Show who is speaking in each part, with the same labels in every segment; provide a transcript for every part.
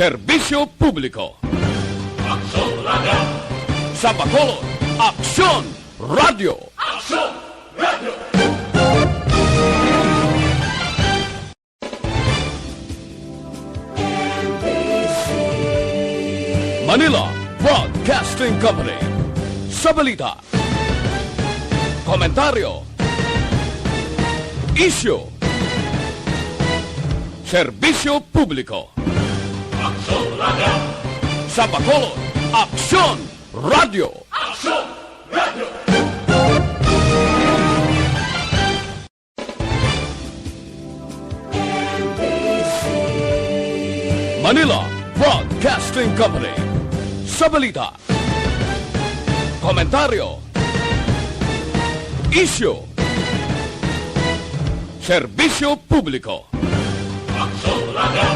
Speaker 1: Serbisyo Publiko.
Speaker 2: Aksyon Radio!
Speaker 1: Sa Bacolod, Aksyon Radio!
Speaker 2: Aksyon Radio!
Speaker 1: Manila Broadcasting Company. Sa balita, komentaryo, isyu, serbisyo publiko.
Speaker 2: Aksyon Radio!
Speaker 1: Sa Bacolod, Aksyon Radio!
Speaker 2: Aksyon Radio!
Speaker 1: Manila Broadcasting Company. Sa balita, komentaryo, isyu, serbisyo publiko.
Speaker 2: Aksyon Radio!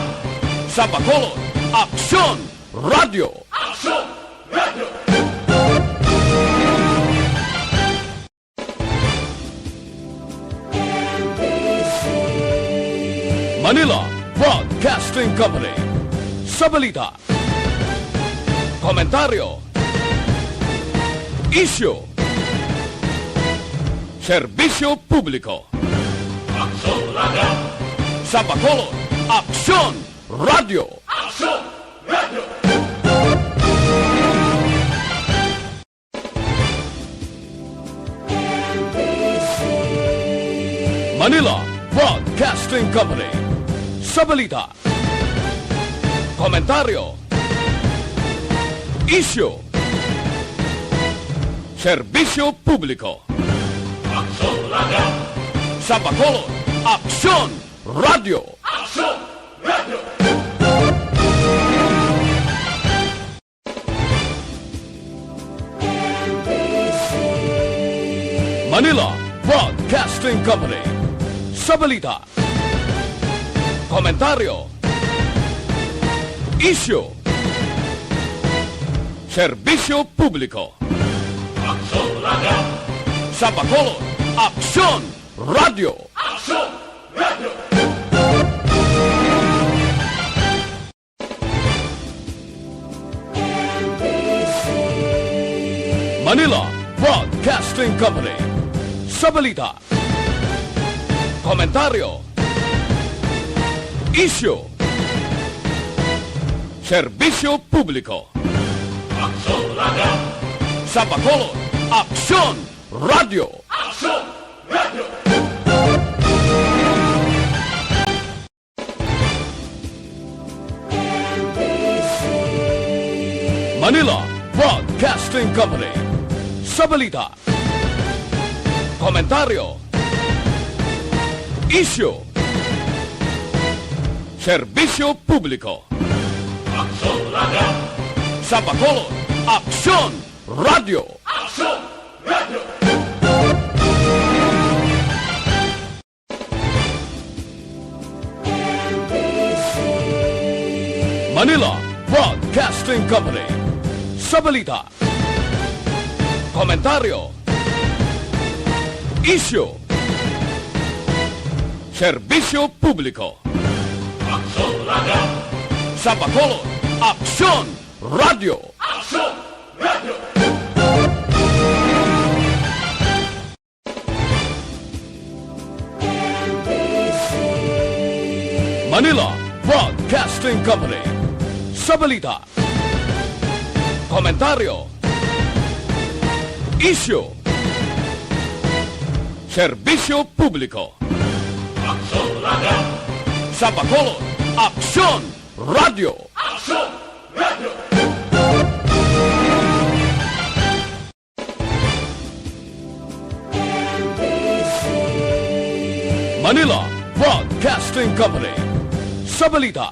Speaker 1: Sa Bacolod, Aksyon Radio!
Speaker 2: Aksyon Radio!
Speaker 1: Manila Broadcasting Company. Sa balita, komentaryo, isyu, serbisyo publiko.
Speaker 2: Aksyon Radio!
Speaker 1: Sa Bacolod, Aksyon Radio!
Speaker 2: Aksyon Radio!
Speaker 1: Manila Broadcasting Company. Sa balita, komentaryo, isyu, serbisyo publiko.
Speaker 2: Aksyon Radio!
Speaker 1: Sa Bacolod, Aksyon Radio!
Speaker 2: Aksyon Radio!
Speaker 1: Manila Broadcasting Company. Sa balita, komentaryo, isyu, serbisyo publiko.
Speaker 2: Aksyon Radio!
Speaker 1: Sa Bacolod, Aksyon Radio!
Speaker 2: Aksyon Radio!
Speaker 1: Manila Broadcasting Company. Sa balita, komentaryo, isyu, serbisyo publiko.
Speaker 2: Aksyon Radio!
Speaker 1: Sa Bacolod, Aksyon Radio!
Speaker 2: Aksyon Radio!
Speaker 1: Manila Broadcasting Company. Sa balita, komentaryo, isyu, serbisyo publiko.
Speaker 2: Aksyon Radio!
Speaker 1: Sa Bacolod, Aksyon Radio!
Speaker 2: Aksyon Radio!
Speaker 1: Manila Broadcasting Company. Sa balita, komentaryo, isyu, serbisyo publiko.
Speaker 2: Aksyon Radio!
Speaker 1: Sa Bacolod, Aksyon Radio!
Speaker 2: Aksyon Radio!
Speaker 1: Manila Broadcasting Company. Sa balita, komentaryo, isyu, serbisyo publiko.
Speaker 2: Aksyon Radio!
Speaker 1: Sa Bacolod, Aksyon Radio!
Speaker 2: Aksyon Radio!
Speaker 1: Manila Broadcasting Company. Sa balita,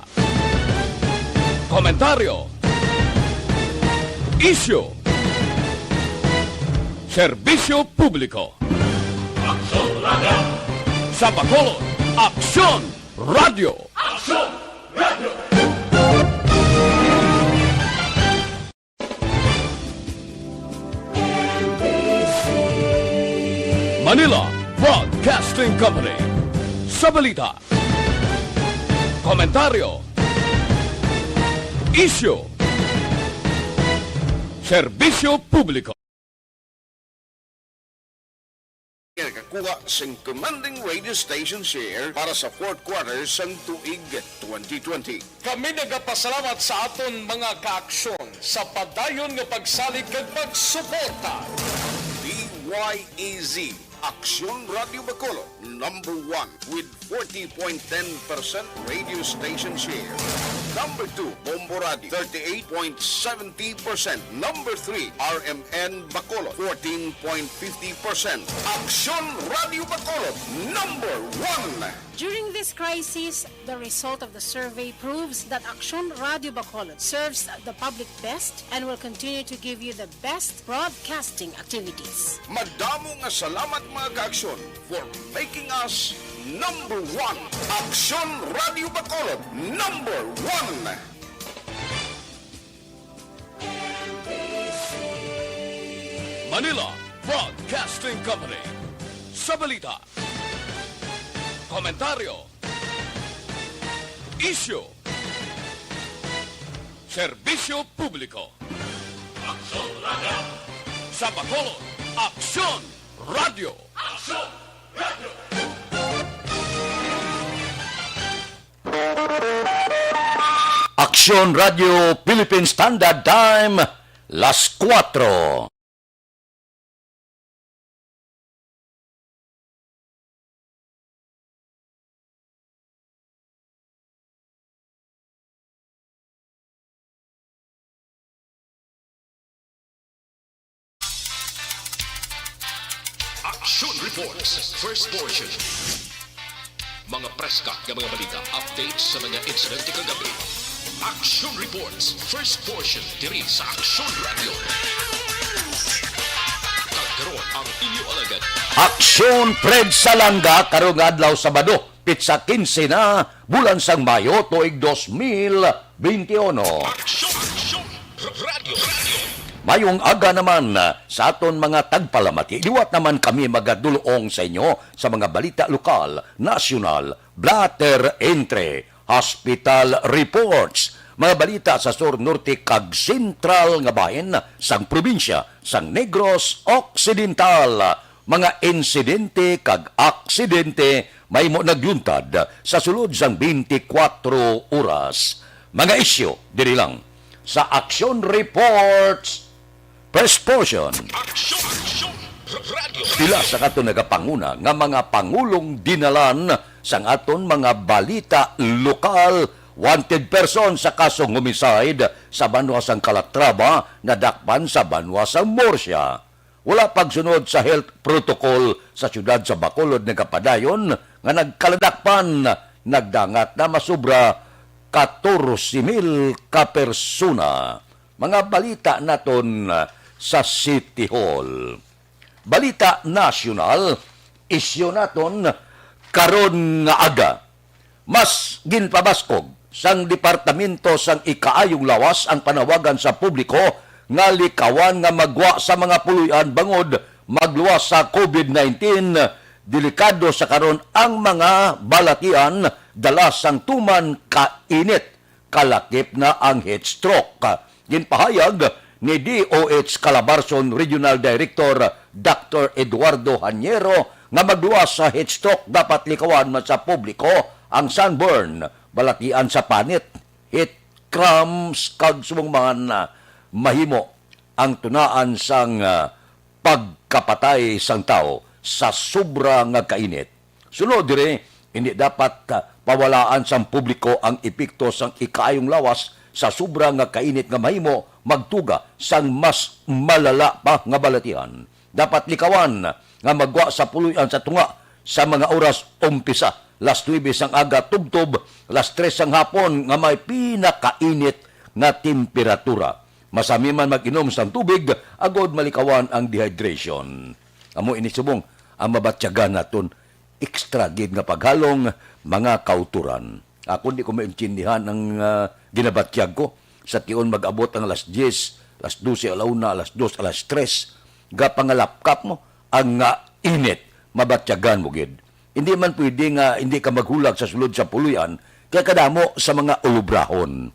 Speaker 1: komentaryo, isyu, serbisyo publiko.
Speaker 2: Aksyon Radio!
Speaker 1: Sa Bacolod, Aksyon Radio!
Speaker 2: Aksyon Radio!
Speaker 1: Manila Broadcasting Company. Sa balita, komentaryo, Isyo. Serbisyo publiko.
Speaker 3: Nakakuha sang commanding radio station share para sa fourth quarter sang tuig 2020.
Speaker 4: Kami nagapasalamat sa aton mga kaaksyon sa padayon nga pagsalig kag pagsuporta.
Speaker 3: DYAZ, Aksyon Radio Bacolod, number 1 with 40.10% radio station share. Number 2, Bombo Radio, 38.70%. Number 3, RMN Bacolod, 14.50%. Aksyon Radio Bacolod, number 1.
Speaker 5: During this crisis, the result of the survey proves that Aksyon Radio Bacolod serves the public best and will continue to give you the best broadcasting activities.
Speaker 3: Madamo nga salamat mga kaaksyon for making us number 1. Aksyon Radio Bacolod, number 1.
Speaker 1: Manila Broadcasting Company. Sa balita, komentaryo, isyo, serbisyo publiko.
Speaker 2: Aksyon Radio.
Speaker 1: Sa Bacolod, Aksyon Radio.
Speaker 2: Aksyon Radio.
Speaker 6: Aksyon Radio Philippine Standard Time, las 4.
Speaker 7: Aksyon Reports, first portion. Mga preska ng mga balita, updates sa mga insidente kagabi. Aksyon Reports, first portion, diri sa Aksyon Radio. Kagkaroon ang inyo alagad.
Speaker 6: Aksyon Fred Salanga karong adlaw Sabado, pitsa 15 na bulan sang Mayo tuig 2021.
Speaker 7: Aksyon Radio.
Speaker 6: Mayong aga naman sa aton mga tagpalamati. Liwat naman kami magadulong sa inyo sa mga balita lokal, nasyonal, blatter entre, hospital reports, mga balita sa Sur Norte kag Sentral nga bahin sang probinsya sang Negros Occidental, mga insidente kag aksidente may mo nagyuntad sa sulod sang 24 oras. Mga isyo diri lang sa Aksyon Reports First portion.
Speaker 7: Aksyon Radio.
Speaker 6: Pila sa katon nagapanguna nga mga pangulong dinalan sang aton mga balita lokal. Wanted person sa kasong homicide sa banwa sang Calatrava na dakpan sa banwa sang Murcia. Wala pagsunod sa health protocol sa syudad sa Bacolod nagapadayon nga nagkaladakpan nagdangat na masubra 14,000 ka persona. Mga balita naton sa City Hall. Balita nasyonal, isyo naton karon nga aga. Mas ginpabaskog sang Departamento sang Ikaayong Lawas ang panawagan sa publiko nga likawan nga magwa sa mga puluyan bangod magluwas sa COVID-19. Delikado sa karon ang mga balatian dala sang tuman kainit. Kalakip na ang heat stroke. Ginpahayag ni DOH Calabarzon Regional Director Dr. Eduardo Hanyero nga magluwas sa heat stroke dapat likawan man sa publiko ang sunburn, balatian sa panit, heat cramps kag sumangman mahimo ang tunaan sang pagkapatay sang tao sa sobra nga kainit. Sunod dire, hindi dapat pawalaan sang publiko ang epekto sang ikaayong lawas sa sobra nga kainit nga mahimo magtuga sang mas malala pa nga balatian. Dapat likawan nga magwa sa puluyan sa tunga sa mga oras umpisa. Las 9 sang aga tubtob, las 3 sang hapon nga may pinakainit nga temperatura. Masami man mag-inom sang tubig, agod malikawan ang dehydration. Amo inisubong, ang mabatyagan naton extra gid nga paghalong mga kauturan. Ako di ko maintindihan ang ginabatyag ko. Sa tiyon mag-abot ang alas 10, alas 12, alauna, alas 2, alas 3. Gapangalapkap mo ang init, mabatyagan mo gid. Hindi man pwede nga hindi ka maghulag sa sulod sa puluyan kaya kadamo sa mga ulubrahon.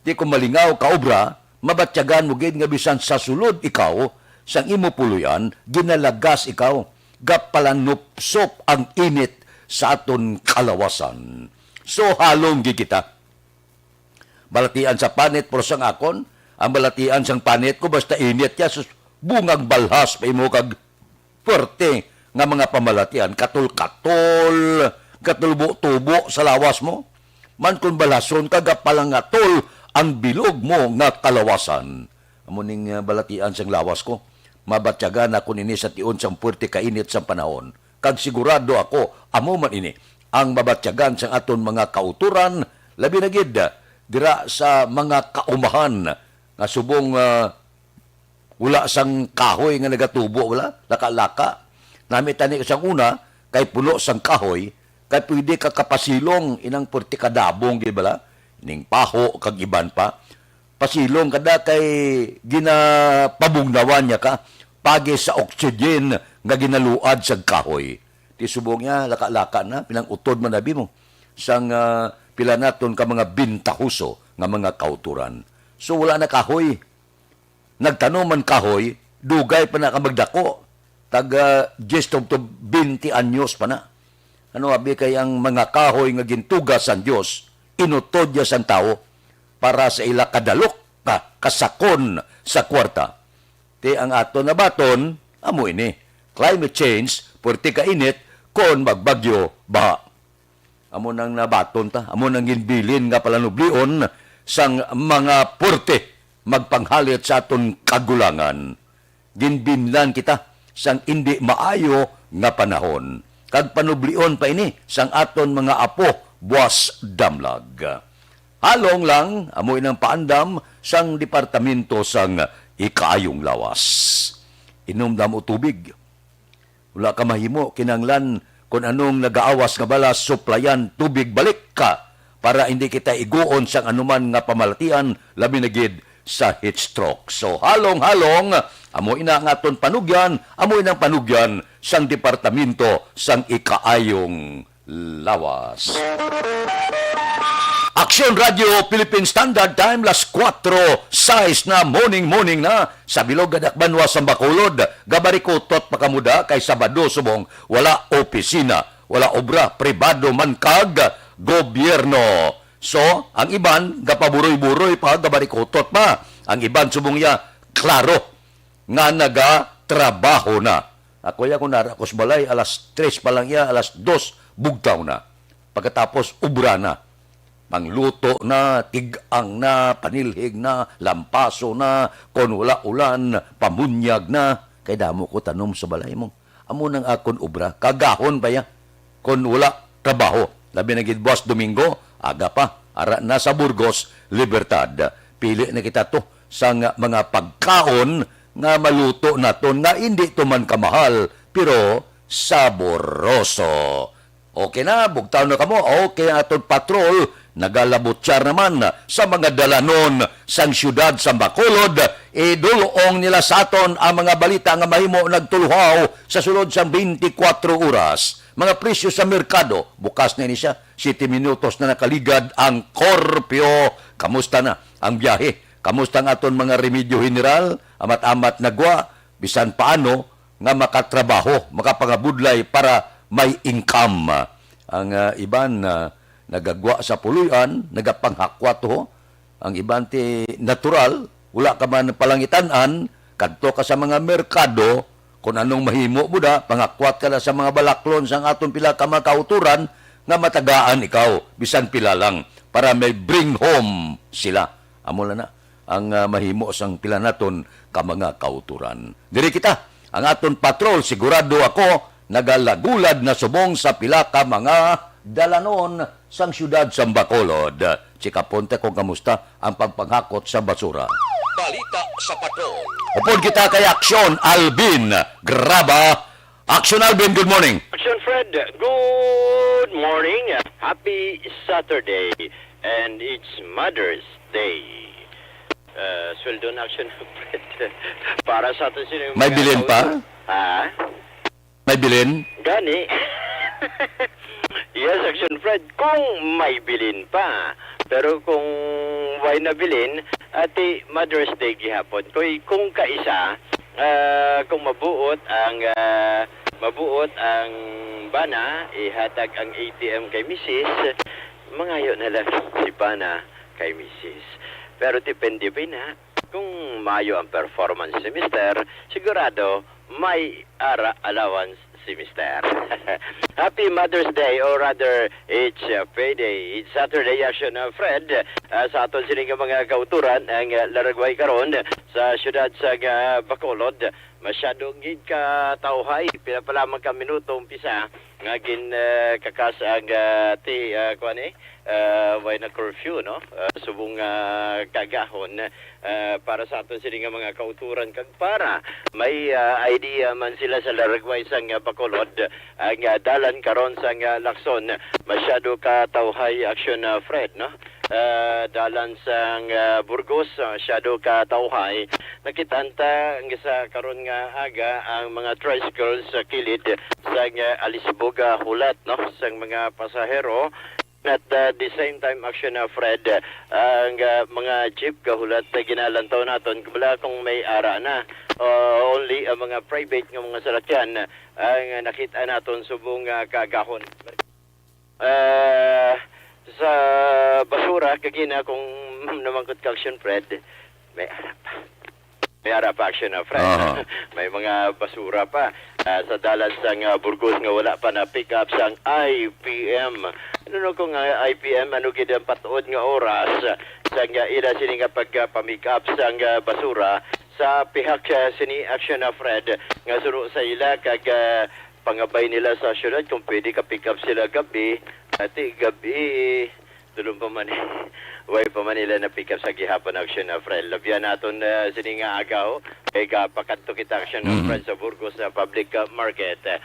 Speaker 6: Di kung malingaw ka obra, mabatyagan mo gid nga bisan sa sulod ikaw, sang imo puluyan, ginalagas ikaw, gapalanupsop ang init sa aton kalawasan. So halong gi kita. Balatian sa panit pero sang akon, ang balatian sang panit ko basta init ya sus bungag balhas pa imo kag puwerte nga mga pamalatian, katol-katol, katulbo-tubo sa lawas mo. Man kung balason ka gapalangatol ang bilog mo nga kalawasan. Amuning balatian sang lawas ko, mabatyagan ako nini sa tiun sang puwerte kainit sang panahon. Kag sigurado ako, amo man ini, ang mabatyagan sang aton mga kauturan, labi na gid, dira sa mga kaumahan, nga subong wala sang kahoy nga nagatubo, wala, laka-laka. Nami tani sang una, kay pulo sang kahoy, kay pwede ka kapasilong inang puwerte kadabong, di bala? Ining paho, kag iban pa. Pasilong kada kay ginapabungnawan niya ka, pagi sa oxygen nga ginaluad sa kahoy. Ti subong niya, laka-laka na, pinang utod manabi mo, sang pila naton ka mga bintahuso nga mga kauturan. So wala na kahoy. Nagtanong man kahoy, dugay pa na ka magdako. Taga 10 to 20 anyos pa na. Ano abi kay ang mga kahoy nga gintugas sa Dios, inutod niya sang tao para sa ila kadalok kasakon sa kwarta. Ti ang ato na baton, amo ini. Climate change, puwerte ka init, kon magbagyo, baha. Amo nang nabaton ta, amo nang ginbilin nga palanublion sang mga puwerte magpanghalit sa aton kagulangan. Ginbinlan kita sang indi maayo nga panahon. Kag panublion pa ini sang aton mga apo buwas damlag. Halong lang, amoy ng paandam sang departamento sang ikaayong lawas. Inom damo tubig. Wala ka mahimo, kinanglan kung anong nagaawas nga balas, suplayan tubig balik ka para hindi kita iguon sang anuman nga pamalatian, labi na gid sa heat stroke. So halong-halong, amoy na nga aton panugyan, amoy ng panugyan sang departamento sang ikaayong lawas. Aksyon Radio Philippine Standard Time, las 4:06 na morning na sa Bilog Gadakbanwa sa Bacolod. Gabarikutot pakamuda kay Sabado subong wala opisina, wala obra, pribado man kag gobyerno. So, ang iban gapaburoy-buroy pa gabarikutot pa. Ang iban subong ya klaro nga nagatrabaho na. Ako ya kunara kos balay alas 3 pa lang ya, alas 2 bugtaw na. Pagkatapos ubra na. Pangluto na, tigang na, panilhig na, lampaso na, kon wala ulan, pamunyag na. Kay damo ko tanom sa balay mo. Amo nang akon ubra, kagahon ba ya? Kon wala trabaho. Labi na gid Boss Domingo, aga pa, ara na sa Burgos, Libertad. Pili na kita to sa mga pagkaon nga maluto naton nga hindi to man kamahal, pero saboroso. Okay na, bugtaw na kamo. Okay, aton patrol, nagalabutsyar naman sa mga dalanon sang syudad sa Bacolod. Idulong nila sa aton ang mga balita nga mahimo nagtuluhaw sa sulod sa 24 oras. Mga presyo sa merkado, bukas na siya, 7 minutos na nakaligad ang korpyo. Kamusta na ang biyahe? Kamusta ang aton mga remedyo general? Amat-amat nagwa, bisan paano nga makatrabaho, makapangabudlay para may income. Ang iban nagagwa sa puluyan, nagapanghakwa to. Ang iban ti natural, wala ka man palangitanan, kadto ka sa mga merkado, kung anong mahimo mo da, pangakwat ka na sa mga balaklon sang aton pila ka mga kauturan, nga matagaan ikaw, bisan pila lang, para may bring home sila. Amo na ang mahimo sang pila naton ka mga kauturan. Diri kita, ang aton patrol, sigurado ako, nagalagulad na subong sa pila ka mga dalanon sang syudad sa Bacolod. Chika Ponte kung kamusta ang pagpanghakot sa basura.
Speaker 7: Balita sa patrol.
Speaker 6: Upod kita kay Aksyon, Alvin Graba. Aksyon, Alvin, good morning.
Speaker 8: Aksyon, Fred, good morning. Happy Saturday. And it's Mother's Day. Sweldo na Aksyon, Fred. Para sa atin sino yung
Speaker 6: May bilin pa?
Speaker 8: Ha?
Speaker 6: May bilin?
Speaker 8: Gani. Yes, Aksyon, Fred. Kung may bilin pa. Pero kung way nabilin at Mother's Day gihapon. Kung kaisa, kung mabuot ang bana, ihatag ang ATM kay Mrs. Mangayo na lang si bana kay Mrs. Pero depende pa na kung mayo ang performance si Mr. Sigurado may ara allowance si Mr. Happy Mother's Day, or rather, it's payday. It's Saturday action, Fred. Sa aton sining mga kauturan, ang laragway karon sa syudad sa Bacolod. Masyadong gid ka tauhay, pinapalamang ka minuto umpisa nga gin kakas ang way na curfew, no? Subong kagahon para sa aton sining mga kauturan kag para may idea man sila sa laragway sang Bacolod ang dalan karon sang Lacson. Masyado ka tauhay action, Fred, no? Dalan sang Burgos, masyado ka tauhay. Nakitanta ang sa karon nga aga ang mga tricycles sa kilid sang Alisbog hulat, no, sang mga pasahero. At the same time, action, Fred, ang mga jeep kahulat na ginalantaw natin, kumula kung may ara na, only ang mga private ng mga salakyan ang nakita natin subong kagahon. Sa basura, kagina kung namangkot ka action, Fred, may ara pa. May ara pa action, Fred. May mga basura pa. Sa dalan sang Burgos nga wala pa na pick up sang IPM. Ano kung IPM, ano gid ang patuod nga oras sang ila sini nga pagpa-pick up sang basura sa pihak sini action, Fred, nga suro sa ila kag pangabay nila sa syudad kung pwede ka pick up sila gabi. Ati gabi tulong pa man way pa man nila na pick up sa gihapon action, Fred. Labyan naton sini nga agaw kay kapakadto kita action, Fred, sa Burgos na public market.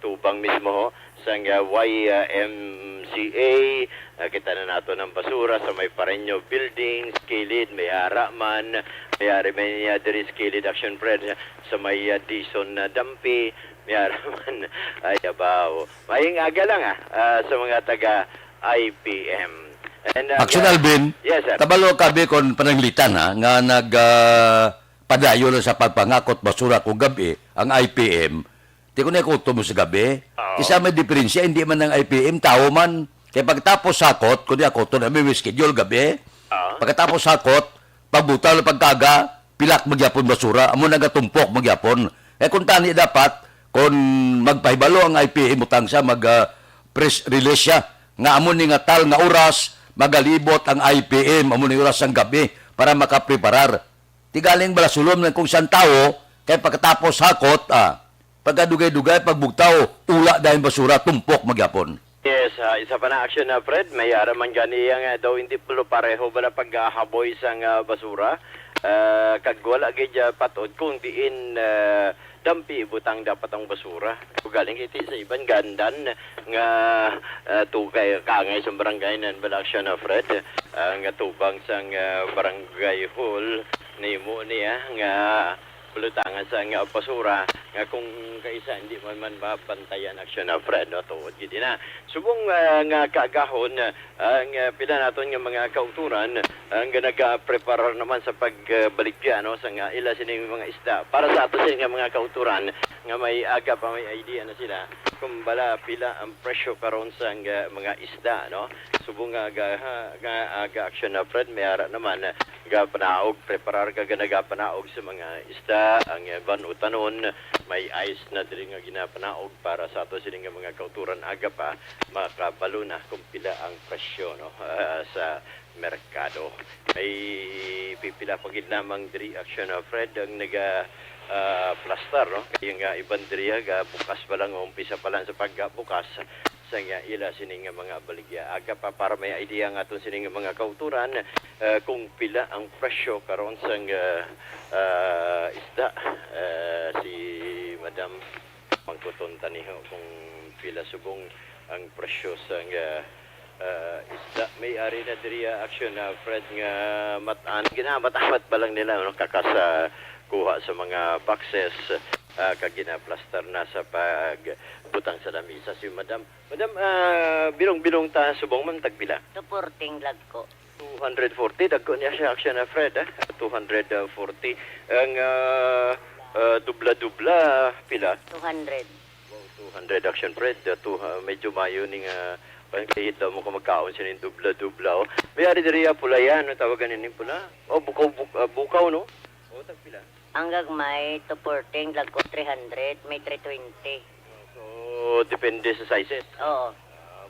Speaker 8: Tubang mismo ho sang YMCA. Kita na nato ng basura sa may Pareño building, skilid, may ara man, may diri skilid action, Fred, sa may Dison na dampi, may ara man, ay abaw. Maying aga lang sa mga taga IPM. And,
Speaker 6: Action, Alvin.
Speaker 8: Yes, sir.
Speaker 6: Kabalo kabi kon pananglitan nga padayo na sa pagpangakot basura kung gabi ang IPM. Di ko na ikuto mo sa gabi. Isa may diferensya, hindi man ng IPM, tao man. Kaya pagtapos sakot, kundi ako ito na may schedule gabi. Pagkatapos sakot, pagbutal pagkaga, pilak magyapon basura, amo nagatumpok magyapon. Kung tani dapat, kung magpahibalo ang IPM, utang siya, press release siya, nga amo ni nga tal nga oras, magalibot ang IPM, amo ni oras ang gabi, para makapreparar. Tigaling balasulom ng kung saan tao, kaya pagkatapos sakot, pagkadugay-dugay, pagbugtaw, ula dahil basura, tumpok magyapon.
Speaker 8: Yes, isa pa na action, Fred. May araman gani yang daw hindi pulo pareho ba na paghahaboy sang basura. Kag wala gid patod kung diin dampi butang dapat ang basura. Galing iti sa iban gandan nga tukay kangay sa barangay nan bala action, Fred. Nga tubang sang barangay hall nimo niya nga pulutangan sa nga basura nga kung kaisa hindi man mabantayan action, Fred, no, tuod gid na subong nga kaagahon ang pila naton nga mga kauturan ang nagapreparar naman sa pagbaligya, no, sa nga ila sining mga isda para sa ato sining mga kauturan nga may aga pa may idea na sila kung bala pila ang presyo karon sa mga isda, no, subong nga aga action, Fred, may ara naman gapanaog preparar ka ganagapanaog sa mga isda ang banutanon may ice na diri nga ginapanaog para sa ato sining mga kauturan aga pa makabalo na kung pila ang presyo, no, sa merkado. May pipila pagid lamang diri action, Fred, ang naga plaster, no, kaya nga iban diri ga bukas pa lang umpisa pa lang sa pagbukas sa nga ila sining mga baligya aga pa para may idea nga aton sining mga kauturan kung pila ang presyo karon sa isda. Si Madam Mangkuton taniho kung pila subong ang presyo sa isda. May ari na diri action, Fred, nga ginamatamat pa lang nila, no, kakasa kuha sa mga boxes kag gina-plaster na sa pagbutang sa lamisa si Madam. Madam, bilong-bilong ta subong man tagpila.
Speaker 9: Supporting lag ko.
Speaker 8: 240, dagko niya siya action na Fred, 240. Ang dubla-dubla, pila?
Speaker 9: 200.
Speaker 8: 200 action Fred, medyo mayo ning kahit daw mo kung magkaon siya ng dubla-dubla. Oh. May ari diri pula yan, tawagan ni pula. Oh, bukaw no? Oh, tagpila.
Speaker 9: Ang gagmay, 240, lagko 300, may 320.
Speaker 8: So, depende sa sizes.
Speaker 9: Oo.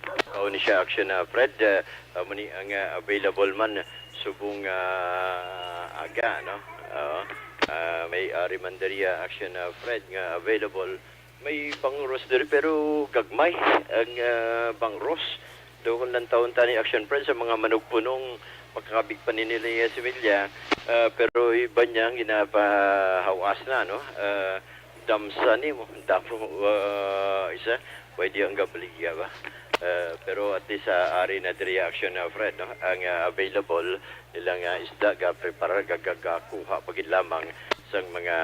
Speaker 8: Bukaw ni siya action na Fred, muni ang available man subong aga, no? May Arimandaria action na Fred nga available. May bangros diri pero gagmay ang bangros. Doon lang taon tani action Fred sa mga manugpunong makakabig pa nila yung similya. Pero iba niya ginapahawas na, no? Damsa ni mo, damo isa, pwede ang gabaligya ba? Pero at least ari na diri action na Fred, no? Ang available nilang isda ga-prepare gagakuha pagid lamang sa mga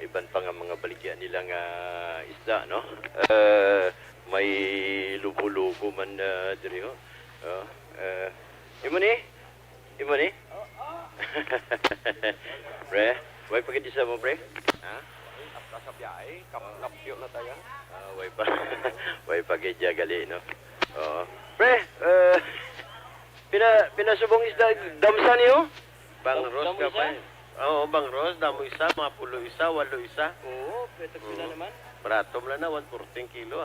Speaker 8: iban pa nga mga baligya nilang isda, no? May lubo-lubo man diri ho. Imo ni? Pre, way pagid isa mo pre? Ha? Sa biyahe, kapyo na tayo. Way pagid gali, no? Oo. Pre, pinasubong isda damsa niyo? Bangros ka pa. Oo, bangros, damo isa, mga pulo isa, walo isa. Oo, pwede sila naman. Baratom lang na, 140 kilo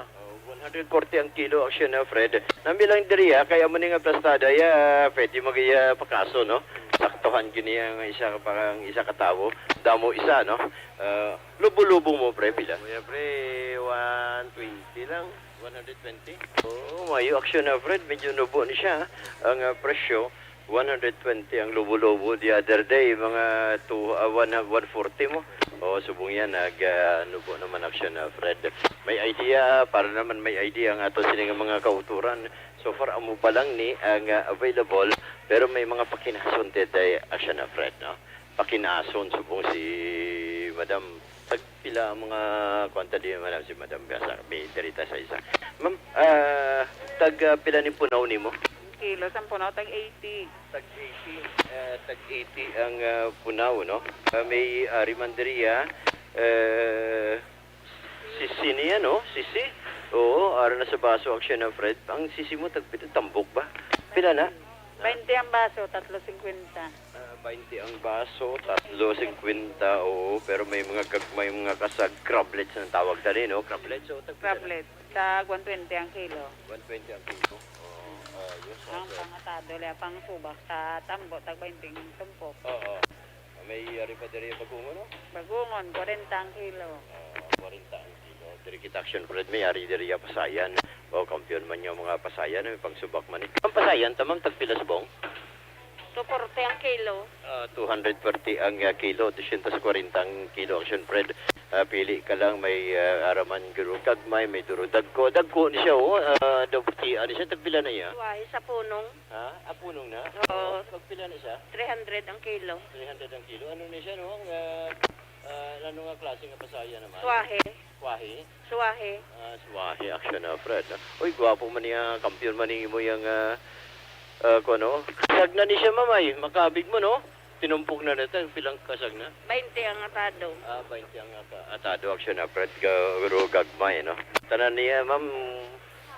Speaker 8: 140 ang kilo action na Fred. Namilang diri kaya mo nga plastada pwede magaya pakaso, no? Saktuhan gini ang isa katawo. Damo isa, no? Lubo-lubo mo pre pila. Kuya pre 120 lang. 120. Oh, mayo action na Fred, medyo nubo ni siya. Ang presyo 120 ang lubo-lubo the other day, mga 140 mo. O, subong yan, nubo naman action na Fred. May idea, para naman may idea ang ato sining mga kauturan. So far, amo pa lang ni ang available, pero may mga pakinason day action na Fred, no? Pakinason, subong si Madam. Tagpila ang mga kwanta di Madam, si Madam Gasa. May derita sa isa. Ma'am, tagpila ni punaw ni mo?
Speaker 10: Kilo, 10 punaw, tag 80.
Speaker 8: Tag 80 ang punaw, no? May Arimandaria, sisi niya, no? Sisi? Oo, ara na sa baso action na Fred. Ang sisi mo, tambok ba? Pila na?
Speaker 10: 20 ang baso, 3.50.
Speaker 8: 20 ang baso, 3.50, oo. Pero may mga kasag crablets na tawag dali, no? Crablets, o
Speaker 10: Crablet, tag 120 ang kilo.
Speaker 8: 120 ang kilo.
Speaker 10: Ang pangatado, pang subak sa tambo, tag 20 tumpok.
Speaker 8: Oo. May Arimandaria bagungon, no?
Speaker 10: Bagungon, 40 ang kilo.
Speaker 8: 40 ang kilo. Dirikit action Fred, may Arimandaria pasayan. O, kampiyon man yung mga pasayan, may pangsubak man. Ang pasayan, tamang tagpila subong?
Speaker 10: 240 ang kilo.
Speaker 8: 240 ang kilo, 240 ang kilo action Fred. Pili ka lang, may araman gurugag, may duro dagko ni siya, dabuti, ano siya, tagpila na iya?
Speaker 10: Wahi sa punong.
Speaker 8: Ha? Punong na?
Speaker 10: Oo.
Speaker 8: Tagpila na siya?
Speaker 10: 300 ang kilo.
Speaker 8: 300 ang kilo. Ano na siya, no? Ano nga klase nga pasaya naman?
Speaker 10: Suwahe.
Speaker 8: Suwahe?
Speaker 10: Suwahe.
Speaker 8: Suwahe, action na, Fred. Uy, gwapo man niya, kampiyon man mo yung, ano? Kasag na ni siya, mamay. Makabig mo, no? Tinumpok na natin, pilang kasag na?
Speaker 10: 20 ang atado.
Speaker 8: 20 ang atado action na, Fred. Guro gagmay, no? Tanan niya, ma'am,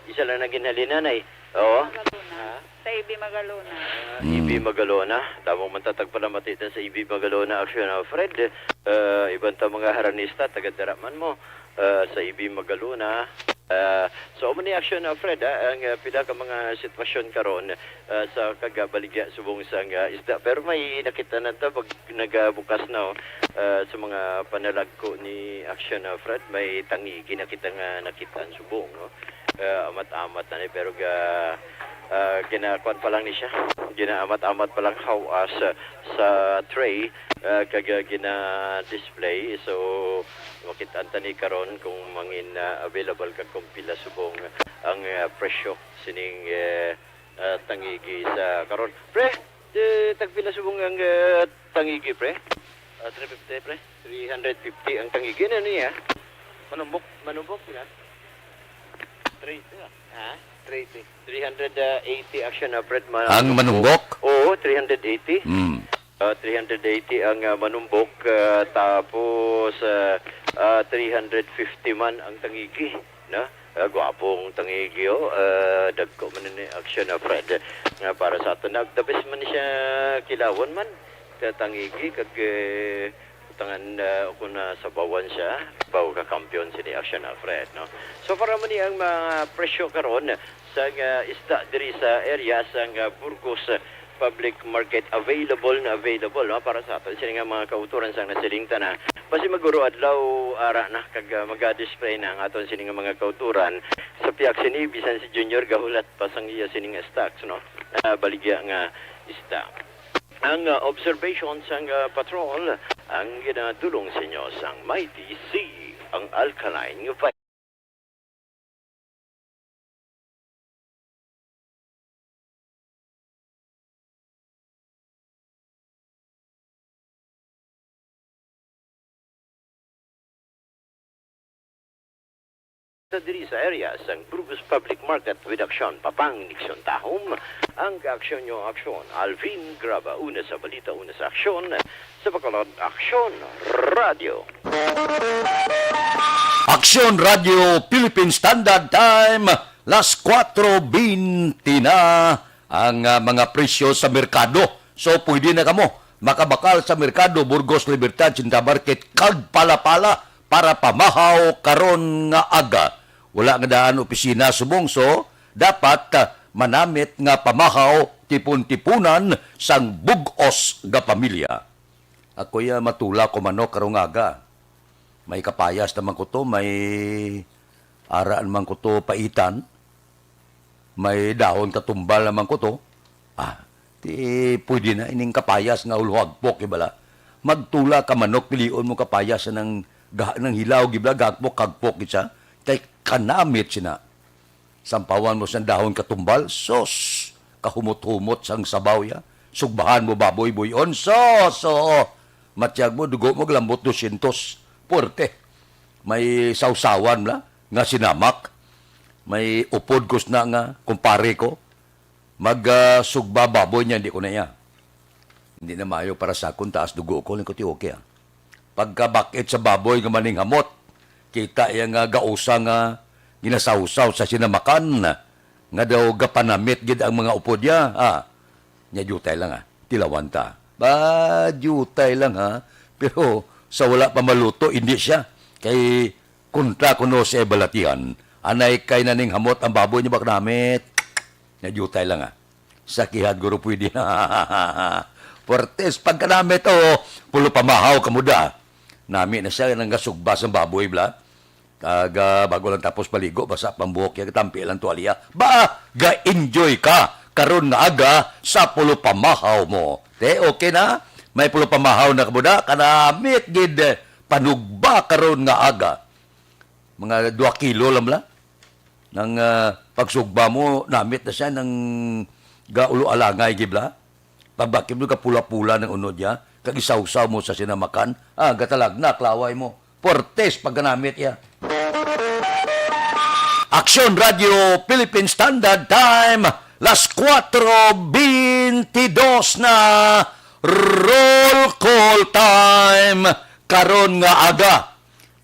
Speaker 8: isa lang na ginhalinanay. Oo?
Speaker 10: Magalona. Sa Ibi Magalona.
Speaker 8: Ibi Magalona. Tamang mantatag pala matita sa Ibi Magalona action na, Fred. Ibang ta mga haranista, taga-daraman mo. Sa Ibi Magalona. So, ni action na, Fred, ang pila ka mga sitwasyon karon sa kagabaligya subong sa isda. Pero may nakita na ito pag nagabukas na sa mga panalagko ni action na, Fred. May tangigi nakita ang subong. No? Amat-amat na ni, pero ginakuan pa lang ni siya. Ginaamat-amat pa lang how sa tray gina-display. So, makita ni karon kung mangin available ka kung pila subong ang presyo sining tangigi sa karon. Pre, tagpila subong ang tangigi, pre? 350, pre? 350 ang tangigi na niya. Manumbok na? 3, ha? 380 action Fred.
Speaker 6: Ang manumbok?
Speaker 8: Oo, 380. 380 ang manumbok, tapos 350 man ang tangigi, no? Gwapong tangigi, dagko man ni action Fred nga para sa ato. Nagtabis man siya kilawon man tangigi kag tangan kung sabawan siya baw ka kampiyon si action Fred, no? So para man ang mga presyo karon sa isda diri sa area sa Burgos public market available no? Para sa ato sini nga mga kauturan sang nasilingta na basi maguro adlaw ara na kag maga-display na ang aton sini nga mga kauturan sa piyak sini bisan si Junior gahulat pa sang iya sini nga stocks, no? Baligya nga isda. Ang observation sang patrol ang ginatulong sa inyo sang Mighty Sea, ang alkaline diri sa area sang Burgos Public Market with Aksyon Papang Niksyon Tahom ang Aksyon nyo Aksyon Alvin Graba una sa balita una sa Aksyon sa Bacolod Aksyon Radio.
Speaker 6: Aksyon Radio Philippine Standard Time, las 4:20 na ang mga presyo sa merkado. So pwede na kamo makabakal sa merkado Burgos Libertad Cinta Market kag palapala para pamahaw karon nga aga. Wala nga daan opisina subong, so dapat manamit nga pamahaw tipon-tipunan sang bugos nga pamilya. Ako matula ko manok karong aga. May kapayas naman ko to, may araan man ko to paitan, may dahon katumbal naman ko to. Pwede na ining kapayas nga ulwagpok, ibala. Magtula ka manok, pilion mo kapayas ng hilaw, gibla, gagpok, kagpok, isa. Kay kanamit sina. Sampawan mo sa dahon katumbal, sos, kahumot-humot sang sabaw ya. Sugbahan mo baboy buyon, matyag mo, dugo mo, lambot 200, porte. May sausawan la, nga sinamak. May upod kos na nga, kumpare ko. Sugba baboy niya, hindi ko na iya. Hindi na mayo para sa akong taas dugo ko, ko ti okay. Pagkabakit sa baboy nga maning hamot, kita iya nga gausa nga ginasawsaw sa sinamakan nga daw gapanamit gid ang mga upod ya. Nya jutay lang tilawan ta. Jutay lang pero sa wala pa maluto hindi siya. Kay kontra kuno sa balatian, anay kay naning hamot ang baboy niya baknamit. Nya jutay lang Sa kihad guro pwede. Portes pagkanamit pulo pamahaw kamuda. Nami na siya nang gasugba sa baboy bla. Bago lang tapos paligo, basa pambuhok yan, tampi lang tuwalya. Ga-enjoy ka karon nga aga sa pulo pamahaw mo. Okay na? May pulo pamahaw na kamuda, kanamit gid panugba karon nga aga. Mga 2 kilo lang la. Nang pagsugba mo, namit na siya ng gaulo alangay gibla. Pagbakim mo ka pula-pula ng unod ya, kagisawsaw mo sa sinamakan, gatalag na, klaway mo. Portes pagganamit ya. Aksyon Radio Philippine Standard Time, las 4:22 na, roll call time, karon nga aga.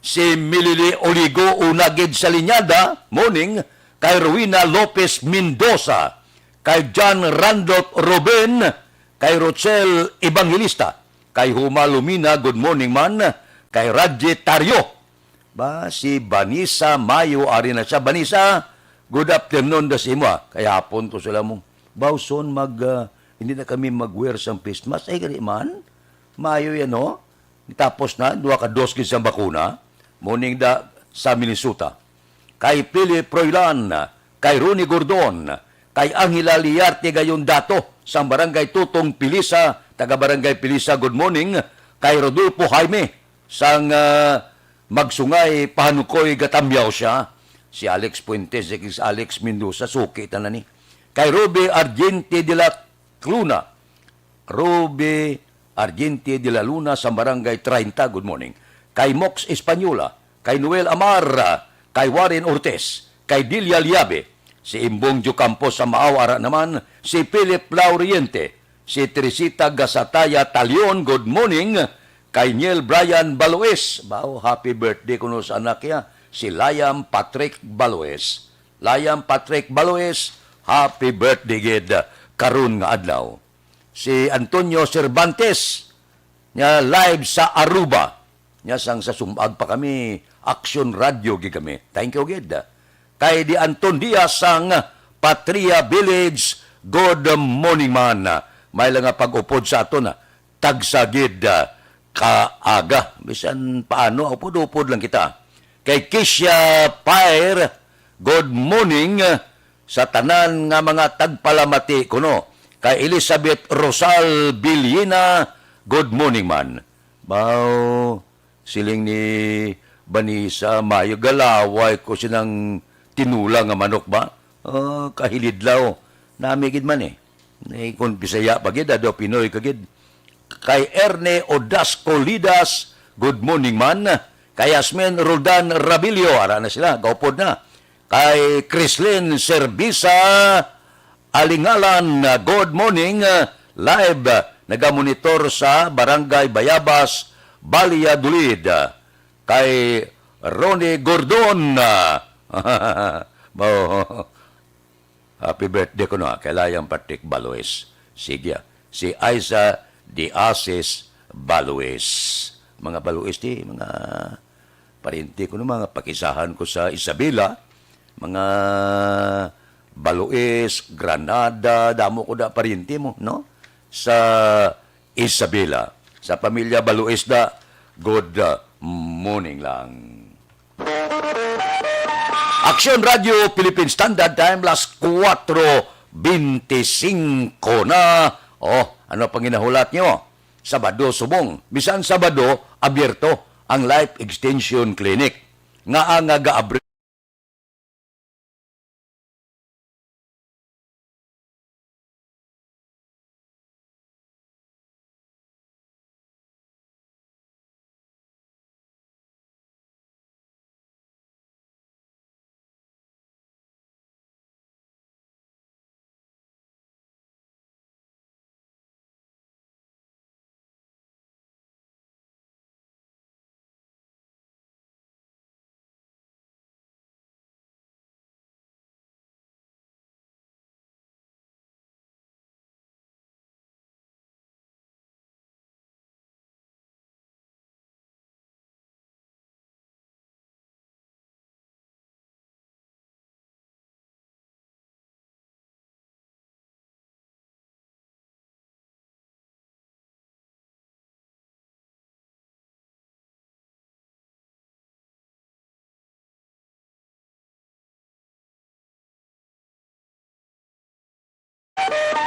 Speaker 6: Si Milili Oligo unagid sa linyada, morning, kay Rowena Lopez Mendoza, kay John Randolph Ruben, kay Rochelle Evangelista, kay Huma Lumina, good morning man, kay Radje Tario, si Vanessa Mayo, ari na siya. Vanessa, good afternoon da si mo. Kaya hapon to sila mong, Bawson, hindi na kami mag-wear sa face mask. Ay, gani man, Mayo yan, no? Tapos na, 2 ka dosis sa bakuna, morning da sa Minnesota. Kay Philip Proilan, kay Ronnie Gordon, kay Angela Liarte gayon dato, sa barangay Tutong Pilisa, taga barangay Pilisa, good morning, kay Rodolfo Jaime, sang Magsungay, pahanukoy, gatamyaw siya. Si Alex Puentes, si Alex Mendoza, suki na ni. Kay Ruby Argente de la Luna. Ruby Argente de la Luna sa barangay 30, good morning. Kay Mox Espanyola, kay Noel Amar, kay Warren Ortiz, kay Dilia Liabe, si Imbong Jucampo sa Maawara naman, si Philip Lauriente, si Teresita Gasataya Talion, good morning, kay Niel Brian Baloes, happy birthday kuno sa anak niya, si Layam Patrick Baloes. Layam Patrick Baloes, happy birthday gid karon nga adlaw. Si Antonio Cervantes, niya live sa Aruba. Niya sang sa sumbag pa kami, Aksyon Radio gid kami. Thank you gid. Kay di Anton Diaz sang Patria Village, good morning man. May lang nga pag-upod sa aton tagsagid kaaga. Bisan paano, upod-upod lang kita. Kay Kisha Pair, good morning sa tanan nga mga tagpalamati kuno. Kay Elizabeth Rosal Bilina, good morning man. Bao, siling ni Banisa, mayo galaway ko sinang tinula nga manok ba? Kahilidlaw. Namigid man kung Bisaya pagid, ado Pinoy kagid. Kay Erne Odasco Lidas, good morning man. Kay Yasmin Roldan Rabilio, ara na sila, gaupod na. Kay Crislin Servisa Alingalan, good morning, live, nagamonitor sa Barangay Bayabas, Valladolid. Kay Ronnie Gordon, happy birthday ko na, kay Layang Patrick Baloes. Sige, si Aiza Diasis Baloes. Mga Baloes mga parinti ko na, mga pakisahan ko sa Isabela, mga Baloes, Granada, damo ko da parinti mo, no? Sa Isabela. Sa pamilya Baloes da, good morning lang. Aksyon Radio Philippine Standard Time, last 4:25 na. Ano pang ginahulat nyo? Sabado, subong. Bisan Sabado, abierto ang Life Extension Clinic. Nga ang ga-abri.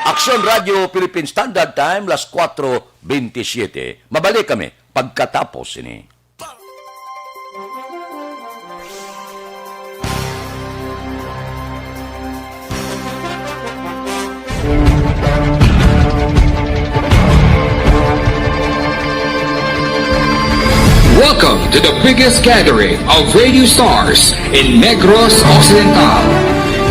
Speaker 6: Aksyon Radio Philippine Standard Time, last 4:27. Mabalik kami pagkatapos ini.
Speaker 7: Welcome to the biggest gathering of radio stars in Negros Occidental.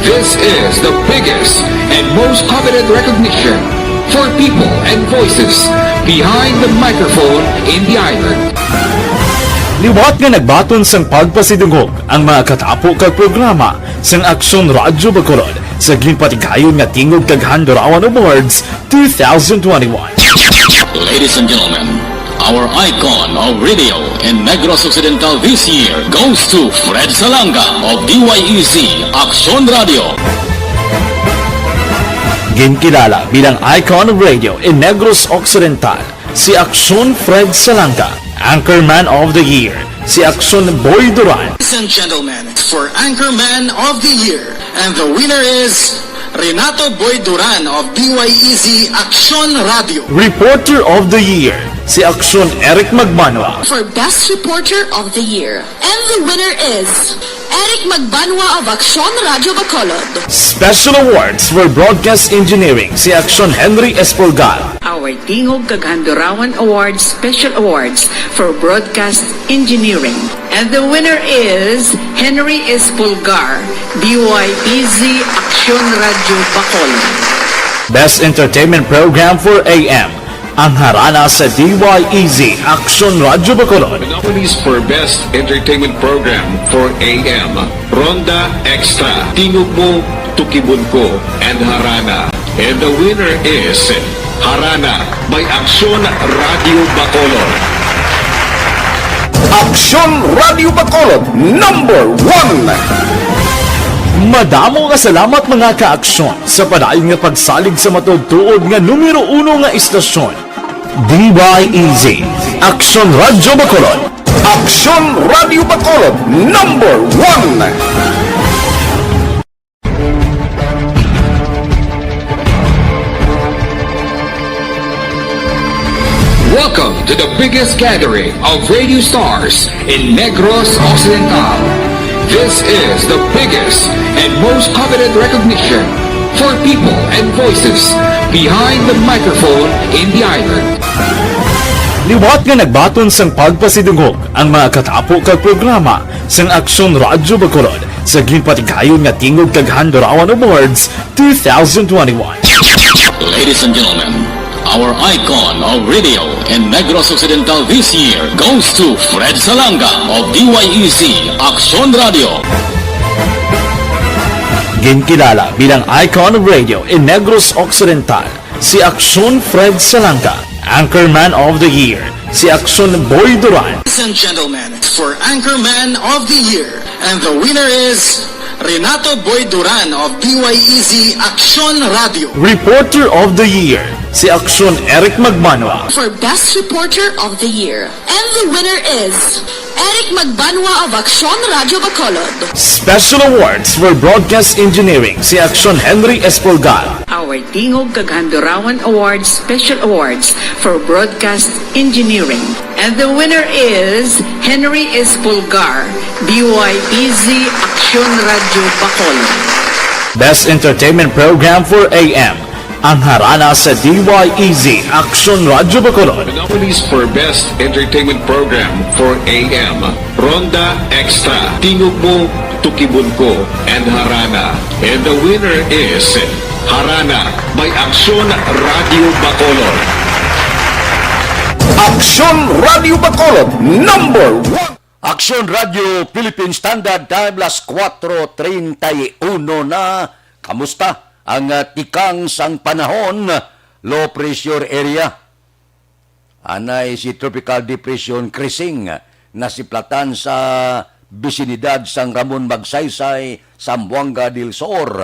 Speaker 7: This is the biggest and most coveted recognition for people and voices behind the microphone in the island.
Speaker 11: Liwat nga nagbaton sang pagpasidungog ang mga katapo kag programa sang Aksyon Radyo Bacolod sa ginpatigayon nga Tingog kag Handurawan Awards 2021.
Speaker 2: Ladies and gentlemen, our icon of radio in Negros Occidental this year goes to Fred Salanga of DYEC Aksyon Radio.
Speaker 11: Ginkilala bilang icon of radio in Negros Occidental, si Aksyon Fred Salanga. Anchorman of the Year, si Aksyon Boy Duran.
Speaker 2: Ladies and gentlemen, for Anchorman of the Year, and the winner is Renato Boy Duran of DYEC Aksyon Radio.
Speaker 11: Reporter of the Year, si Aksyon Eric Magbanwa.
Speaker 12: For Best Reporter of the Year, and the winner is Eric Magbanwa of Aksyon Radio Bacolod.
Speaker 11: Special Awards for Broadcast Engineering, si Aksyon Henry Espolgar.
Speaker 13: Our Tingog kag Handurawan Awards Special Awards for Broadcast Engineering. And the winner is Henry Espolgar, DYPZ Aksyon Radio Bacolod.
Speaker 11: Best Entertainment Program for AM. Ang harana sa DYEZ Aksyon Radio Bacolod.
Speaker 7: Nominees for Best Entertainment Program for AM, Ronda Extra, Tingog Mo, Tukibon Ko, and Harana. And the winner is Harana by Aksyon Radio Bacolod.
Speaker 3: Aksyon Radio Bacolod, number 1.
Speaker 11: Madamo nga salamat mga ka-aksyon sa padayon nga pagsalig sa matudtuod nga numero 1 nga istasyon. DYEZ Aksyon Radio Bacolod.
Speaker 3: Aksyon Radio Bacolod, number 1.
Speaker 7: Welcome to the biggest gathering of radio stars in Negros Occidental. This is the biggest and most coveted recognition for people and voices behind the microphone in the island.
Speaker 11: Liwat nga nagbaton sang pagpasidungog ang mga katapo kag programa sang Aksyon Radio Bacolod sa ginpatigayon nga tingog kag Handurawan Awards 2021.
Speaker 2: Ladies and gentlemen, our icon of radio in Negros Occidental this year goes to Fred Salanga of DYEZ Aksyon Radio.
Speaker 11: Ginkilala bilang icon of radio in Negros Occidental, si Aksyon Fred Salanga. Anchorman of the Year, si Aksyon Boy Duran.
Speaker 2: Ladies and gentlemen, for Anchorman of the Year, and the winner is Renato Boy Duran of DYEZ Aksyon Radio.
Speaker 11: Reporter of the Year, si Aksyon Eric Magmanwa.
Speaker 12: For Best Reporter of the Year. And the winner is Eric Magbanwa of Aksyon Radio Bacolod.
Speaker 11: Special Awards for Broadcast Engineering, si Aksyon Henry Espolgar.
Speaker 13: Our Tingog kag Handurawan Awards Special Awards for Broadcast Engineering. And the winner is Henry Espolgar, DYEZ Aksyon Radio Bacolod.
Speaker 11: Best Entertainment Program for AM. Ang harana sa DYEZ Aksyon Radio Bacolod.
Speaker 7: Nominees for Best Entertainment Program for AM, Ronda Extra, Tingog Mo, Tukibon Ko, and Harana. And the winner is Harana by Aksyon Radio Bacolod.
Speaker 3: Aksyon Radio Bacolod, number 1.
Speaker 6: Aksyon Radio Philippine Standard Time, las 4:31 na. Kamusta ang tikang sang panahon? Low pressure area. Anay si Tropical Depression Crising na siplatan sa bisinidad sang Ramon Magsaysay, Zamboanga del Sur.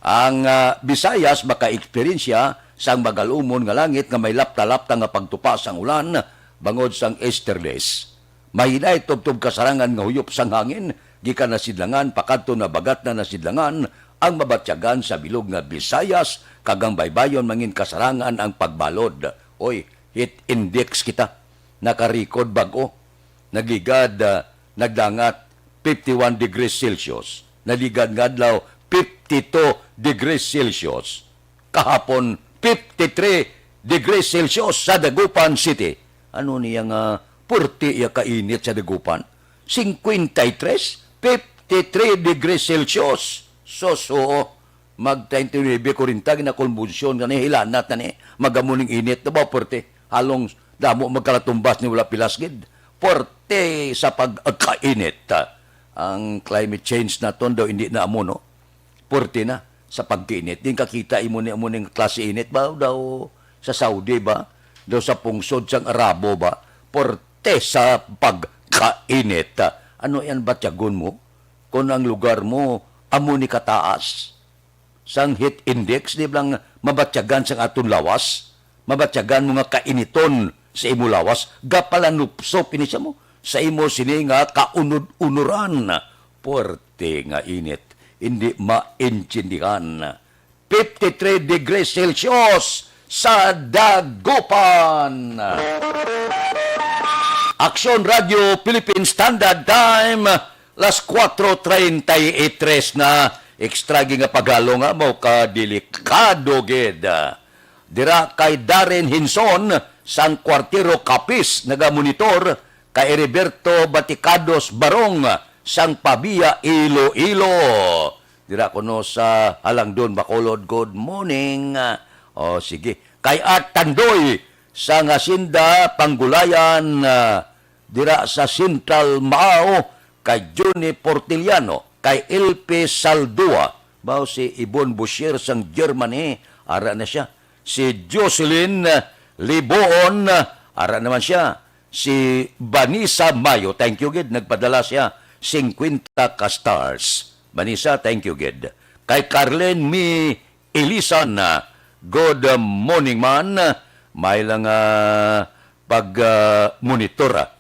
Speaker 6: Ang Visayas maka-eksperyensya sang magalumon nga langit nga may lapta-lapta nga pagtupa sang ulan bangod sang easterlies. Mahinay tubtob kasarangan nga huyop sang hangin, gikan na sidlangan pakadto na bagat na nasidlangan ang mabatyagan sa bilog nga Visayas kagang baybayon mangin kasarangan ang pagbalod. Oy, heat index kita nakarikod bag-o. Nagligad nagdangat 51 degrees Celsius. Naligad ngadlaw 52 degrees Celsius. Kahapon 53 degrees Celsius sa Dagupan City. Ano niyang purti ya kainit sa Dagupan? 53, 53 degrees Celsius. So, mag-29 kurintag na konbusyon ka ni hilanat na ni magamuning init na ba porte halong damo magkalatumbas ni wala pilasgid porte sa pagkainit ang climate change na ton daw hindi na amo no porte na sa pagkainit din kakita imo ni amuning klase init ba daw sa Saudi ba daw sa pungsod sang Arabo ba porte sa pagkainit ano yan ba tiyagon mo kung ang lugar mo amo ni kataas sang heat index, di blang mabatyagan sang aton lawas, mabatyagan mo nga kainiton sa imo lawas, gapalanupsop ini siya mo, sa imo sini nga kaunod-unuran, porte nga init, hindi maintindihan. 53 degrees Celsius sa Dagupan. Aksyon Radio Philippine Standard Time, las 4:33 na, ekstra nga pagalo nga mo ka delikado gid. Dira kay Darren Hinson sang Kwartiro Kapis nagamonitor kay Heriberto Baticados Barong sang Pabia Iloilo. Dira kuno sa Halangdon, Bacolod, good morning. O sige. Kay Art Tandoy sa Ngasinda, Panggulayan, dira sa Central Mao, kay Johnny Portiliano, kay LP Saldua, bao si Ibon Boucher sang Germany, ara na siya. Si Jocelyn Liboon, ara naman siya. Si Vanessa Mayo, thank you gid, nagpadala siya 50 ka-stars. Vanessa, thank you gid. Kay Carlen Mi Elisan, good morning man. May lang pag-monitor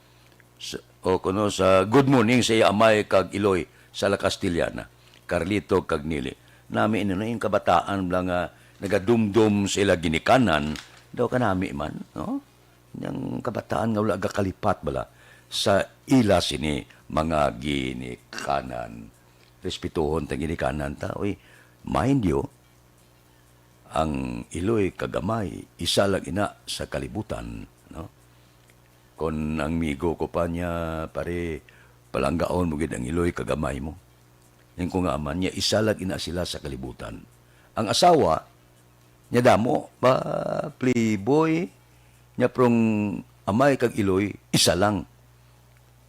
Speaker 6: o kuno sa good morning sa Amay kag Iloy sa La Castillana. Carlito kag Nili. Nami ino yung kabataan lang nagadumdum sila ginikanan daw kanami man, no? Yang kabataan nga wala gakalipat bala sa ila sini mga ginikanan. Respetuhon ta ginikanan ta. Oy, mind you, ang Iloy kagamay isa lang ina sa kalibutan, no? Kon ang migo ko pa niya pare palanggaon mo gid ang Iloy kagamay mo. Yung ko nga man niya isa lang ina sila sa kalibutan. Ang asawa niya damo ba playboy niya prong amay kag Iloy isa lang.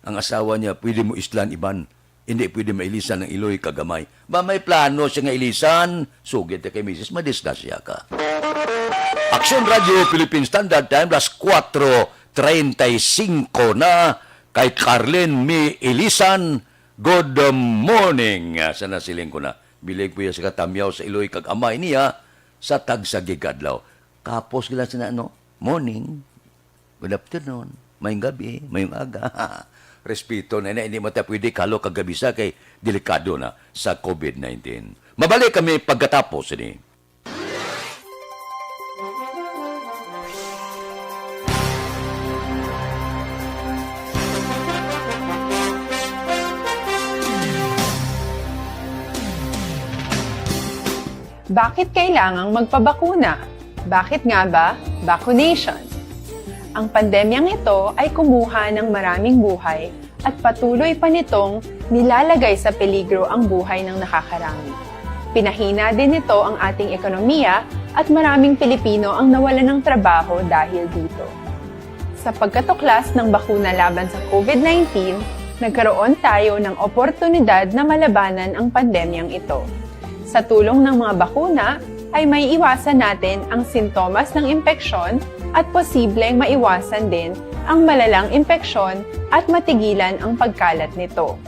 Speaker 6: Ang asawa niya pwede mo islan iban. Hindi pwede mailisan ng Iloy kagamay. Ba may plano siya nga ilisan, sugit kay Mrs. Madisgrasya ka. Aksyon Radio Philippine Standard Time, las 4:35 na kay Carlen Mi Ilisan. Good morning. Sana siling ko na. Bilig po sa katamyaw sa Iloy kagamay niya sa Tagsagigadlaw. Kapos gila sila, morning, good afternoon, mayong gabi, mayong aga. Respeto na hindi mo tayo pwede kalo kagabisa kay delikado na sa COVID-19. Mabalik kami pagkatapos ini.
Speaker 14: Bakit kailangang magpabakuna? Bakit nga ba vaccination? Ang pandemyang ito ay kumuha ng maraming buhay at patuloy pa nitong nilalagay sa peligro ang buhay ng nakakarami. Pinahina din nito ang ating ekonomiya at maraming Pilipino ang nawalan ng trabaho dahil dito. Sa pagkatuklas ng bakuna laban sa COVID-19, nagkaroon tayo ng oportunidad na malabanan ang pandemyang ito. Sa tulong ng mga bakuna, ay may iwasan natin ang sintomas ng impeksyon at posibleng maiwasan din ang malalang impeksyon at matigilan ang pagkalat nito.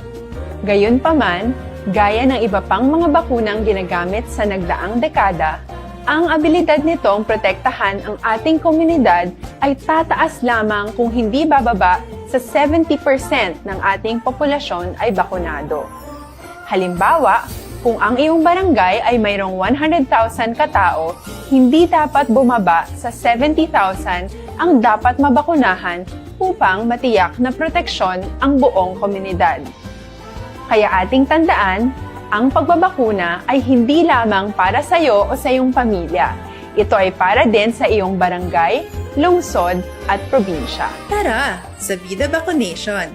Speaker 14: Gayunpaman, gaya ng iba pang mga bakunang ginagamit sa nagdaang dekada, ang abilidad nitong protektahan ang ating komunidad ay tataas lamang kung hindi bababa sa 70% ng ating populasyon ay bakunado. Halimbawa, kung ang iyong barangay ay mayroong 100,000 katao, hindi dapat bumaba sa 70,000 ang dapat mabakunahan upang matiyak na proteksyon ang buong komunidad. Kaya ating tandaan, ang pagbabakuna ay hindi lamang para sa iyo o sa iyong pamilya. Ito ay para din sa iyong barangay, lungsod at probinsya.
Speaker 15: Tara, sa Vida Vaccination!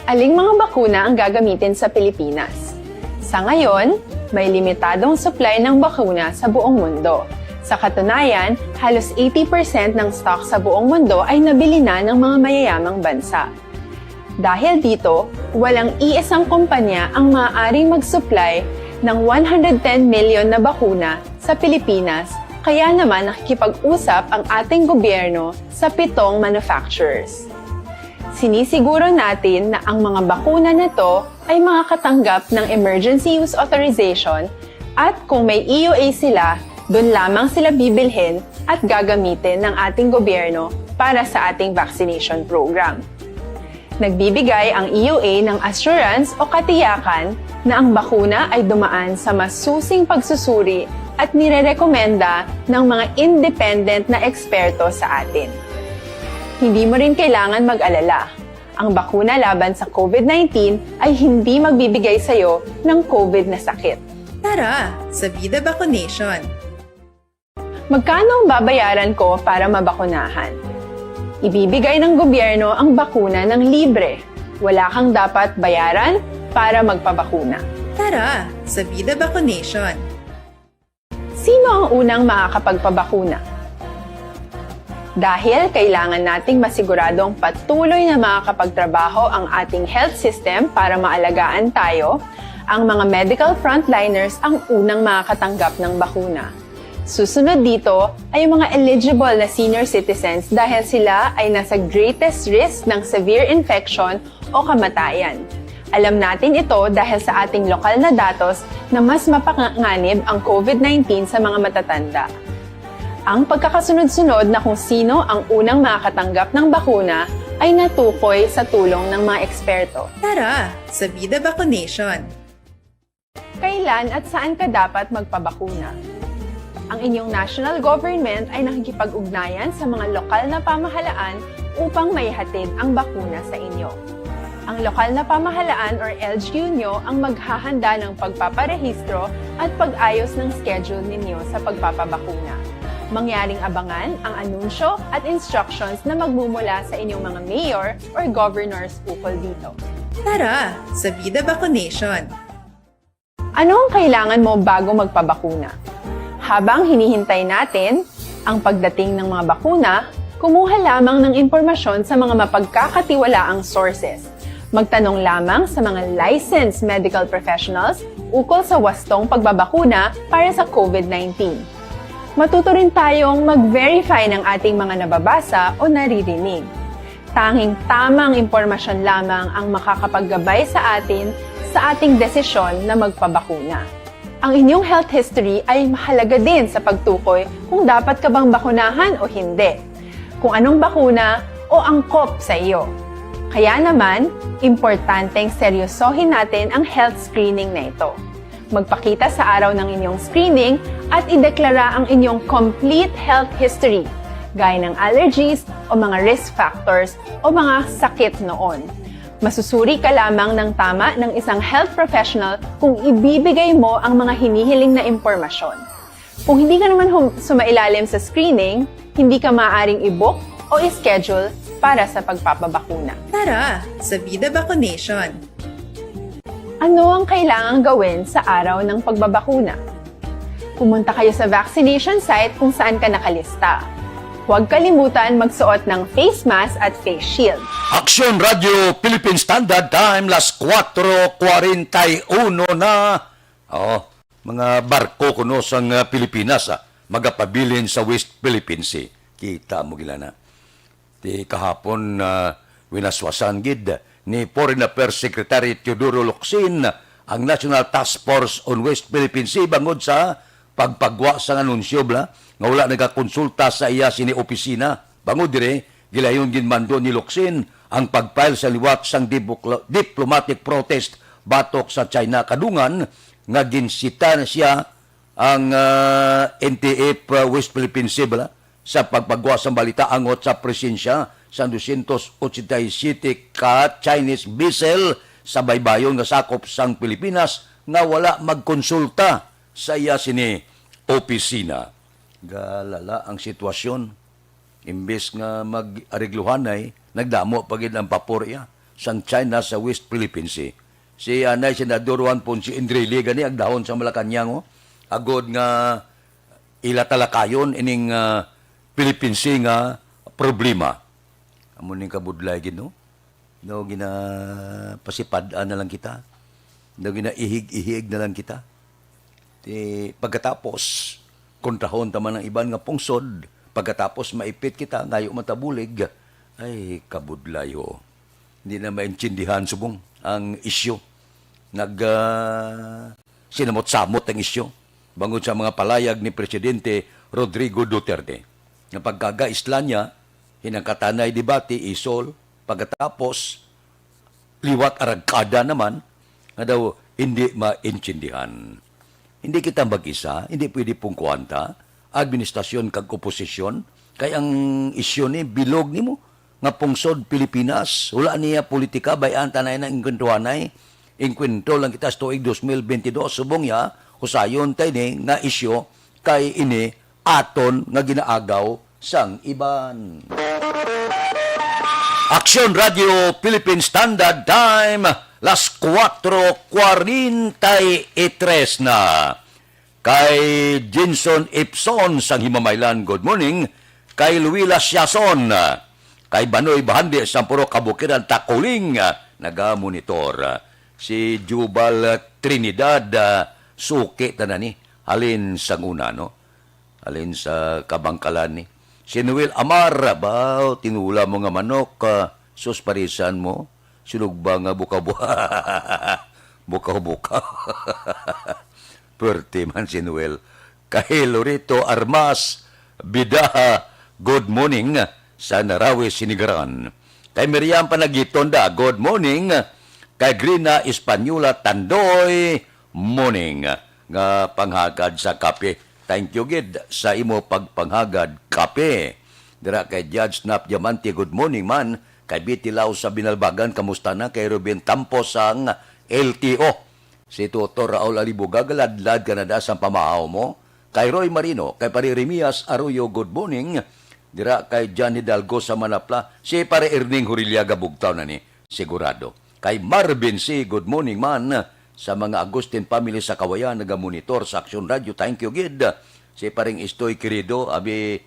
Speaker 14: Aling mga bakuna ang gagamitin sa Pilipinas? Sa ngayon, may limitadong supply ng bakuna sa buong mundo. Sa katunayan, halos 80% ng stock sa buong mundo ay nabili na ng mga mayayamang bansa. Dahil dito, walang iisang kumpanya ang maaaring mag-supply ng 110 million na bakuna sa Pilipinas, kaya naman nakikipag-usap ang ating gobyerno sa 7 manufacturers. Sinisiguro natin na ang mga bakuna na to ay makakatanggap ng Emergency Use Authorization at kung may EUA sila, doon lamang sila bibilhin at gagamitin ng ating gobyerno para sa ating vaccination program. Nagbibigay ang EUA ng assurance o katiyakan na ang bakuna ay dumaan sa masusing pagsusuri at nirerekomenda ng mga independent na eksperto sa atin. Hindi mo rin kailangan mag-alala. Ang bakuna laban sa COVID-19 ay hindi magbibigay sa iyo ng COVID na sakit.
Speaker 15: Tara, sa Vida Vaccination!
Speaker 14: Magkano ang babayaran ko para mabakunahan? Ibibigay ng gobyerno ang bakuna ng libre. Wala kang dapat bayaran para magpabakuna.
Speaker 15: Tara, sa Vida Vaccination!
Speaker 14: Sino ang unang makakapagpabakuna? Dahil kailangan nating masiguradong patuloy na makakapagtrabaho ang ating health system para maalagaan tayo, ang mga medical frontliners ang unang makakatanggap ng bakuna. Susunod dito ay yung mga eligible na senior citizens dahil sila ay nasa greatest risk ng severe infection o kamatayan. Alam natin ito dahil sa ating lokal na datos na mas mapanganib ang COVID-19 sa mga matatanda. Ang pagkakasunod-sunod na kung sino ang unang makakatanggap ng bakuna ay natukoy sa tulong ng mga eksperto.
Speaker 15: Tara, sa Vida Vaccination!
Speaker 14: Kailan at saan ka dapat magpabakuna? Ang inyong national government ay nakikipag-ugnayan sa mga lokal na pamahalaan upang maihatid ang bakuna sa inyo. Ang lokal na pamahalaan or LGU nyo ang maghahanda ng pagpaparehistro at pag-ayos ng schedule ninyo sa pagpapabakuna. Mangyaring abangan ang anunsyo at instructions na magmumula sa inyong mga mayor or governors ukol dito.
Speaker 15: Tara, sa Vida Vaccination!
Speaker 14: Ano ang kailangan mo bago magpabakuna? Habang hinihintay natin ang pagdating ng mga bakuna, kumuha lamang ng impormasyon sa mga mapagkakatiwalaang sources. Magtanong lamang sa mga licensed medical professionals ukol sa wastong pagbabakuna para sa COVID-19. Matuto rin tayong mag-verify ng ating mga nababasa o naririnig. Tanging tamang impormasyon lamang ang makakapaggabay sa ating desisyon na magpabakuna. Ang inyong health history ay mahalaga din sa pagtukoy kung dapat ka bang bakunahan o hindi, kung anong bakuna o angkop sa iyo. Kaya naman, importanteng seryosohin natin ang health screening na ito. Magpakita sa araw ng inyong screening at ideklara ang inyong complete health history, gaya ng allergies o mga risk factors o mga sakit noon. Masusuri ka lamang ng tama ng isang health professional kung ibibigay mo ang mga hinihiling na impormasyon. Kung hindi ka naman sumailalim sa screening, hindi ka maaaring i-book o i-schedule para sa pagpapabakuna.
Speaker 15: Tara, sa Vida Vaccination!
Speaker 14: Ano ang kailangang gawin sa araw ng pagbabakuna? Pumunta kayo sa vaccination site kung saan ka nakalista. Huwag kalimutan magsuot ng face mask at face shield.
Speaker 6: Aksyon Radio Philippine Standard Time, las 4:41 na. Mga barko kuno sang Pilipinas, magapabilin sa West Philippine Sea. Kita mo gila na. Di kahapon winaswasan gid ni Foreign Affairs Secretary Teodoro Locsin ang National Task Force on West Philippine Sea bangod sa pagpagwa sa anunsyo nga wala nagakonsulta sa iya sini opisina. Bangod dire, gilayon ginmando ni Locsin ang pagfile sa liwat sang diplomatic protest batok sa China kadungan nga ginsita na siya ang NTF West Philippine Sea sa pagpagwa sa balita angot sa presensya sa 287 ka Chinese vessel sa baybayon nga sakop sang Pilipinas nga wala magkonsulta sa iya sini opisina. Galala ang sitwasyon. Imbes nga mag-arigluhanay, nagdamo pagid ang paporya sang China sa West Philippine Sea. Si Anay Senador Juan Ponce Indreli gani ang dahon sa Malacanang agod nga ilatalakayon ining Philippine Sea nga problema. Amo ning kabudlay gid no. No gina pasipad-an na lang kita. No gina ihig-ihig na lang kita. Pagkatapos kontrahon taman ng iban nga pungsod, pagkatapos maipit kita ngayo matabulig, ay kabudlayo. Hindi na maintindihan subong ang isyu. Sinamot-samot ang isyu bangod sa mga palayag ni Presidente Rodrigo Duterte. Nga pagkagaisla niya, hinangkatanay debate, isol, pagkatapos liwat aragkada naman, nga daw hindi maintindihan. Hindi kita mag-isa, hindi pwede pong kuwanta, administrasyon kag oposisyon, kay ang isyu ni bilog nimo nga pungsod Pilipinas, wala niya politika, bayan tanay na ingkwentuhanay, ingkwento lang kita sa tuig 2022, subong ya, husayon tayo ni nga isyu, kay ini aton nga ginaagaw sang iban. Aksyon Radio Philippine Standard Time, Las 4:43 na. Kay Jinson Ipson sang Himamaylan, good morning. Kay Luila Siason, kay Banoy Bahandi sa puro kabukiran Takuling, naga-monitor. Si Jubal Trinidad, suki tanan ni, halin sang una, no? Halin sa kabangkalan ni. Si Noel Amar, ba, tinula mo nga manok, sus parisan mo, sinugba nga buka-buka. Buka-buka. Pwerte man si Noel. Kay Lorito Armas, Bidaha, good morning, sa Narawi, Sinigaran. Kay Miriam Panagitonda, good morning. Kay Grina Espanyula, Tandoy, morning. Nga panghagad sa kape. Thank you, Gid, sa imo pagpanghagad kape. Dira kay Judge Snap Diamante, good morning man. Kay Bitilaw sa Binalbagan, kamusta na? Kay Ruben Tampos ang LTO. Si Tutor Raul Alibuga, galadlad ka na da sa pamahaw mo. Kay Roy Marino, kay Pari Remias Arroyo, good morning. Dira kay John Hidalgo sa Manapla. Si Pare Erning Hurilyaga, bugtaw na ni, sigurado. Kay Marvin C., good morning man. Sa mga Agustin family sa Kawayan, nagamonitor sa Aksyon Radio, thank you, Gid. Si Paring Istoy Querido, abi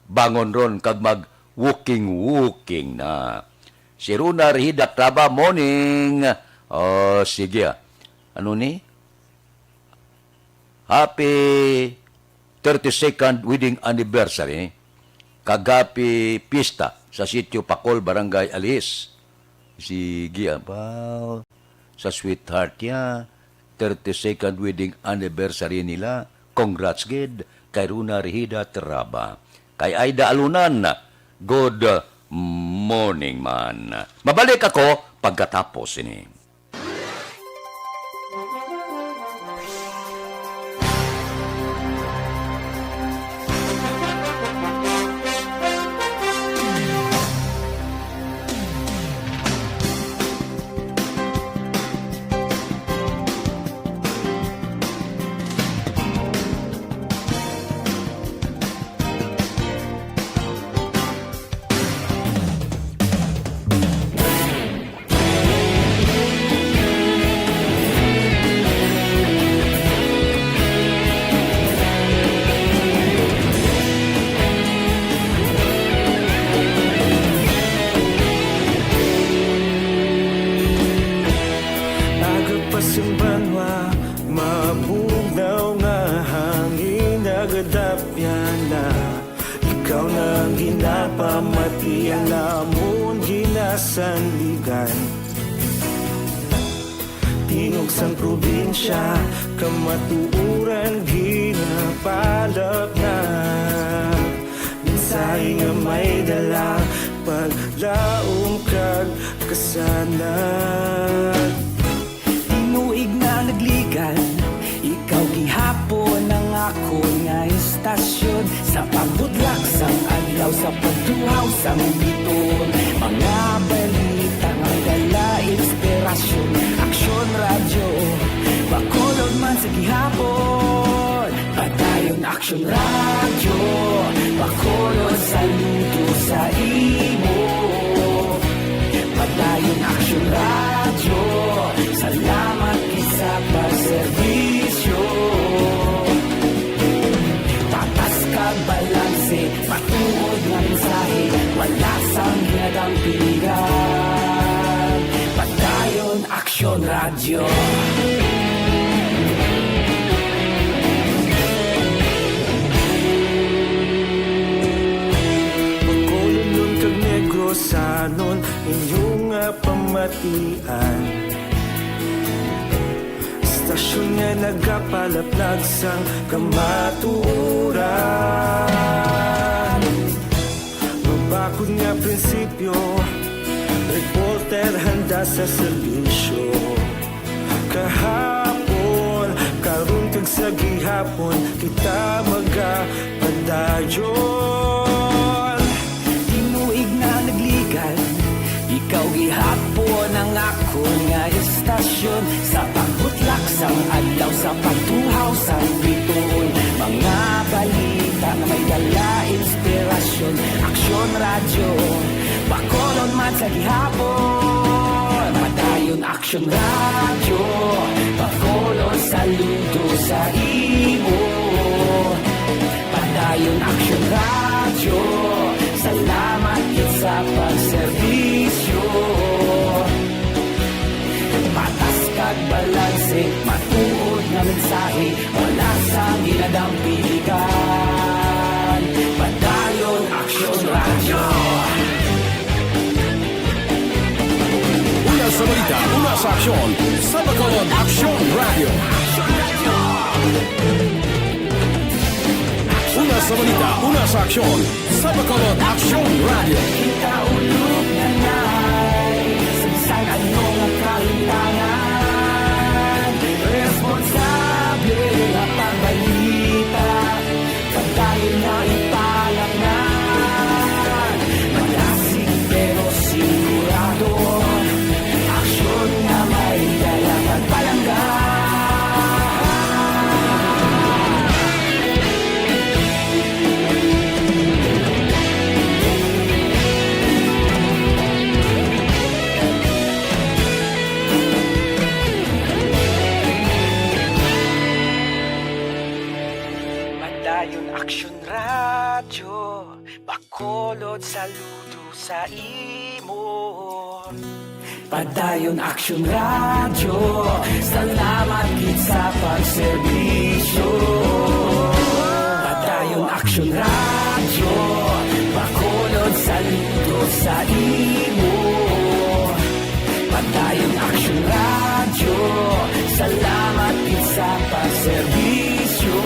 Speaker 6: bangon ron kag mag-walking na. Si Runa Rihida Traba, morning. Sige. Ano ni? Happy 32nd wedding anniversary. Kagapi pista sa sitio Pakol, Barangay Alis. Sige, pa sa sweetheart niya. 32nd wedding anniversary nila. Congrats, Gid. Kay Runa Rihida Traba. Kay Aida Alunan, good morning man. Mabalik ako pagkatapos ini.
Speaker 16: Sandigan Tingog sang probinsya Kamatuuran ginapalap na Minsay nga may dala Paglaom kag kasanan Tinuig na nagligan Ikaw gihapon ang ako nga istasyon Sa pagbudlak sang adlaw Sa pagtuhaw sang biton Mga balita ng dala inspirasyon Aksyon radyo Bakulod man sa gihapon Padayon Aksyon radyo Bakulod saludo sa imo Padayon Aksyon radyo Salamat isa pagservisyo Tatas kag balanse Patuod nga mensahe Wala sang hinadang piligan Padayon Aksyon radyo Pagkulunod kag negrosanon Inyong nga pamatian Stasyon nga nagapalaplag sang kamaturan Mabakod nga prinsipyo Reporter handa sa serbisyo Kahapon, karon kag sa gihapon Kita magapadayon Tinuig na nagligan Ikaw gihapon ang ako nga istasyon Sa pagbutlak sang adlaw Sa pagtuhaw sang bituon Mga balita na may dala inspirasyon Aksyon radyo Bakolon man sa gihapon Padayon Padayon Aksyon Radio, pakolon saludo sa imo. Padayon Aksyon Radio, salamat kit sa pagserbisyo. Patas kag balanse, matuod na mensahe, wala sa ginadampilikan. Padayon Aksyon Radio.
Speaker 3: Una sa balita, una sa aksyon, sa Bacolod Aksyon Radio. Una sa balita, una sa aksyon, sa Bacolod Aksyon Radio.
Speaker 16: Kita ulog na na'y sagsag anong kahintangan. Responsable na pagbalita, pagkain na ipalaknan. Malasig pero sigurado, aksyon na may dala pagpalanggan. Padayon Aksyon Radio, bakolod saludo sa imo. Padayon Aksyon Radio, salamat kit sa pagserbisyo. Padayon Aksyon Radio, bakolod saludo sa imo. Padayon Aksyon Radio, salamat kit sa pagserbisyo.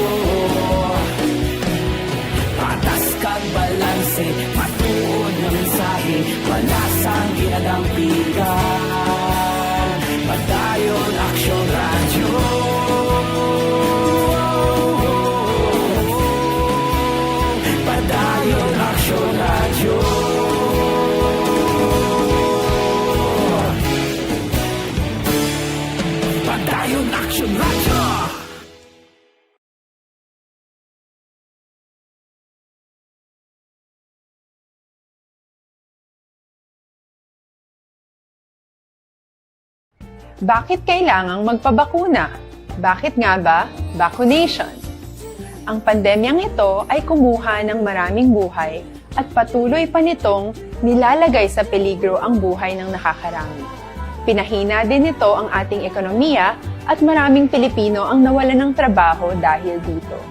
Speaker 16: Patas kag balanse, matuod na mensahe, wala sang ginadampigan. Padayon Aksyon Radio. Padayon Aksyon Radio. Padayon Aksyon Radio.
Speaker 14: Bakit kailangang magpabakuna? Bakit nga ba? Vaccination. Ang pandemyang ito ay kumuha ng maraming buhay at patuloy pa nitong nilalagay sa peligro ang buhay ng nakakarami. Pinahina din nito ang ating ekonomiya at maraming Pilipino ang nawalan ng trabaho dahil dito.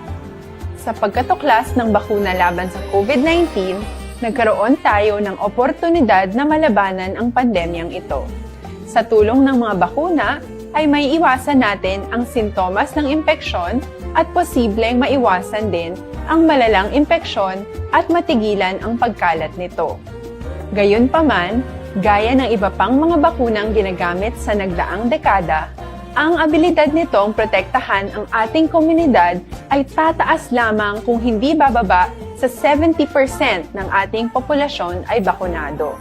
Speaker 14: Sa pagkatuklas ng bakuna laban sa COVID-19, nagkaroon tayo ng oportunidad na malabanan ang pandemyang ito. Sa tulong ng mga bakuna, ay may iwasan natin ang sintomas ng impeksyon at posibleng maiwasan din ang malalang impeksyon at matigilan ang pagkalat nito. Gayunpaman, gaya ng iba pang mga bakunang ginagamit sa nagdaang dekada, ang abilidad nitong protektahan ang ating komunidad ay tataas lamang kung hindi bababa sa 70% ng ating populasyon ay bakunado.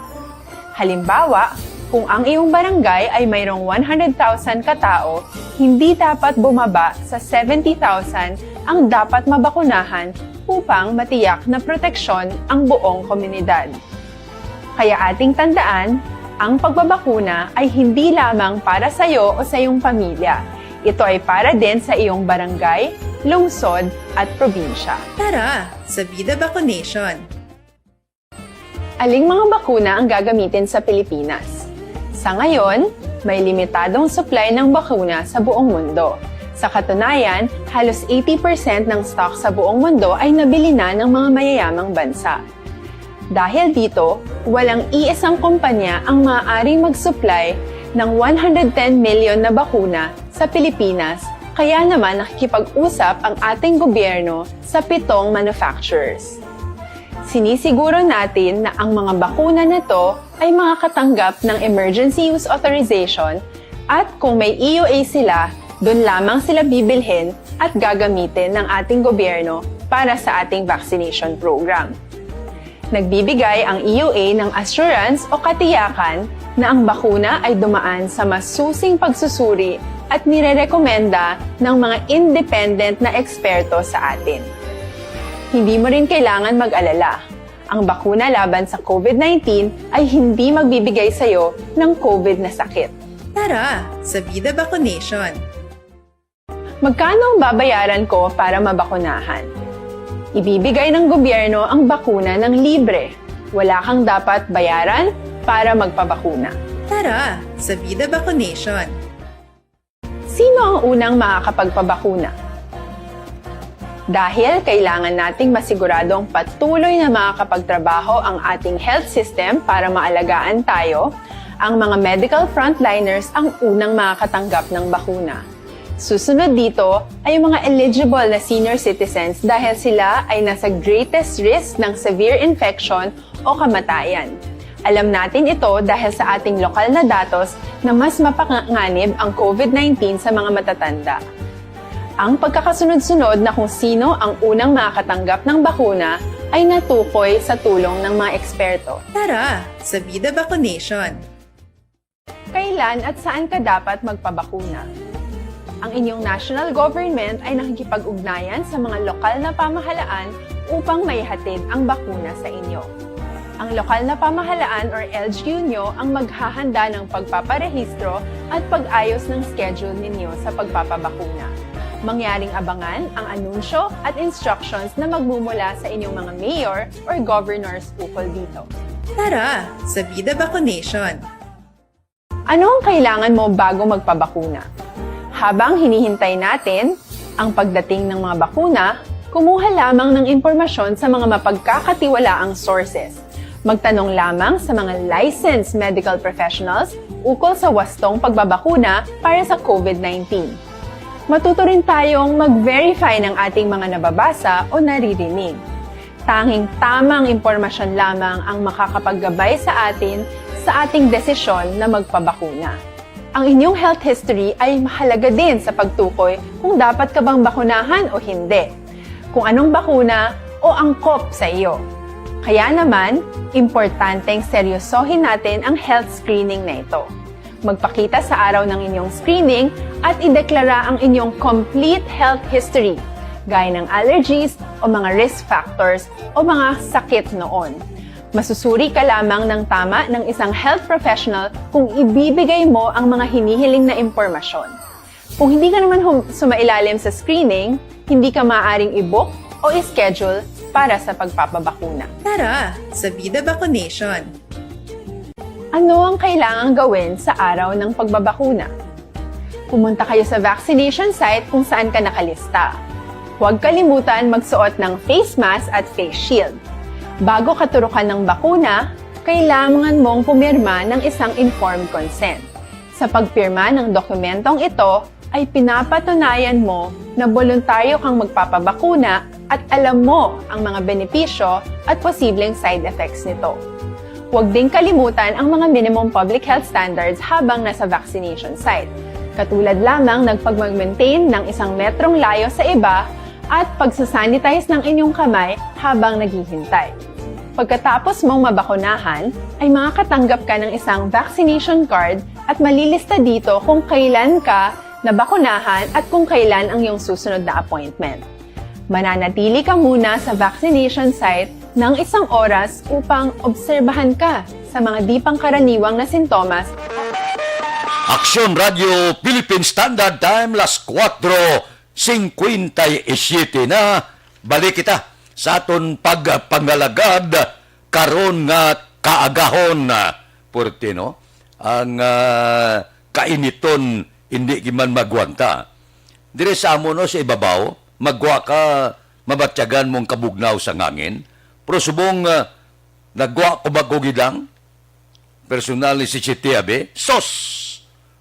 Speaker 14: Halimbawa, kung ang iyong barangay ay mayroong 100,000 katao, hindi dapat bumaba sa 70,000 ang dapat mabakunahan upang matiyak na proteksyon ang buong komunidad. Kaya ating tandaan, ang pagbabakuna ay hindi lamang para sa iyo o sa iyong pamilya. Ito ay para din sa iyong barangay, lungsod at probinsya.
Speaker 15: Tara, sa Vida Vaccination!
Speaker 14: Aling mga bakuna ang gagamitin sa Pilipinas? Sa ngayon, may limitadong supply ng bakuna sa buong mundo. Sa katunayan, halos 80% ng stock sa buong mundo ay nabili na ng mga mayayamang bansa. Dahil dito, walang iisang kumpanya ang maaaring mag-supply ng 110 million na bakuna sa Pilipinas, kaya naman nakikipag-usap ang ating gobyerno sa 7 manufacturers. Sinisiguro natin na ang mga bakuna na ito ay makakatanggap ng Emergency Use Authorization at kung may EUA sila, doon lamang sila bibilhin at gagamitin ng ating gobyerno para sa ating vaccination program. Nagbibigay ang EUA ng assurance o katiyakan na ang bakuna ay dumaan sa masusing pagsusuri at nirerekomenda ng mga independent na eksperto sa atin. Hindi mo rin kailangan mag-alala. Ang bakuna laban sa COVID-19 ay hindi magbibigay sa iyo ng COVID na sakit.
Speaker 15: Tara, sa Vida Vaccination.
Speaker 14: Magkano ang babayaran ko para mabakunahan? Ibibigay ng gobyerno ang bakuna ng libre. Wala kang dapat bayaran para magpabakuna.
Speaker 15: Tara, sa Vida Vaccination.
Speaker 14: Sino ang unang makakapagpabakuna? Dahil kailangan nating masiguradong patuloy na makakapagtrabaho ang ating health system para maalagaan tayo, ang mga medical frontliners ang unang makakatanggap ng bakuna. Susunod dito ay yung mga eligible na senior citizens dahil sila ay nasa greatest risk ng severe infection o kamatayan. Alam natin ito dahil sa ating lokal na datos na mas mapanganib ang COVID-19 sa mga matatanda. Ang pagkakasunod-sunod na kung sino ang unang makakatanggap ng bakuna ay natukoy sa tulong ng mga eksperto.
Speaker 15: Tara, sa Vida Vaccination.
Speaker 14: Kailan at saan ka dapat magpabakuna? Ang inyong national government ay nakikipag-ugnayan sa mga lokal na pamahalaan upang maihatid ang bakuna sa inyo. Ang lokal na pamahalaan or LGU nyo ang maghahanda ng pagpaparehistro at pag-ayos ng schedule ninyo sa pagpapabakuna. Mangyaring abangan ang anunsyo at instructions na magmumula sa inyong mga mayor or governors ukol dito.
Speaker 15: Tara, sa Vida Vaccination.
Speaker 14: Ano ang kailangan mo bago magpabakuna? Habang hinihintay natin ang pagdating ng mga bakuna, kumuha lamang ng impormasyon sa mga mapagkakatiwalaang sources. Magtanong lamang sa mga licensed medical professionals ukol sa wastong pagbabakuna para sa COVID-19. Matuto rin tayong mag-verify ng ating mga nababasa o naririnig. Tanging tamang impormasyon lamang ang makakapaggabay sa atin sa ating desisyon na magpabakuna. Ang inyong health history ay mahalaga din sa pagtukoy kung dapat ka bang bakunahan o hindi, kung anong bakuna o angkop sa iyo. Kaya naman, importanteng seryosohin natin ang health screening na ito. Magpakita sa araw ng inyong screening at ideklara ang inyong complete health history, gaya ng allergies o mga risk factors o mga sakit noon. Masusuri ka lamang ng tama ng isang health professional kung ibibigay mo ang mga hinihiling na impormasyon. Kung hindi ka naman sumailalim sa screening, hindi ka maaaring i-book o i-schedule para sa pagpapabakuna.
Speaker 15: Tara, sa Vida Vaccination.
Speaker 14: Ano ang kailangang gawin sa araw ng pagbabakuna? Pumunta kayo sa vaccination site kung saan ka nakalista. Huwag kalimutan magsuot ng face mask at face shield. Bago katurukan ng bakuna, kailangan mong pumirma ng isang informed consent. Sa pagpirma ng dokumentong ito, ay pinapatunayan mo na voluntaryo kang magpapabakuna at alam mo ang mga benepisyo at posibleng side effects nito. Huwag ding kalimutan ang mga minimum public health standards habang nasa vaccination site. Katulad lamang nagpag-maintain ng 1 metrong layo sa iba at pagsasanitize ng inyong kamay habang naghihintay. Pagkatapos mong mabakunahan, ay makakatanggap ka ng isang vaccination card at malilista dito kung kailan ka nabakunahan at kung kailan ang iyong susunod na appointment. Mananatili ka muna sa vaccination site ng 1 oras upang obserbahan ka sa mga di pangkaraniwang na sintomas.
Speaker 6: Aksyon Radio Philippine Standard Time, las 4:57 na. Balik kita sa aton pagpangalagad karon nga kaagahon na Portino. Ang kainiton hindi giman magwanta. Dire sa amo no sa ibabaw, magwa ka mabatyagan mong kabugnaw sa ngangin. Pero subong nagwa ko bago gidang personal ni si Chitiabe, sos!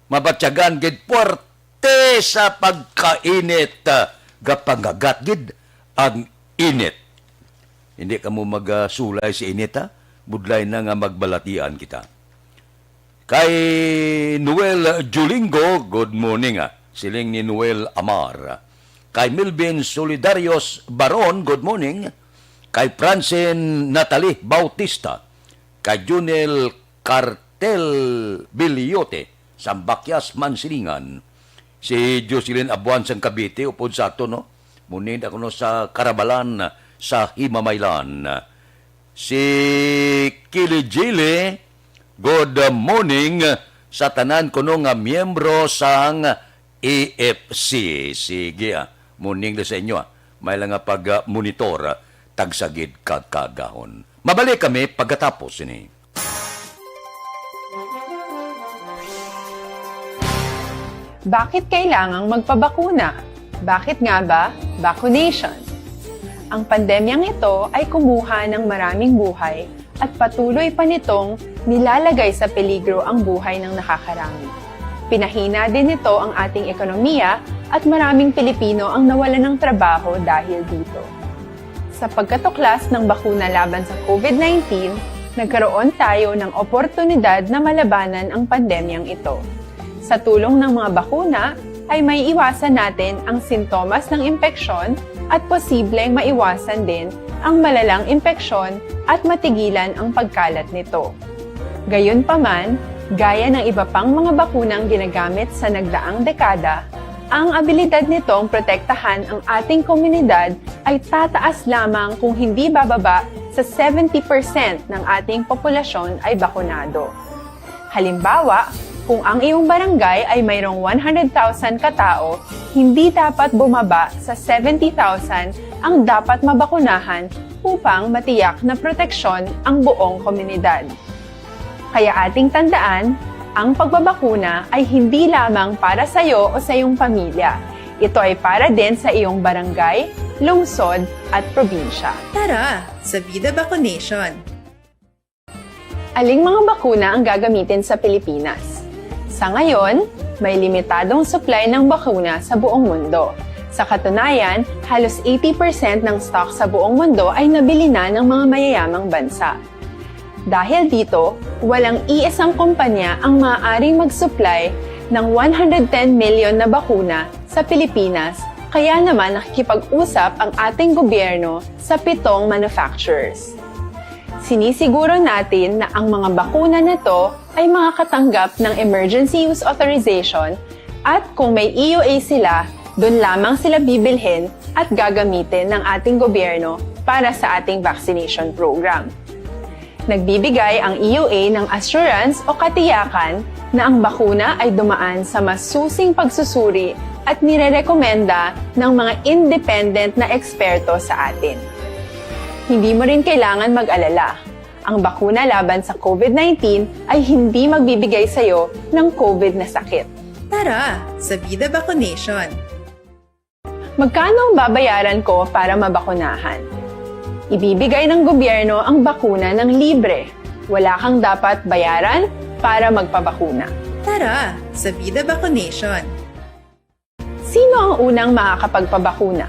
Speaker 6: Mabatyagan gid puwerte sa pagkainit gapangagat gid ang init. Hindi ka mo magsulay sa init ha? Budlay na nga magbalatian kita. Kay Noel Julingo, good morning ha. Siling ni Noel Amar. Kay Milvin Solidarios Baron, good morning. Kay Francine Natalie Bautista. Kay Junel Cartel Biliote, Sambakyas Mansilingan. Si Jocelyn Abuan sang Cavite, upod sa ato, no? Munid ako no sa Karabalan sa Himamaylan. Si Kili Jile, good morning. sa tanan kuno nga miyembro sang AFC. Sige muning sa inyo may lang nga pag-monitor tagsagid kagkagahon. Mabalik kami pagkatapos ini.
Speaker 14: Bakit kailangang magpabakuna? Bakit nga ba vaccination? Ang pandemyang ito ay kumuha ng maraming buhay at patuloy pa nitong nilalagay sa peligro ang buhay ng nakakarami. Pinahina din nito ang ating ekonomiya at maraming Pilipino ang nawalan ng trabaho dahil dito. Sa pagkatuklas ng bakuna laban sa COVID-19, nagkaroon tayo ng oportunidad na malabanan ang pandemyang ito. Sa tulong ng mga bakuna, ay may iwasan natin ang sintomas ng impeksyon at posibleng maiwasan din ang malalang impeksyon at matigilan ang pagkalat nito. Gayunpaman, gaya ng iba pang mga bakunang ginagamit sa nagdaang dekada, ang abilidad nitong protektahan ang ating komunidad ay tataas lamang kung hindi bababa sa 70% ng ating populasyon ay bakunado. Halimbawa, kung ang iyong barangay ay mayroong 100,000 katao, hindi dapat bumaba sa 70,000 ang dapat mabakunahan upang matiyak na proteksyon ang buong komunidad. Kaya ating tandaan, ang pagbabakuna ay hindi lamang para sa iyo o sa iyong pamilya. Ito ay para din sa iyong barangay, lungsod at probinsya.
Speaker 15: Tara, sa Vida Vaccination!
Speaker 14: Aling mga bakuna ang gagamitin sa Pilipinas? Sa ngayon, may limitadong supply ng bakuna sa buong mundo. Sa katunayan, halos 80% ng stock sa buong mundo ay nabili na ng mga mayayamang bansa. Dahil dito, walang iisang kumpanya ang maaaring mag-supply ng 110 million na bakuna sa Pilipinas, kaya naman nakikipag-usap ang ating gobyerno sa 7 manufacturers. Sinisiguro natin na ang mga bakuna na to ay makakatanggap ng Emergency Use Authorization at kung may EUA sila, doon lamang sila bibilhin at gagamitin ng ating gobyerno para sa ating vaccination program. Nagbibigay ang EUA ng assurance o katiyakan na ang bakuna ay dumaan sa masusing pagsusuri at nirerekomenda ng mga independent na eksperto sa atin. Hindi mo rin kailangan mag-alala. Ang bakuna laban sa COVID-19 ay hindi magbibigay sa iyo ng COVID na sakit.
Speaker 15: Tara, sa Vida Vaccination!
Speaker 14: Magkano ang babayaran ko para mabakunahan? Ibibigay ng gobyerno ang bakuna ng libre. Wala kang dapat bayaran para magpabakuna.
Speaker 15: Tara, sa Vida Vaccination!
Speaker 14: Sino ang unang makakapagpabakuna?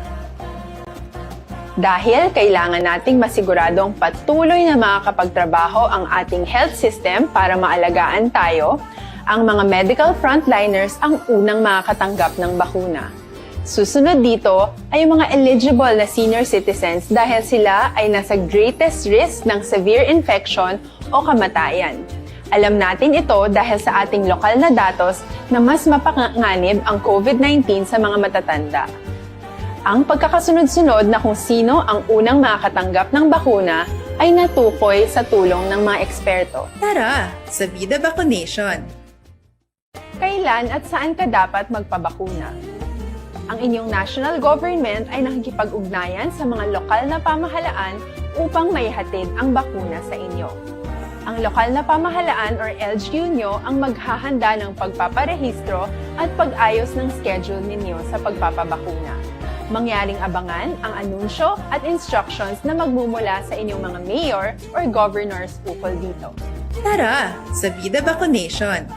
Speaker 14: Dahil kailangan nating masiguradong patuloy na makakapagtrabaho ang ating health system para maalagaan tayo, ang mga medical frontliners ang unang makakatanggap ng bakuna. Susunod dito ay mga eligible na senior citizens dahil sila ay nasa greatest risk ng severe infection o kamatayan. Alam natin ito dahil sa ating lokal na datos na mas mapanganib ang COVID-19 sa mga matatanda. Ang pagkakasunod-sunod na kung sino ang unang makakatanggap ng bakuna ay natukoy sa tulong ng mga eksperto.
Speaker 15: Tara, sa Vida Vaccination!
Speaker 14: Kailan at saan ka dapat magpabakuna? Ang inyong national government ay nakikipag-ugnayan sa mga lokal na pamahalaan upang maihatid ang bakuna sa inyo. Ang lokal na pamahalaan or LGU nyo ang maghahanda ng pagpaparehistro at pag-ayos ng schedule ninyo sa pagpapabakuna. Mangyaring abangan ang anunsyo at instructions na magmumula sa inyong mga mayor or governors ukol dito.
Speaker 15: Tara, sa Vida Vaccination!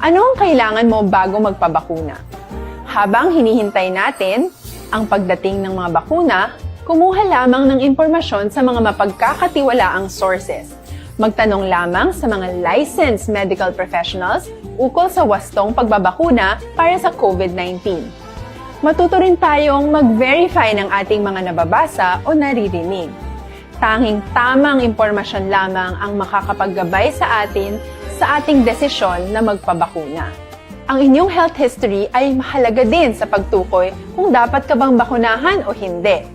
Speaker 14: Ano ang kailangan mo bago magpabakuna? Habang hinihintay natin ang pagdating ng mga bakuna, kumuha lamang ng impormasyon sa mga mapagkakatiwalaang sources. Magtanong lamang sa mga licensed medical professionals ukol sa wastong pagbabakuna para sa COVID-19. Matuto rin tayong mag-verify ng ating mga nababasa o naririnig. Tanging tamang impormasyon lamang ang makakapaggabay sa atin sa ating desisyon na magpabakuna. Ang inyong health history ay mahalaga din sa pagtukoy kung dapat ka bang bakunahan o hindi,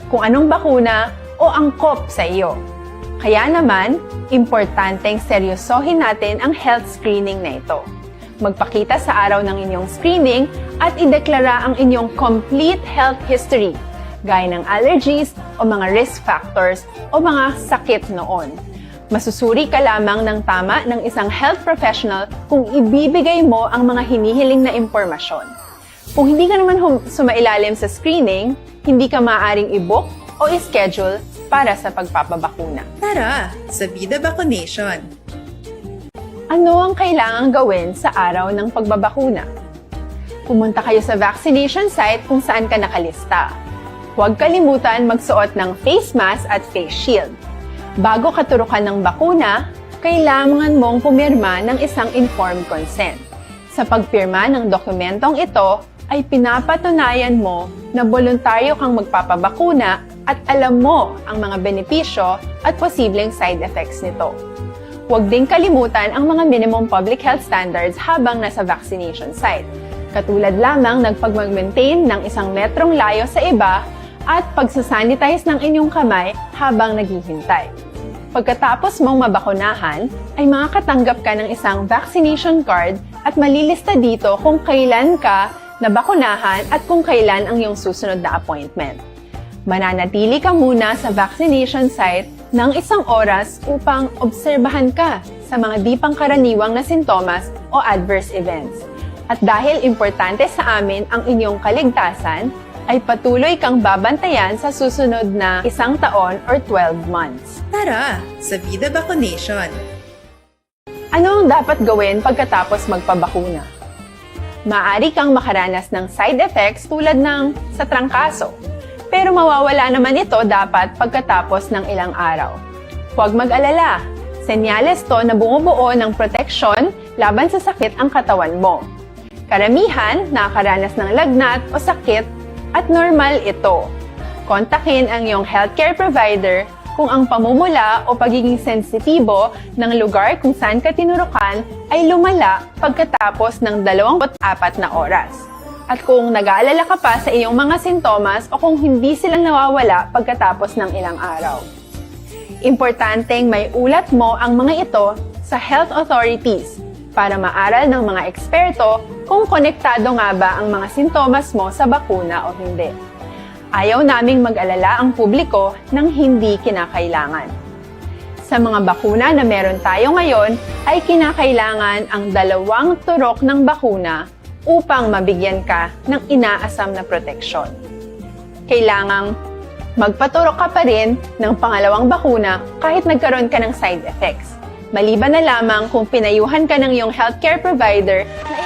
Speaker 14: kung anong bakuna o angkop sa iyo. Kaya naman, importanteng seryosohin natin ang health screening na ito. Magpakita sa araw ng inyong screening at ideklara ang inyong complete health history, gaya ng allergies o mga risk factors o mga sakit noon. Masusuri ka lamang ng tama ng isang health professional kung ibibigay mo ang mga hinihiling na impormasyon. Kung hindi ka naman sumailalim sa screening, hindi ka maaaring i-book o i-schedule para sa pagpapabakuna.
Speaker 15: Tara, sa Vida Vaccination!
Speaker 14: Ano ang kailangang gawin sa araw ng pagbabakuna? Pumunta kayo sa vaccination site kung saan ka nakalista. Huwag kalimutan magsuot ng face mask at face shield. Bago ka turukan ng bakuna, kailangan mong pumirma ng isang informed consent. Sa pagpirma ng dokumentong ito, ay pinapatunayan mo na voluntaryo kang magpapabakuna at alam mo ang mga benepisyo at posibleng side effects nito. Huwag din kalimutan ang mga minimum public health standards habang nasa vaccination site. Katulad lamang nagpag-maintain ng 1 metrong layo sa iba at pagsasanitize ng inyong kamay habang naghihintay. Pagkatapos mong mabakunahan, ay makakatanggap ka ng isang vaccination card at malilista dito kung kailan ka nabakunahan at kung kailan ang iyong susunod na appointment. Mananatili ka muna sa vaccination site ng 1 oras upang obserbahan ka sa mga di pangkaraniwang na sintomas o adverse events. At dahil importante sa amin ang inyong kaligtasan, ay patuloy kang babantayan sa susunod na 1 taon or 12 months.
Speaker 15: Tara, sa Vida Vaccination!
Speaker 14: Ano ang dapat gawin pagkatapos magpabakuna? Maaari kang makaranas ng side effects tulad ng sa trangkaso, pero mawawala naman ito dapat pagkatapos ng ilang araw. Huwag mag-alala, senyales to na bumubuo ng proteksyon laban sa sakit ang katawan mo. Karamihan nakakaranas ng lagnat o sakit at normal ito. Kontakin ang iyong healthcare provider kung ang pamumula o pagiging sensitibo ng lugar kung saan ka tinurukan ay lumala pagkatapos ng 24 na oras. At kung nag-aalala ka pa sa iyong mga sintomas o kung hindi sila nawawala pagkatapos ng ilang araw. Importanteng may ulat mo ang mga ito sa health authorities para maaral ng mga eksperto kung konektado nga ba ang mga sintomas mo sa bakuna o hindi. Ayaw naming mag-alala ang publiko ng hindi kinakailangan. Sa mga bakuna na meron tayo ngayon, ay kinakailangan ang 2 turok ng bakuna upang mabigyan ka ng inaasam na proteksyon. Kailangang magpaturok ka pa rin ng pangalawang bakuna kahit nagkaroon ka ng side effects. Maliban na lamang kung pinayuhan ka ng iyong healthcare provider na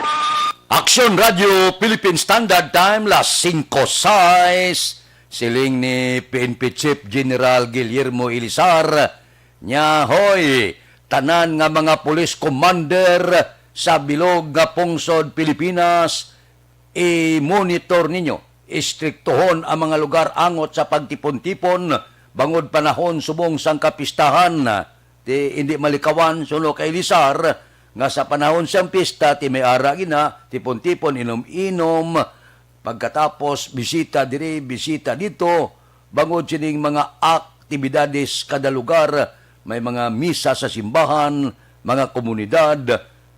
Speaker 6: Aksyon Radio Philippine Standard Time, las 5:06. Siling ni PNP Chief General Guillermo Ilisar. Nya, hoy, tanan nga mga police commander sa bilog nga pungsod Pilipinas, i-monitor ninyo, istriktohon ang mga lugar angot sa pagtipon-tipon, bangod panahon subong sang kapistahan, hindi malikawan, suno kay Ilisar, nga sa panahon siyang pista, ti may ara gina, tipon-tipon, inom-inom, pagkatapos bisita diri, bisita dito, bangod sining mga aktibidades kada lugar, may mga misa sa simbahan, mga komunidad,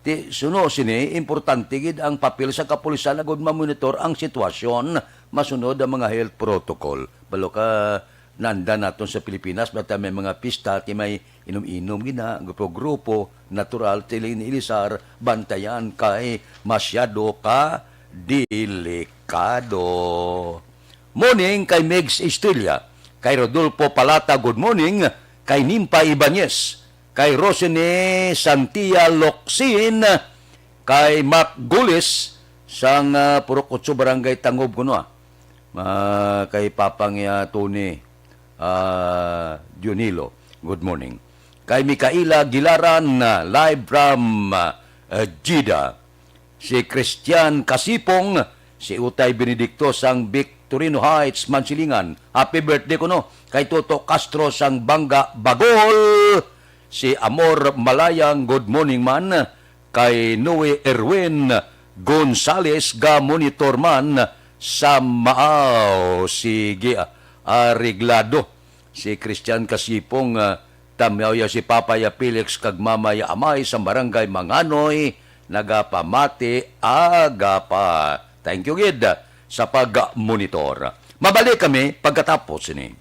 Speaker 6: ti suno sini, importante gid ang papel sa kapulisan na monitor ang sitwasyon, masunod ang mga health protocol. Balo ka, nanda naton sa Pilipinas, bata may mga pista, ti may inom-inom gina, grupo-grupo, natural, tiling ni Ilisar, bantayan kay masyado ka delikado. Morning kay Megs Estrella, kay Rodolfo Palata, good morning, kay Nimpa Ibanez, kay Rosene Santia Locsin, kay Mark Gulis, sang Purok 8 Barangay Tangob kuno, kay Papang Tony Dionilo, good morning. Kay Mikaela Gilaran, live from Jeddah. Si Christian Kasipong, si Utay Benedicto sang Victorino Heights, Mansilingan. Happy birthday ko no. Kay Toto Castro sang Bangga, Bagol. Si Amor Malayang, good morning man. Kay Noe Erwin Gonzales, ga monitor man sa Maaw. Si Ariglado. Si Christian Kasipong, Tamyaw si Papaya Felix kag Mamaya Amay sa Barangay Manganoy, nagapamati agapa. Thank you, Gid, sa pag-monitor. Mabalik kami pagkatapos ini.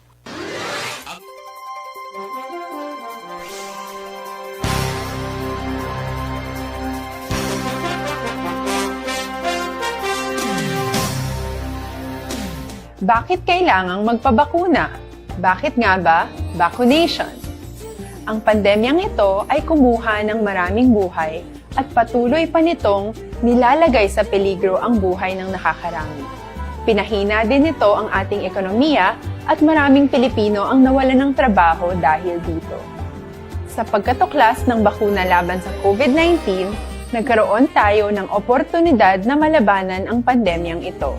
Speaker 14: Bakit kailangang magpabakuna? Bakit nga ba? Vaccination. Ang pandemyang ito ay kumuha ng maraming buhay at patuloy pa nitong nilalagay sa peligro ang buhay ng nakakarami. Pinahina din nito ang ating ekonomiya at maraming Pilipino ang nawalan ng trabaho dahil dito. Sa pagkatuklas ng bakuna laban sa COVID-19, nagkaroon tayo ng oportunidad na malabanan ang pandemyang ito.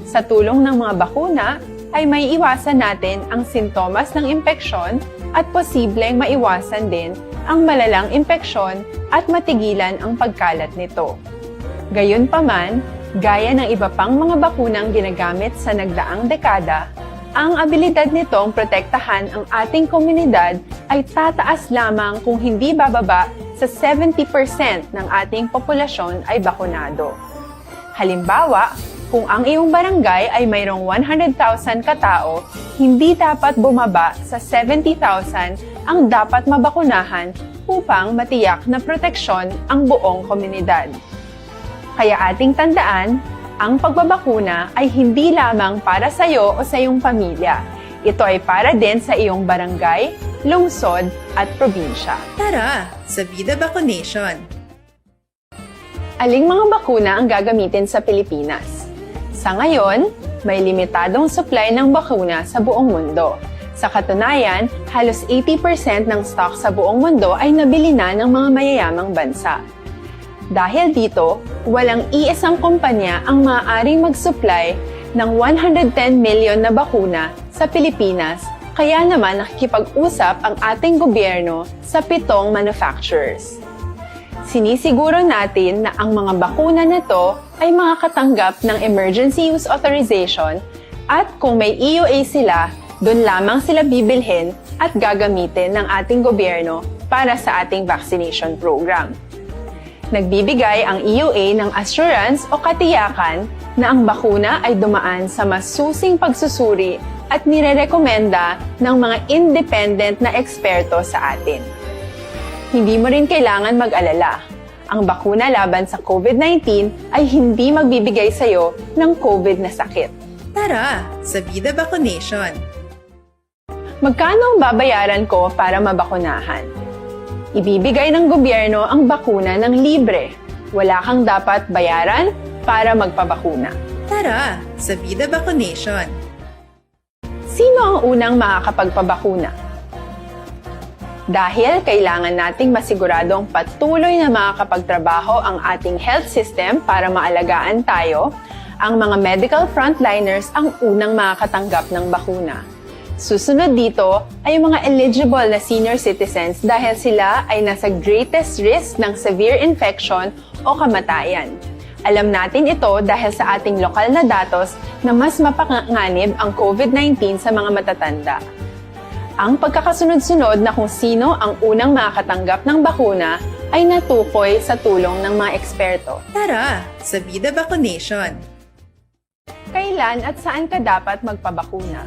Speaker 14: Sa tulong ng mga bakuna, ay may iwasan natin ang sintomas ng impeksyon at posibleng maiwasan din ang malalang impeksyon at matigilan ang pagkalat nito. Gayunpaman, gaya ng iba pang mga bakunang ginagamit sa nagdaang dekada, ang abilidad nitong protektahan ang ating komunidad ay tataas lamang kung hindi bababa sa 70% ng ating populasyon ay bakunado. Halimbawa, kung ang iyong barangay ay mayroong 100,000 katao, hindi dapat bumaba sa 70,000 ang dapat mabakunahan upang matiyak na proteksyon ang buong komunidad. Kaya ating tandaan, ang pagbabakuna ay hindi lamang para sa iyo o sa iyong pamilya. Ito ay para din sa iyong barangay, lungsod at probinsya.
Speaker 15: Tara, sa Vida Vaccination!
Speaker 14: Aling mga bakuna ang gagamitin sa Pilipinas? Sa ngayon, may limitadong supply ng bakuna sa buong mundo. Sa katunayan, halos 80% ng stock sa buong mundo ay nabili na ng mga mayayamang bansa. Dahil dito, walang iisang kumpanya ang maaaring mag-supply ng 110 million na bakuna sa Pilipinas, kaya naman nakikipag-usap ang ating gobyerno sa 7 manufacturers. Sinisiguro natin na ang mga bakuna na to ay makakatanggap ng Emergency Use Authorization at kung may EUA sila, doon lamang sila bibilhin at gagamitin ng ating gobyerno para sa ating vaccination program. Nagbibigay ang EUA ng assurance o katiyakan na ang bakuna ay dumaan sa masusing pagsusuri at nirerekomenda ng mga independent na eksperto sa atin. Hindi mo rin kailangan mag-alala. Ang bakuna laban sa COVID-19 ay hindi magbibigay sa iyo ng COVID na sakit.
Speaker 15: Tara, sa Vida Vaccination!
Speaker 14: Magkano ang babayaran ko para mabakunahan? Ibibigay ng gobyerno ang bakuna ng libre. Wala kang dapat bayaran para magpabakuna.
Speaker 15: Tara, sa Vida Vaccination!
Speaker 14: Sino ang unang makakapagpabakuna? Dahil kailangan nating masiguradong patuloy na makakapagtrabaho ang ating health system para maalagaan tayo, ang mga medical frontliners ang unang makakatanggap ng bakuna. Susunod dito ay mga eligible na senior citizens dahil sila ay nasa greatest risk ng severe infection o kamatayan. Alam natin ito dahil sa ating lokal na datos na mas mapanganib ang COVID-19 sa mga matatanda. Ang pagkakasunod-sunod na kung sino ang unang makakatanggap ng bakuna ay natukoy sa tulong ng mga eksperto.
Speaker 15: Tara, sa Vida Vaccination!
Speaker 14: Kailan at saan ka dapat magpabakuna?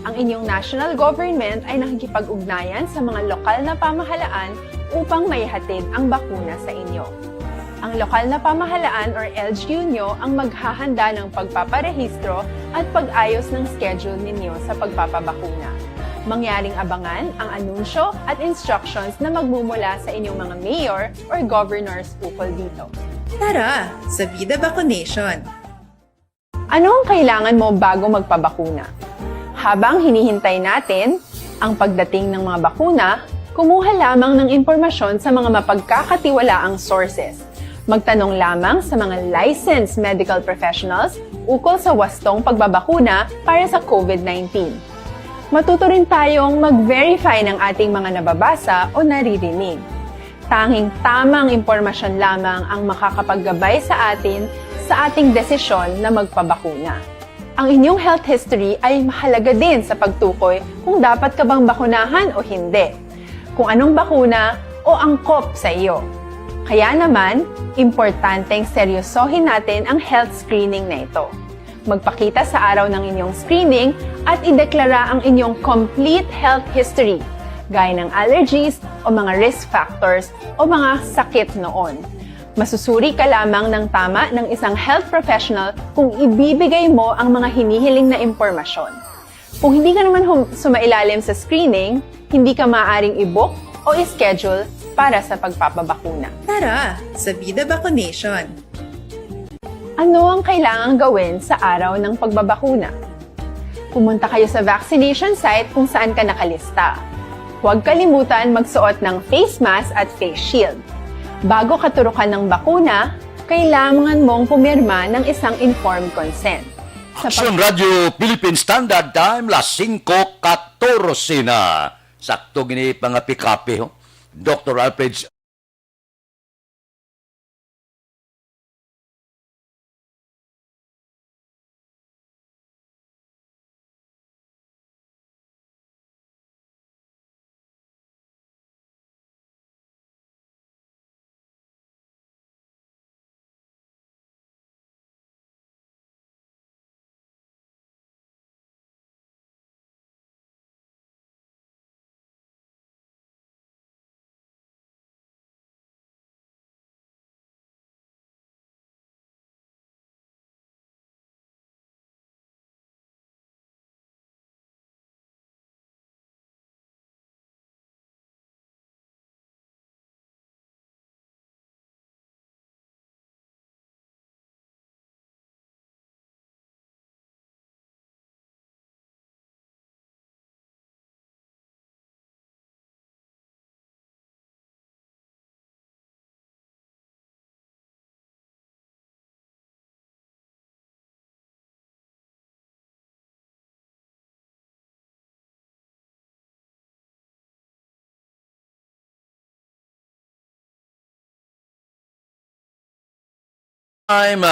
Speaker 14: Ang inyong national government ay nakikipag-ugnayan sa mga lokal na pamahalaan upang maihatid ang bakuna sa inyo. Ang lokal na pamahalaan or LGU nyo ang maghahanda ng pagpaparehistro at pag-ayos ng schedule ninyo sa pagpapabakuna. Mangyaring abangan ang anunsyo at instructions na magmumula sa inyong mga mayor or governors ukol dito.
Speaker 15: Tara, sa Vida Vaccination!
Speaker 14: Ano ang kailangan mo bago magpabakuna? Habang hinihintay natin ang pagdating ng mga bakuna, kumuha lamang ng impormasyon sa mga mapagkakatiwalaang sources. Magtanong lamang sa mga licensed medical professionals ukol sa wastong pagbabakuna para sa COVID-19. Matuto rin tayong mag-verify ng ating mga nababasa o naririnig. Tanging tamang impormasyon lamang ang makakapaggabay sa atin sa ating desisyon na magpabakuna. Ang inyong health history ay mahalaga din sa pagtukoy kung dapat ka bang bakunahan o hindi. kung anong bakuna o angkop sa iyo. Kaya naman, importanteng seryosohin natin ang health screening na ito. Magpakita sa araw ng inyong screening at ideklara ang inyong complete health history, gaya ng allergies o mga risk factors o mga sakit noon. Masusuri ka lamang ng tama ng isang health professional kung ibibigay mo ang mga hinihiling na impormasyon. Kung hindi ka naman sumailalim sa screening, hindi ka maaaring i-book o i-schedule para sa pagpapabakuna.
Speaker 15: Tara, sa Vida Vaccination!
Speaker 14: Ano ang kailangang gawin sa araw ng pagbabakuna? Pumunta kayo sa vaccination site kung saan ka nakalista. Huwag kalimutan magsuot ng face mask at face shield. Bago ka turukan ng bakuna, kailangan mong pumirma ng isang informed consent.
Speaker 6: Aksyon Radio Philippine Standard Time, las 5:14 na. Sakto gini pangapikapi, Dr. Alfred Time,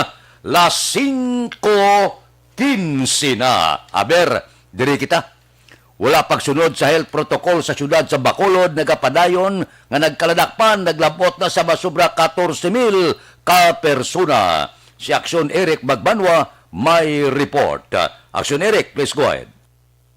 Speaker 6: las 5:15 na. Aber, diri kita. Wala pagsunod sa health protocol sa syudad sa Bacolod, nagapadayon nga nagkaladakpan, naglabot na sa masubra 14,000 ka persona. Si Aksyon Eric Magbanwa may report. Aksyon Eric, please go ahead.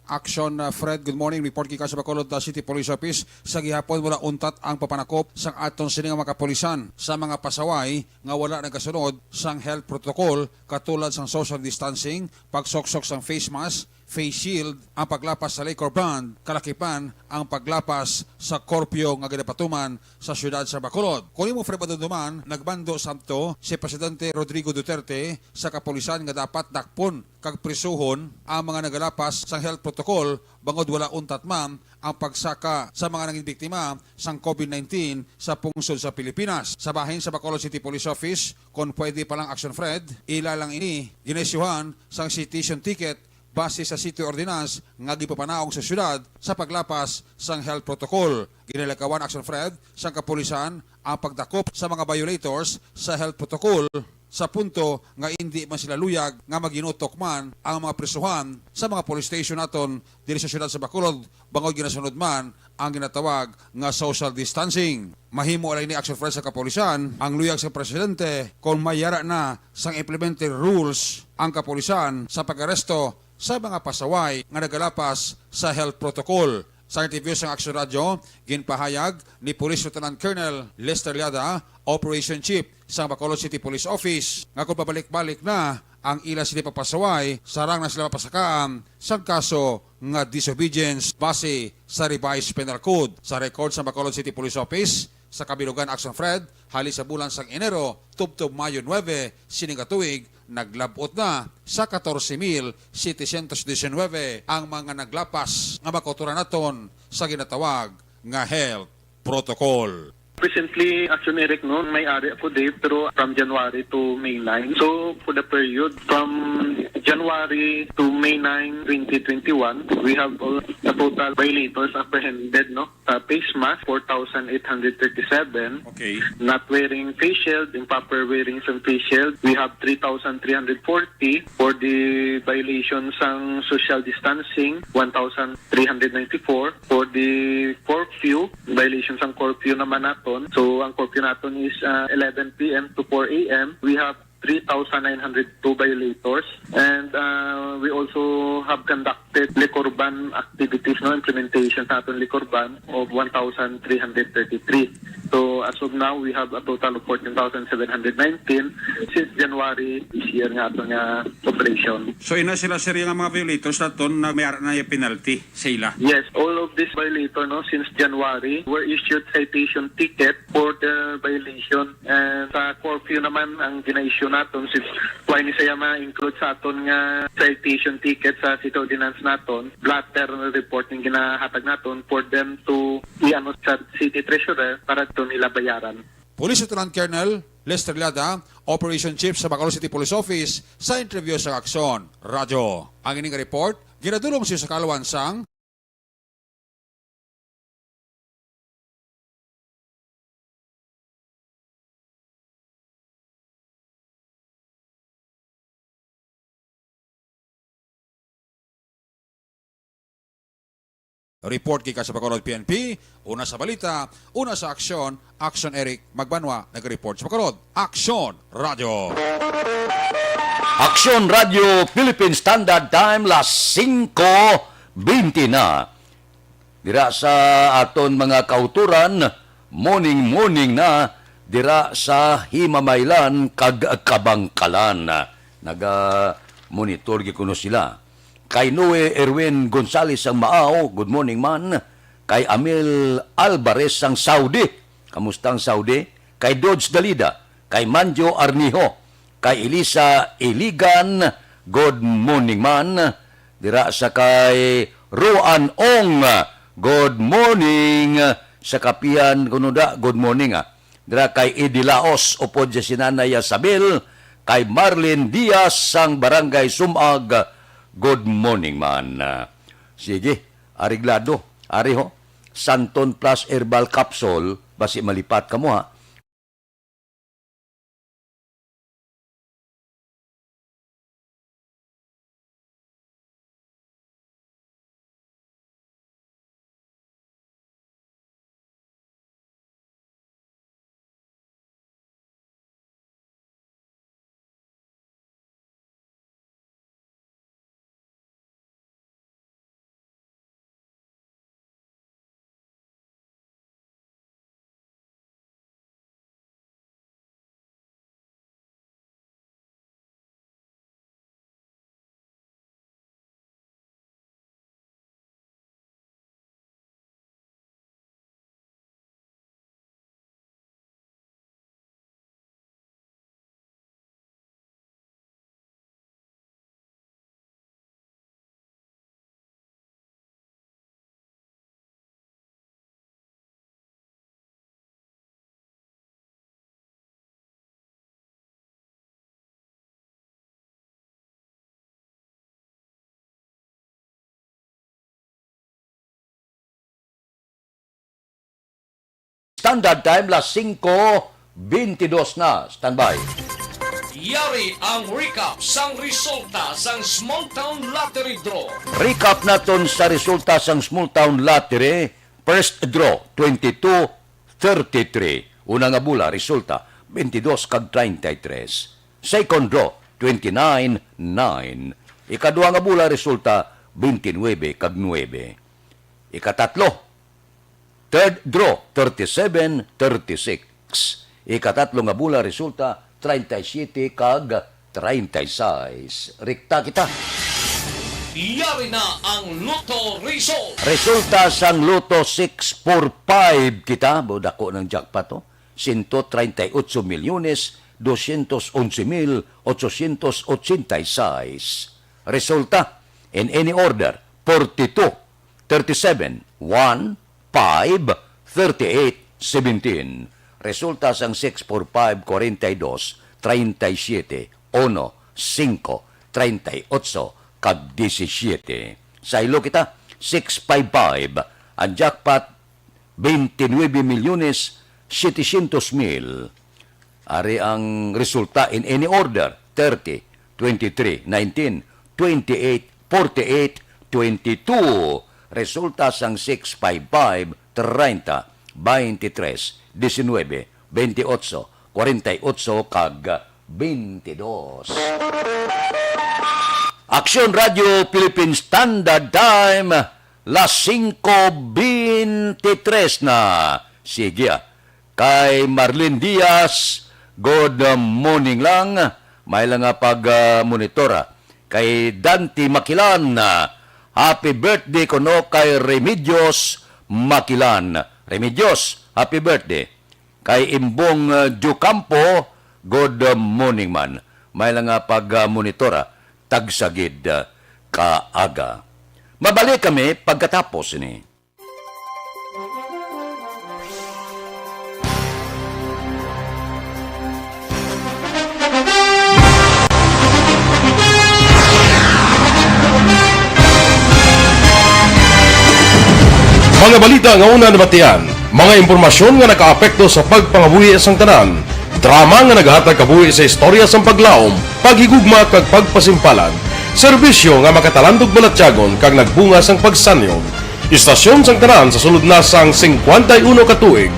Speaker 17: Aksyon Fred, good morning. Report kika sa Bacolod City Police Office. Sa gihapon wala untat ang papanakop sang aton sini nga mga kapulisan sa mga pasaway nga wala nagasunod sang health protocol katulad sang social distancing, pagsoksok sang face mask, face shield, ang paglapas sa liquor ban, kalakipan ang paglapas sa korpyo nga ginapatuman sa syudad sa Bacolod. Kung imo Fred Badunduman, nagbando samto si Presidente Rodrigo Duterte sa kapulisan nga dapat dakpon kag prisuhon ang mga nagalapas sang health protocol bangod wala untat ma'am ang pagsaka sa mga naging biktima sang COVID-19 sa pungsod sa Pilipinas. Sa bahin sa Bacolod City Police Office, kung pwede palang Action Fred, ilalang ini ginesyuhan sang citation ticket base sa City Ordinance nga gipapanaog sa syudad sa paglapas sang health protocol. Ginilakawan Action Fred sang kapulisan ang pagdakop sa mga violators sa health protocol sa punto nga hindi man sila luyag nga maginutok man ang mga prisuhan sa mga police station naton diri sa syudad sa Bacolod bangod ginasunod man ang ginatawag nga social distancing. Mahimo alay ni Action Fred sa kapulisan ang luyag sa presidente kung mayara na sang implemented rules ang kapulisan sa pag-aresto sa mga pasaway nga nagalapas sa health protocol. Sa interview sa Aksyon Radio, ginpahayag ni Police Lieutenant Colonel Lester Liada, Operation Chief sa Bacolod City Police Office, nga kung pabalik-balik na ang ila sila papasaway, sarang na sila papasakaan sa kaso nga disobedience base sa revised penal code. Sa record sa Bacolod City Police Office, sa kabilugan Action Fred, hali sa bulan sang Enero, tubtob Mayo 9, sining katuig, naglabot na sa 14,719 ang mga naglapas nga makotura naton sa ginatawag nga health protocol.
Speaker 18: Presently, Aksyon Eric, no, may-ari ako, Dave, pero from January to May 9. So, for the period from January to May 9, 2021, we have a total violators apprehended, no? Face mask, 4,837.
Speaker 17: Okay.
Speaker 18: Not wearing face shield, improper wearing some face shield, we have 3,340. For the violations ng social distancing, 1,394. For the curfew, violations ng curfew naman naton. So, ang curfew naton is 11 p.m. to 4 a.m. We have 3,902 violators, and we also have conducted liquor ban activities, no, implementation sa ating liquor ban of 1,333. So as of now, we have a total of 14,719 since January this year nga ato nga operation.
Speaker 17: So ina sila sir yung mga violators na ton na may na yung penalty sa ila?
Speaker 18: Yes, all of these violator, no, since January were issued citation ticket for the violation, and sa curfew naman ang gina-issue naton since why ni saya ma-include sa aton nga citation ticket sa city ordinance naton, blatter report yung ginahatag naton for them to i-ano sa city treasurer para to nila bayaran.
Speaker 17: Police Lieutenant Colonel Lester Lada, Operation Chief sa Bacolod City Police Office, sa interview sa Aksyon Radio. Ang ining report, ginadulong siya sa kalawansang report kika sa Bacolod PNP, una sa balita, una sa aksyon, Aksyon Eric Magbanwa, nag-report sa Bacolod. Aksyon Radio.
Speaker 6: Aksyon Radio Philippine Standard Time las 5:20 na. Dira sa aton mga kauturan, morning na dira sa Himamaylan kag Kabangkalan. Naga-monitor gikuno sila. Kay Noe Erwin Gonzales ang Maaw, good morning man. Kay Amil Alvarez ang Saudi, kamusta ang Saudi? Kay Dodge Dalida, kay Manjo Arniho, kay Elisa Iligan, good morning man. Dira sa kay Roan Ong, good morning. Sa Kapihan Kunuda, good morning. Dira kay Idilaos, upod sa sinanay Sabil, kay Marlene Diaz sang Barangay Sumag, good morning man. Sige, ariglado. Ari ho, Santon Plus Herbal Capsule, basi malipat ka mo ha. Standard Time, las 5:22 na. Standby.
Speaker 4: Yari ang recap sang resulta sang Small Town Lottery Draw.
Speaker 6: Recap naton sa resulta sang Small Town Lottery. First draw, 22-33. Una nga bula, resulta, 22 kag 33. Second draw, 29-9. Ikadua nga bula, resulta, 29 kag 9. Ikatatlo, third draw, 37-36. Ikatatlo nga bula, resulta, 37 kag 36. Rikta kita.
Speaker 4: Yari na ang Lotto result.
Speaker 6: Resulta sang Lotto 645 kita. Bodako ng jackpot to. 138,211,886. Resulta in any order, 42, 37, 1, 5, 38, Resulta sang 645-42-37, 1, 5, 38, kag 17. Sa ilo kita, 655, ang jackpot 29,700,000. Ari ang resulta in any order, 30, 23, 19, 28, 48, 22. Resulta sang 655, 30, 23, 19, 28, 48, kag 22. Aksyon Radio Philippine Standard Time, las 5:23 na. Sige, kay Marlene Diaz, good morning lang. May lang nga pag-monitora. Kay Dante Makilan, happy birthday kuno kay Remedios Makilan. Remedios, happy birthday. Kay Imbong Ducampo, good morning man. May lang nga pag-monitora. Tagsagid kaaga. Mabalik kami pagkatapos ini.
Speaker 19: Mga balita nga una nabatian, mga impormasyon nga nakaapekto sa pagpangabuhi sang tanan, drama nga naghatag kabuhi sa istorya sang paglaom, paghigugma kag pagpasimpalan, serbisyo nga makatalandog balatyagon kag nagbunga sang pagsanyog, istasyon sang tanan sa sulod na sang 51 ka tuig,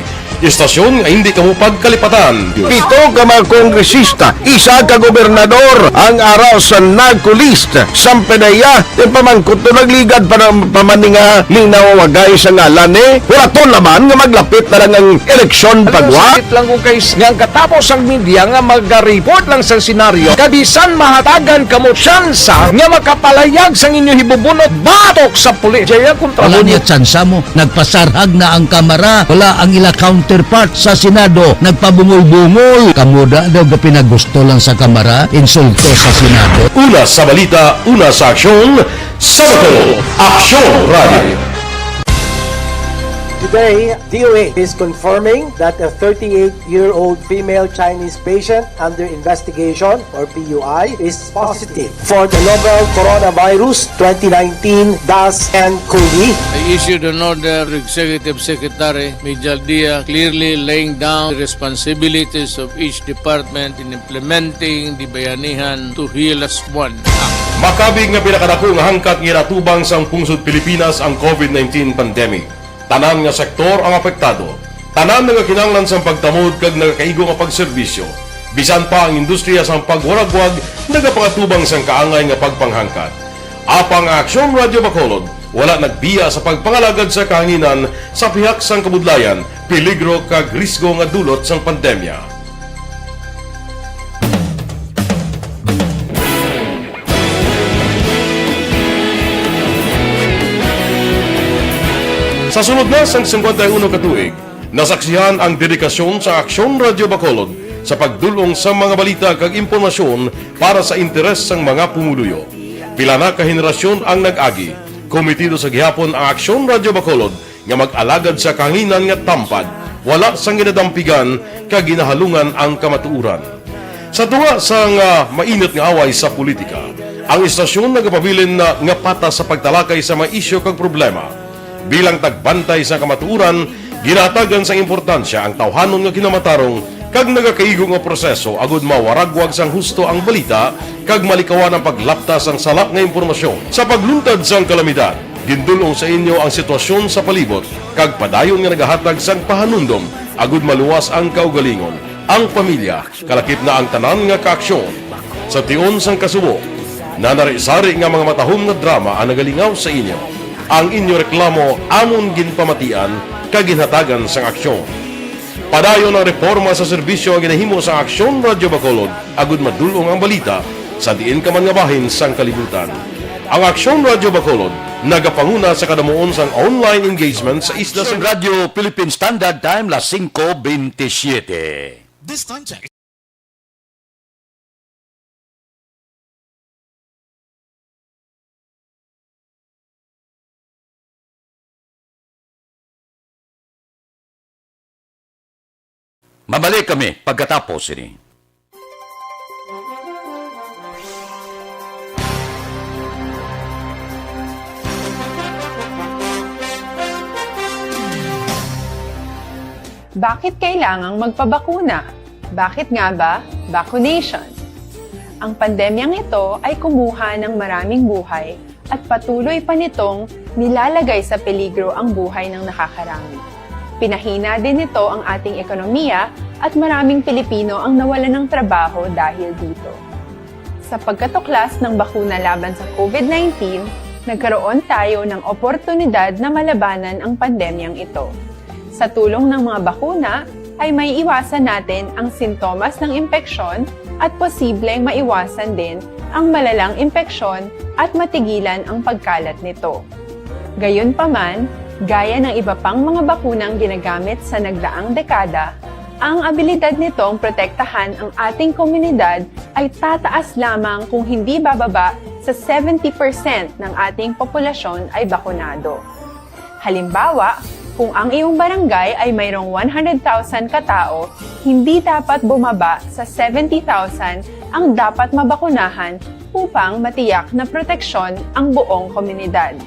Speaker 19: istasyon nga hindi kamo pagkalipatan.
Speaker 20: 7 ka mga kongresista, 1 ka gobernador ang araw sa nagkulist sa pedaya yung pamangkot to nagligad para pamaninga linaw wagay sa ngalan huraton naman nga maglapit na lang ang eleksyon pagwa.
Speaker 21: Sakit lang kung kays nga katapos ang media nga mag-report lang sa senaryo kabisan mahatagan kamo tsansa nga makapalayag sang inyo hibubunot batok sa pulis. Jaya kontra
Speaker 22: wala niya tsansa mo, nagpasarhag na ang kamera, wala ang ila counterpart sa Senado, nagpabungol-bungol. Kamuda daw ga pinagusto lang sa kamera, insulto sa Senado.
Speaker 19: Una sa balita, una sa aksyon, Sabado, Aksyon Radio.
Speaker 23: Today, DOA is confirming that a 38-year-old female Chinese patient under investigation, or PUI, is positive for the novel coronavirus 2019-nCoV.
Speaker 24: I issued an order, Executive Secretary Major Dia, clearly laying down the responsibilities of each department in implementing the Bayanihan to Heal as One Act.
Speaker 19: Makabig nga pinakadako nga hangkat nga natubang sang pungsod Pilipinas ang COVID-19 pandemic. Tanan nga sektor ang apektado. Tanan nga kinahanglan sang pagtamod kag nagakaigo nga pagserbisyo. Bisan pa ang industriya sang pagwaragwag nagapangatubang sang kaangay nga pagpanghangkat. Apang Aksyon Radio Bacolod wala nagbiya sa pagpangalagad sa kahanginan sa pihak sang kabudlayan, peligro kag risgo nga dulot sang pandemya. Sa sunod na sang 51 katuig, nasaksihan ang dedikasyon sa Aksyon Radio Bacolod sa pagdulong sa mga balita kag impormasyon para sa interes sang mga pumuluyo. Pila na ka henerasyon ang nag-agi, komitido sa gihapon ang Aksyon Radio Bacolod nga mag-alagad sa kanginan nga tampad, wala sang ginadampigan kag ginahalungan ang kamatuuran. Sa tunga sang mainit nga away sa politika, ang istasyon nagapabilin na nga patas sa pagtalakay sa mga isyu kag problema. Bilang tagbantay sa kamatuuran, ginatagan sa importansya ang tawhanon nga kinamatarong kag nagakaigo nga proseso agud mawaragwag sang husto ang balita kag malikawan ang paglapta sang salak nga impormasyon. Sa pagluntad sang kalamidad, gindulong sa inyo ang sitwasyon sa palibot kag padayon nga nagahatag sang pahanundom agud maluwas ang kaugalingon, ang pamilya, kalakip na ang tanan nga kaaksyon. Sa tion sang kasubo, nanari-sari nga mga matahom nga drama ang nagalingaw sa inyo. Ang inyo reklamo amon ginpamatian kaginhatagan sang aksyon. Padayon ang reforma sa serbisyo ang ginahimo sa Aksyon Radio Bacolod agud madulong ang balita sa diin ka man nga bahin sang kalibutan. Ang Aksyon Radio Bacolod nagapanguna sa kadamuon sang online engagement sa isla sa
Speaker 6: Radio Philippine Standard Time, las 5:27.
Speaker 25: This time check.
Speaker 6: Mabalik kami pagkatapos ini.
Speaker 14: Bakit kailangang magpabakuna? Bakit nga ba vaccination? Ang pandemyang ito ay kumuha ng maraming buhay at patuloy pa nitong nilalagay sa peligro ang buhay ng nakakarami. Pinahina din nito ang ating ekonomiya at maraming Pilipino ang nawalan ng trabaho dahil dito. Sa pagkatuklas ng bakuna laban sa COVID-19, nagkaroon tayo ng oportunidad na malabanan ang pandemyang ito. Sa tulong ng mga bakuna, ay may iwasan natin ang sintomas ng impeksyon at posibleng maiwasan din ang malalang impeksyon at matigilan ang pagkalat nito. Gayunpaman, gaya ng iba pang mga bakunang ginagamit sa nagdaang dekada, ang abilidad nitong protektahan ang ating komunidad ay tataas lamang kung hindi bababa sa 70% ng ating populasyon ay bakunado. Halimbawa, kung ang iyong barangay ay mayroong 100,000 katao, hindi dapat bumaba sa 70,000 ang dapat mabakunahan upang matiyak na proteksyon ang buong komunidad.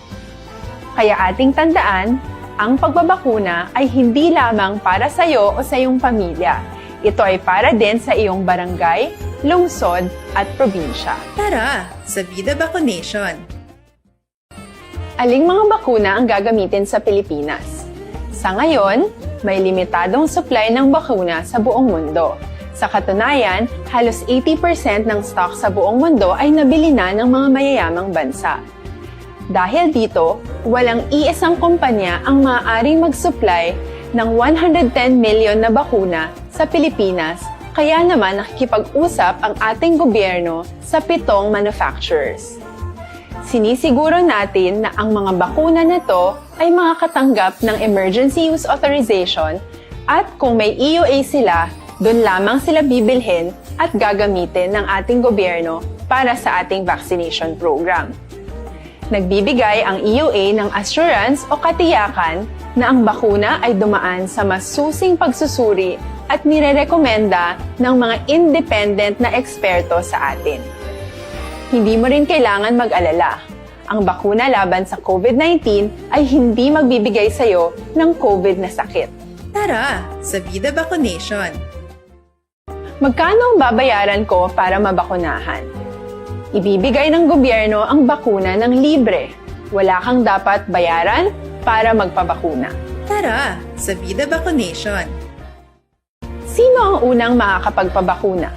Speaker 14: Kaya ating tandaan, ang pagbabakuna ay hindi lamang para sa iyo o sa iyong pamilya. Ito ay para din sa iyong barangay, lungsod at probinsya.
Speaker 15: Tara, sa Vida Vaccination!
Speaker 14: Aling mga bakuna ang gagamitin sa Pilipinas? Sa ngayon, may limitadong supply ng bakuna sa buong mundo. Sa katunayan, halos 80% ng stock sa buong mundo ay nabili na ng mga mayayamang bansa. Dahil dito, walang iisang kumpanya ang maaaring mag-supply ng 110 million na bakuna sa Pilipinas, kaya naman nakikipag-usap ang ating gobyerno sa 7 manufacturers. Sinisiguro natin na ang mga bakuna na to ay makakatanggap ng Emergency Use Authorization at kung may EUA sila, doon lamang sila bibilhin at gagamitin ng ating gobyerno para sa ating vaccination program. Nagbibigay ang EUA ng assurance o katiyakan na ang bakuna ay dumaan sa masusing pagsusuri at nirerekomenda ng mga independent na eksperto sa atin. Hindi mo rin kailangan mag-alala. Ang bakuna laban sa COVID-19 ay hindi magbibigay sa'yo ng COVID na sakit.
Speaker 15: Tara, sa Vida Vaccination!
Speaker 14: Magkano ang babayaran ko para mabakunahan? Ibibigay ng gobyerno ang bakuna ng libre. Wala kang dapat bayaran para magpabakuna.
Speaker 15: Tara, sa Vida Vaccination!
Speaker 14: Sino ang unang makakapagpabakuna?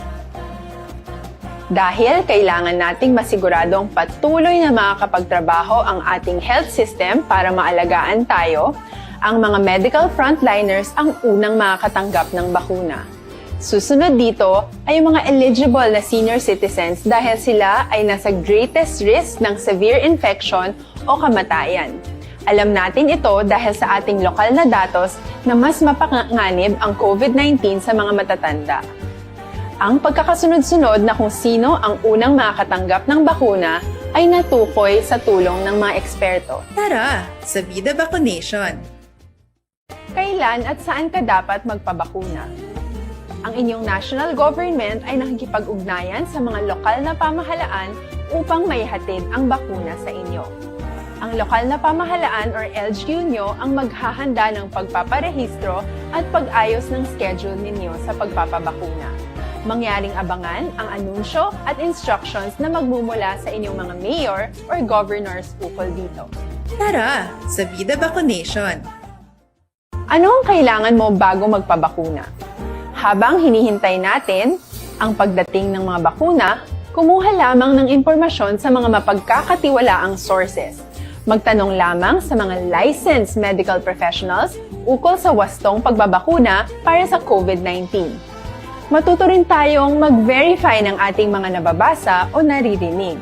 Speaker 14: Dahil kailangan nating masiguradong patuloy na makakapagtrabaho ang ating health system para maalagaan tayo, ang mga medical frontliners ang unang makakatanggap ng bakuna. Susunod dito ay mga eligible na senior citizens dahil sila ay nasa greatest risk ng severe infection o kamatayan. Alam natin ito dahil sa ating lokal na datos na mas mapanganib ang COVID-19 sa mga matatanda. Ang pagkakasunod-sunod na kung sino ang unang makakatanggap ng bakuna ay natukoy sa tulong ng mga eksperto.
Speaker 15: Tara, sa Vida Vaccination!
Speaker 14: Kailan at saan ka dapat magpabakuna? Ang inyong national government ay nakikipag-ugnayan sa mga lokal na pamahalaan upang maihatid ang bakuna sa inyo. Ang lokal na pamahalaan or LGU nyo ang maghahanda ng pagpaparehistro at pag-ayos ng schedule ninyo sa pagpapabakuna. Mangyaring abangan ang anunsyo at instructions na magmumula sa inyong mga mayor or governors ukol dito.
Speaker 15: Tara, sa Vida Vaccination!
Speaker 14: Ano ang kailangan mo bago magpabakuna? Habang hinihintay natin ang pagdating ng mga bakuna, kumuha lamang ng impormasyon sa mga mapagkakatiwalaang sources. Magtanong lamang sa mga licensed medical professionals ukol sa wastong pagbabakuna para sa COVID-19. Matuto rin tayong mag-verify ng ating mga nababasa o naririnig.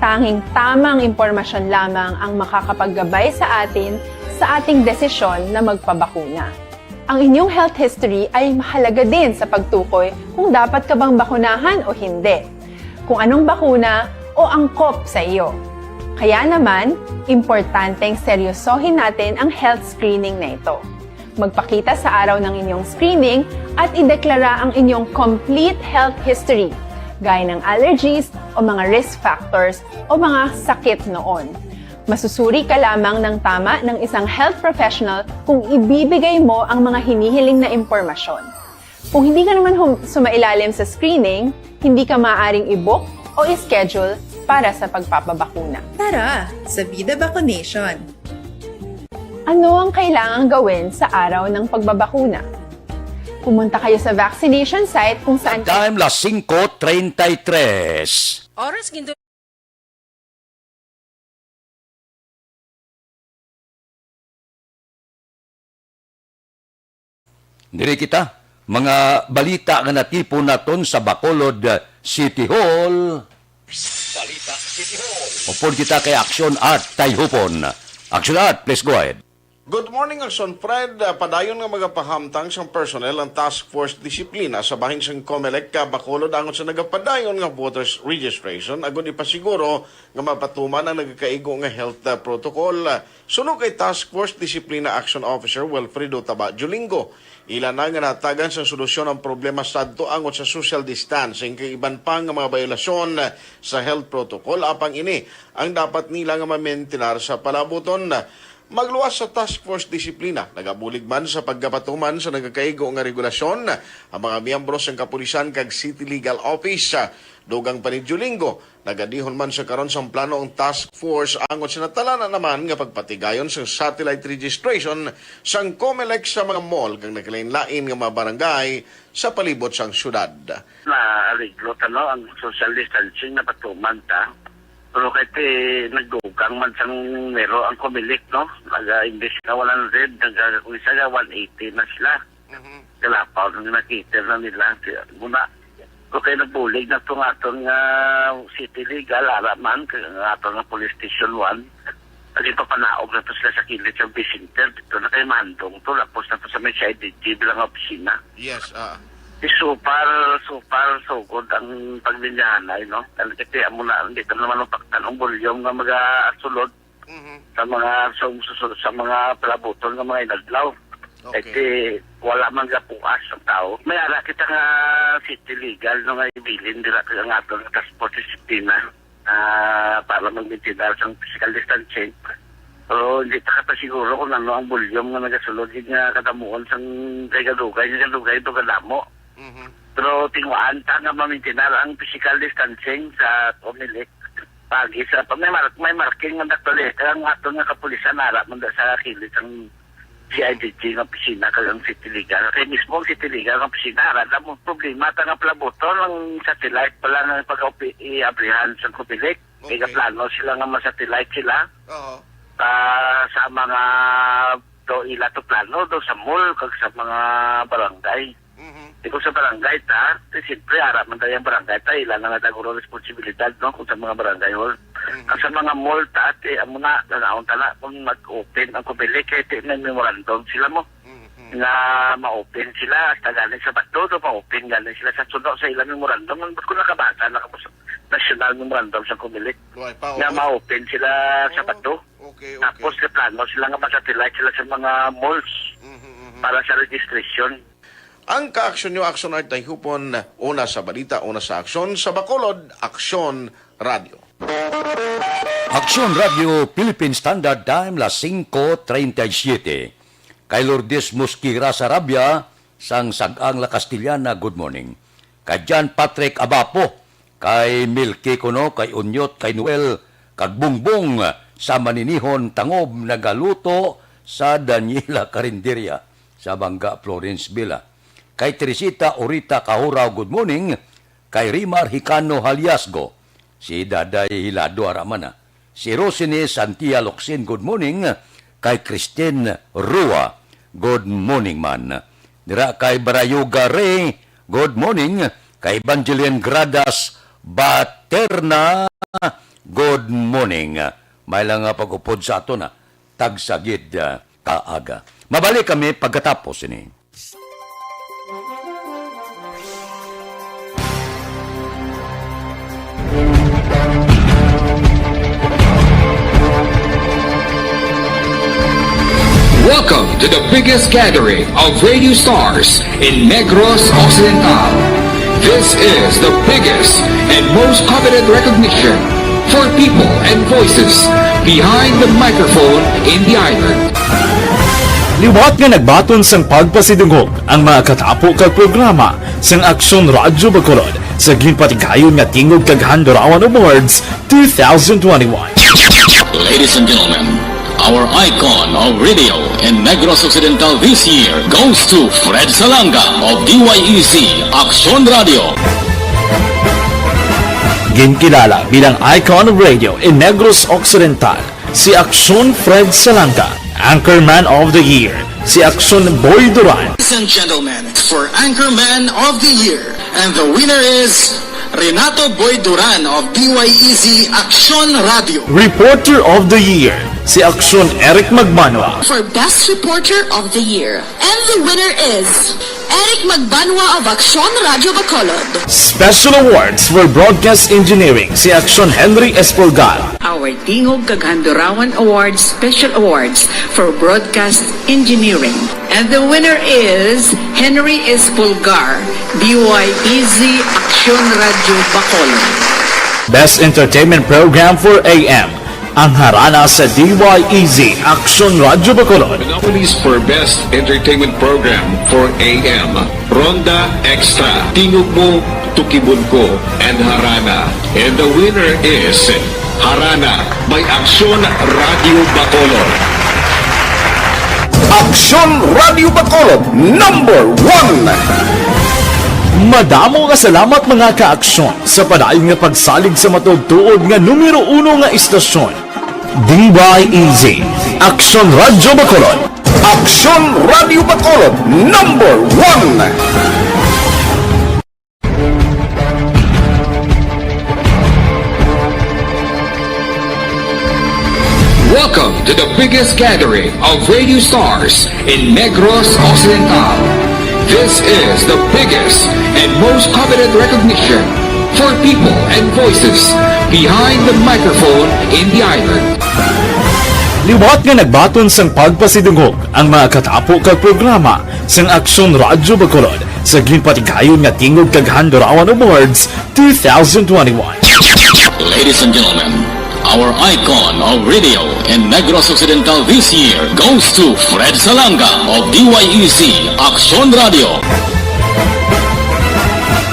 Speaker 14: Tanging tamang impormasyon lamang ang makakapaggabay sa atin sa ating desisyon na magpabakuna. Ang inyong health history ay mahalaga din sa pagtukoy kung dapat ka bang bakunahan o hindi, kung anong bakuna o angkop sa iyo. Kaya naman, importanteng seryosohin natin ang health screening na ito. magpakita sa araw ng inyong screening at ideklara ang inyong complete health history, gaya ng allergies o mga risk factors o mga sakit noon. Masusuri ka lamang ng tama ng isang health professional kung ibibigay mo ang mga hinihiling na impormasyon. Kung hindi ka naman sumailalim sa screening, hindi ka maaaring i-book o i-schedule para sa pagpapabakuna.
Speaker 15: Tara, sa Vida Vaccination!
Speaker 14: Ano ang kailangang gawin sa araw ng pagbabakuna? Pumunta kayo sa vaccination site kung saan...
Speaker 6: Time las 5:33.
Speaker 1: Oras ginto.
Speaker 6: Diri kita, mga balita nga natipon naton sa Bacolod City Hall. Balita City Hall. Upod kita kay Aksyon at Tayhupon. Aksyon at, please go ahead.
Speaker 3: Good morning, Aksyon Fred. Padayon nga magapahamtang sang personnel ang task force disiplina sa bahin sang COMELEC Bacolod angon sa nagapadayon nga voters registration agud ipasiguro nga mapatuman ang nagkaigo nga health protocol. Suno kay task force disiplina action officer Wilfredo Taba Julingo. Ilan na nga natagan sa solusyon ang problema sadto angon sa social distancing kay iban pang nga mga bayolasyon sa health protocol apang ini ang dapat nila nga ma-maintain sa palabuton. Magluwas sa task force disiplina, nagabulig man sa pagkapatuman sa nagkakaigo nga regulasyon ang mga miyembro ng kapulisan kag City Legal Office. Dugang pa ni Julingo, nagadihon man sa karon sang plano ang task force angon sa natalanan naman nga pagpatigayon sa satellite registration sang COMELEC sa mga mall kag naglain-lain nga mga barangay sa palibot sang syudad.
Speaker 5: Na-ariglo ang social distancing na patuman ta. Pero kahit nagdugang man sang mero ang COMELEC, no? Nag-imbes na 100, nag-isa na 180 na sila. Kalapaw nang nakita na nila. Muna, kung kayo nagbulig na itong atong City Legal, araman, nga atong Police Station 1, at ipapanaog na ito sila sa kilid sa Vicenter. Dito na kayo mandong ito, lapos na ito sa may CIDG bilang opisina.
Speaker 3: Yes,
Speaker 5: Super sugod ang paglinyahanay, no? Kasi amo na, hindi ka naman mapaktan ang volume nga mag-asulod sa mga susunod sa mga palabuton ng mga inadlaw. Okay. Wala man gapuas ang tao. May ara kita nga City Legal no nga ibilin dira ka nga ato ng transport disiplina para mag-maintain ang physical distancing. Pero hindi ta ka siguro kung ano ang volume nga nagasulod nga kadamuon sang kay-gadugay ito kadamo. Pero tingwaan ta nga ma-maintain ang physical distancing sa COMELEC pagi sa may marking nga daktaleta ang ato nga kapulisan ara man sa kilid ang CIDG ng opisina kang City Legal. Kaya mismo ang City Legal ng opisina, arada mo problema, nga plaboton ang satellite pala na pag-iabrihan sa COMELEC. Okay. Kaya plano sila nga masatellite sila sa mga ila to plano do sa mall kag sa mga barangay. Kung sa barangay ta, siyempre araman tayo ang barangay ta, ilan na nagaguro responsibilidad no, kung sa mga barangay hall. Ang sa mga mall ta, amo na, nanaon ta na, kung mag-open ang COMELEC, kaya may memorandum sila mo, na ma-open sila, hasta galing sa bato, ma-open galing sila sa suno sa ilang memorandum. Ba't ko nakabasa, national memorandum sa COMELEC, na ma-open sila sa bato. Tapos na plano sila nga masatellite sila sa mga malls para sa registration.
Speaker 3: Ang ka-aksyon nyo, Aksyon at Tayhupon, una sa balita, una sa aksyon. Sa Bacolod, Aksyon Radio.
Speaker 6: Aksyon Radio, Philippine Standard Time, las 5:37. Kay Lourdes Mosquera sa Rabia, sang Sagang La Castillana, good morning. Kay John Patrick Abapo, kay Milky Kuno, kay Unyot, kay Noel, kag Bungbong, sa Maninihon, Tangob, nagaluto sa Daniela Carinderia, sa Bangga, Florence Villa. Kay Teresita Orita Kahuraw, good morning. Kay Rimar Hicano Haliasgo, si Daday Hilado Aramana. Si Rosine Santia Locsin, good morning. Kay Christine Rua, good morning man. Dira kay Barayuga Ray, good morning. Kay Evangeline Gradas Baterna, good morning. May lang pag-upod sa ato na tagsagid kaaga. Mabalik kami pagkatapos ini.
Speaker 7: Welcome to to the biggest gathering of radio stars in Negros Occidental. This is the biggest and most coveted recognition for people and voices behind the microphone in the island.
Speaker 11: Liwat nga nagbaton sang pagpasidungog ang mga katapo kag programa sang Aksyon Radyo Bacolod sa ginpatigayon nga Tingog kag Handurawan Awards 2021.
Speaker 2: Ladies and gentlemen, our icon of radio in Negros Occidental this year goes to Fred Salanga of DYEC Aksyon Radio.
Speaker 11: Ginkilala bilang icon of radio in Negros Occidental, si Aksyon Fred Salanga. Anchorman of the Year, si Aksyon Boy Duran.
Speaker 1: Ladies and gentlemen, for Anchorman of the Year, and the winner is Renato Boy Duran of DYEC Aksyon Radio.
Speaker 11: Reporter of the Year, si Aksyon Eric Magbanwa.
Speaker 12: For Best Reporter of the Year. And the winner is Eric Magbanwa of Aksyon Radio Bacolod.
Speaker 11: Special awards for broadcast engineering, si Aksyon Henry Espolgar.
Speaker 13: Our Tingog kag Handurawan Awards Special Awards for Broadcast Engineering. And the winner is Henry Espolgar, DYEZ Aksyon Radio Bacolod.
Speaker 11: Best Entertainment Program for AM, ang harana sa DYEZ Aksyon Radio Bacolod.
Speaker 7: The nominees for Best Entertainment Program for AM, Ronda Extra, Tingog Mo, Tukibon Ko, and Harana. And the winner is Harana by Aksyon Radio Bacolod.
Speaker 20: Aksyon Radio Bacolod, number 1!
Speaker 11: Madamo nga salamat mga ka-aksyon sa padayon nga pagsalig sa matugtuod nga numero 1 nga istasyon. DYEZ Aksyon Radio Bacolod.
Speaker 20: Aksyon Radio Bacolod, number 1!
Speaker 7: Welcome to the biggest gathering of radio stars in Negros Occidental. This is the biggest and most coveted recognition for people and voices behind the microphone in the island.
Speaker 11: Liwat nga nagbaton sang pagpasidungog ang mga katapo kag programa sang Aksyon Radyo Bacolod sa ginpatigayon nga Tingog kag Handurawan Awards 2021.
Speaker 2: Ladies and gentlemen, our icon of radio in Negros Occidental this year goes to Fred Salanga of DYEC Aksyon Radio.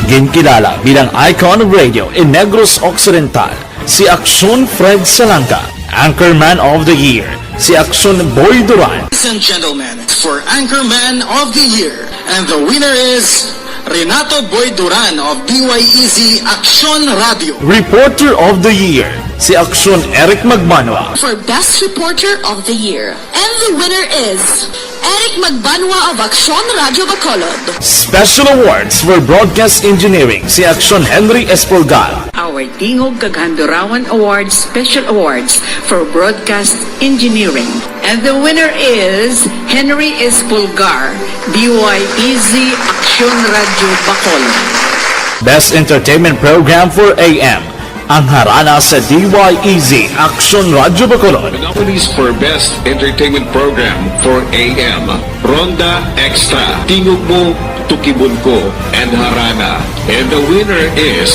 Speaker 11: Ginkilala bilang icon of radio in Negros Occidental, si Aksyon Fred Salanga. Anchorman of the Year, si Aksyon Boy Duran.
Speaker 1: Ladies and gentlemen, for Anchorman of the Year, and the winner is Renato Boy Duran of DYEC Aksyon Radio.
Speaker 11: Reporter of the Year, si Aksyon Eric Magbanwa.
Speaker 12: For Best Reporter of the Year. And the winner is Eric Magbanwa of Aksyon Radio Bacolod.
Speaker 11: Special awards for broadcast engineering, si Aksyon Henry Espolgar.
Speaker 13: Our Tingog kag Handurawan Awards Special Awards for Broadcast Engineering. And the winner is Henry Espolgar, DYEZ Aksyon Radio Bacolod.
Speaker 11: Best Entertainment Program for AM, ang harana sa DYEZ Aksyon Radio Bacolod.
Speaker 7: The nominees for Best Entertainment Program for AM, Ronda Extra, Tingog Mo, Tukibon Ko, and Harana. And the winner is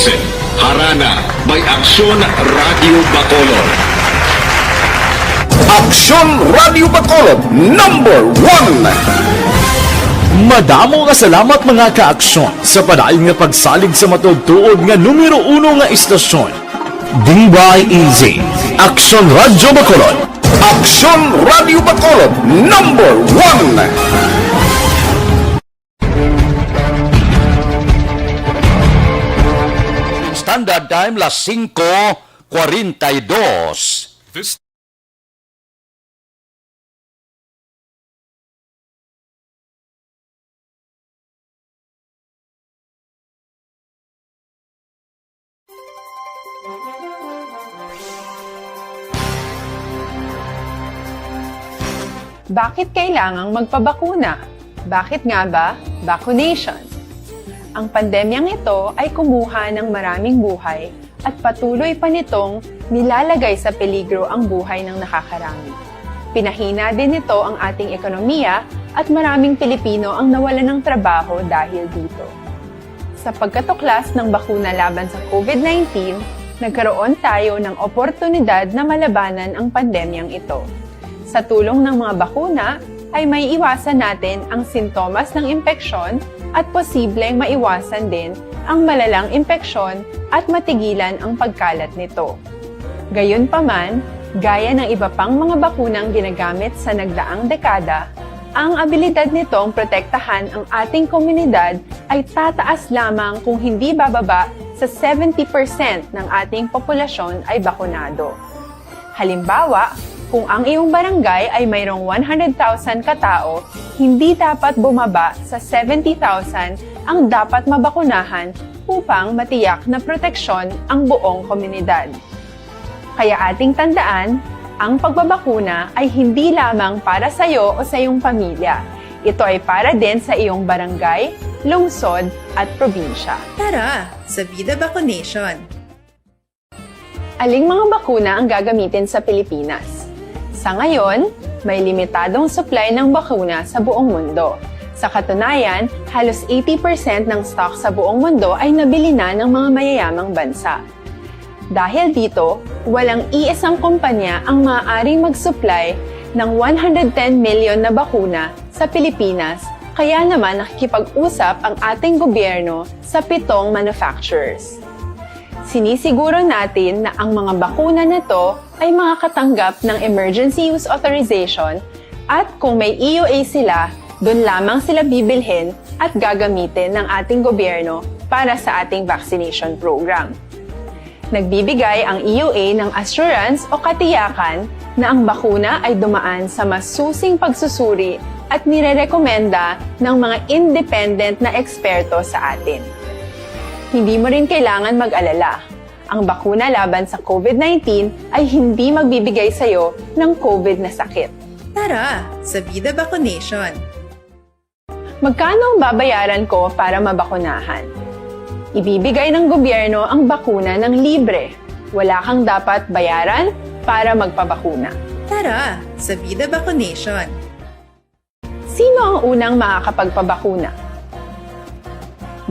Speaker 7: Harana by Aksyon Radio Bacolod.
Speaker 20: Aksyon Radio Bacolod, number 1!
Speaker 11: Madamo nga salamat mga ka-aksyon sa padayon nga pagsalig sa matugtuod nga numero 1 nga istasyon. DYEZ Aksyon Radio Bacolod.
Speaker 20: Aksyon Radio Bacolod, number 1!
Speaker 6: Standard Time, las 5:42.
Speaker 4: This
Speaker 14: Bakit kailangang magpabakuna? Bakit nga ba? Vaccination. Ang pandemyang ito ay kumuha ng maraming buhay at patuloy pa nitong nilalagay sa peligro ang buhay ng nakakarami. Pinahina din nito ang ating ekonomiya at maraming Pilipino ang nawalan ng trabaho dahil dito. Sa pagkatuklas ng bakuna laban sa COVID-19, nagkaroon tayo ng oportunidad na malabanan ang pandemyang ito. Sa tulong ng mga bakuna, ay may iwasan natin ang sintomas ng impeksyon at posibleng maiwasan din ang malalang impeksyon at matigilan ang pagkalat nito. Gayunpaman, gaya ng iba pang mga bakunang ginagamit sa nagdaang dekada, ang abilidad nitong protektahan ang ating komunidad ay tataas lamang kung hindi bababa sa 70% ng ating populasyon ay bakunado. Halimbawa, kung ang iyong barangay ay mayroong 100,000 katao, hindi dapat bumaba sa 70,000 ang dapat mabakunahan upang matiyak na proteksyon ang buong komunidad. Kaya ating tandaan, ang pagbabakuna ay hindi lamang para sa iyo o sa iyong pamilya. Ito ay para din sa iyong barangay, lungsod at probinsya.
Speaker 15: Tara, sa Vida Vaccination!
Speaker 14: Aling mga bakuna ang gagamitin sa Pilipinas? Sa ngayon, may limitadong supply ng bakuna sa buong mundo. Sa katunayan, halos 80% ng stock sa buong mundo ay nabili na ng mga mayayamang bansa. Dahil dito, walang iisang kumpanya ang maaaring mag-supply ng 110 million na bakuna sa Pilipinas, kaya naman nakikipag-usap ang ating gobyerno sa 7 manufacturers. Sinisiguro natin na ang mga bakuna na to ay makakatanggap ng Emergency Use Authorization at kung may EUA sila, doon lamang sila bibilhin at gagamitin ng ating gobyerno para sa ating vaccination program. Nagbibigay ang EUA ng assurance o katiyakan na ang bakuna ay dumaan sa masusing pagsusuri at nirerekomenda ng mga independent na eksperto sa atin. Hindi mo rin kailangan mag-alala. Ang bakuna laban sa COVID-19 ay hindi magbibigay sa iyo ng COVID na sakit.
Speaker 15: Tara, sa Vida Vaccination!
Speaker 14: Magkano ang babayaran ko para mabakunahan? Ibibigay ng gobyerno ang bakuna ng libre. Wala kang dapat bayaran para magpabakuna.
Speaker 15: Tara, sa Vida Vaccination!
Speaker 14: Sino ang unang makakapagpabakuna?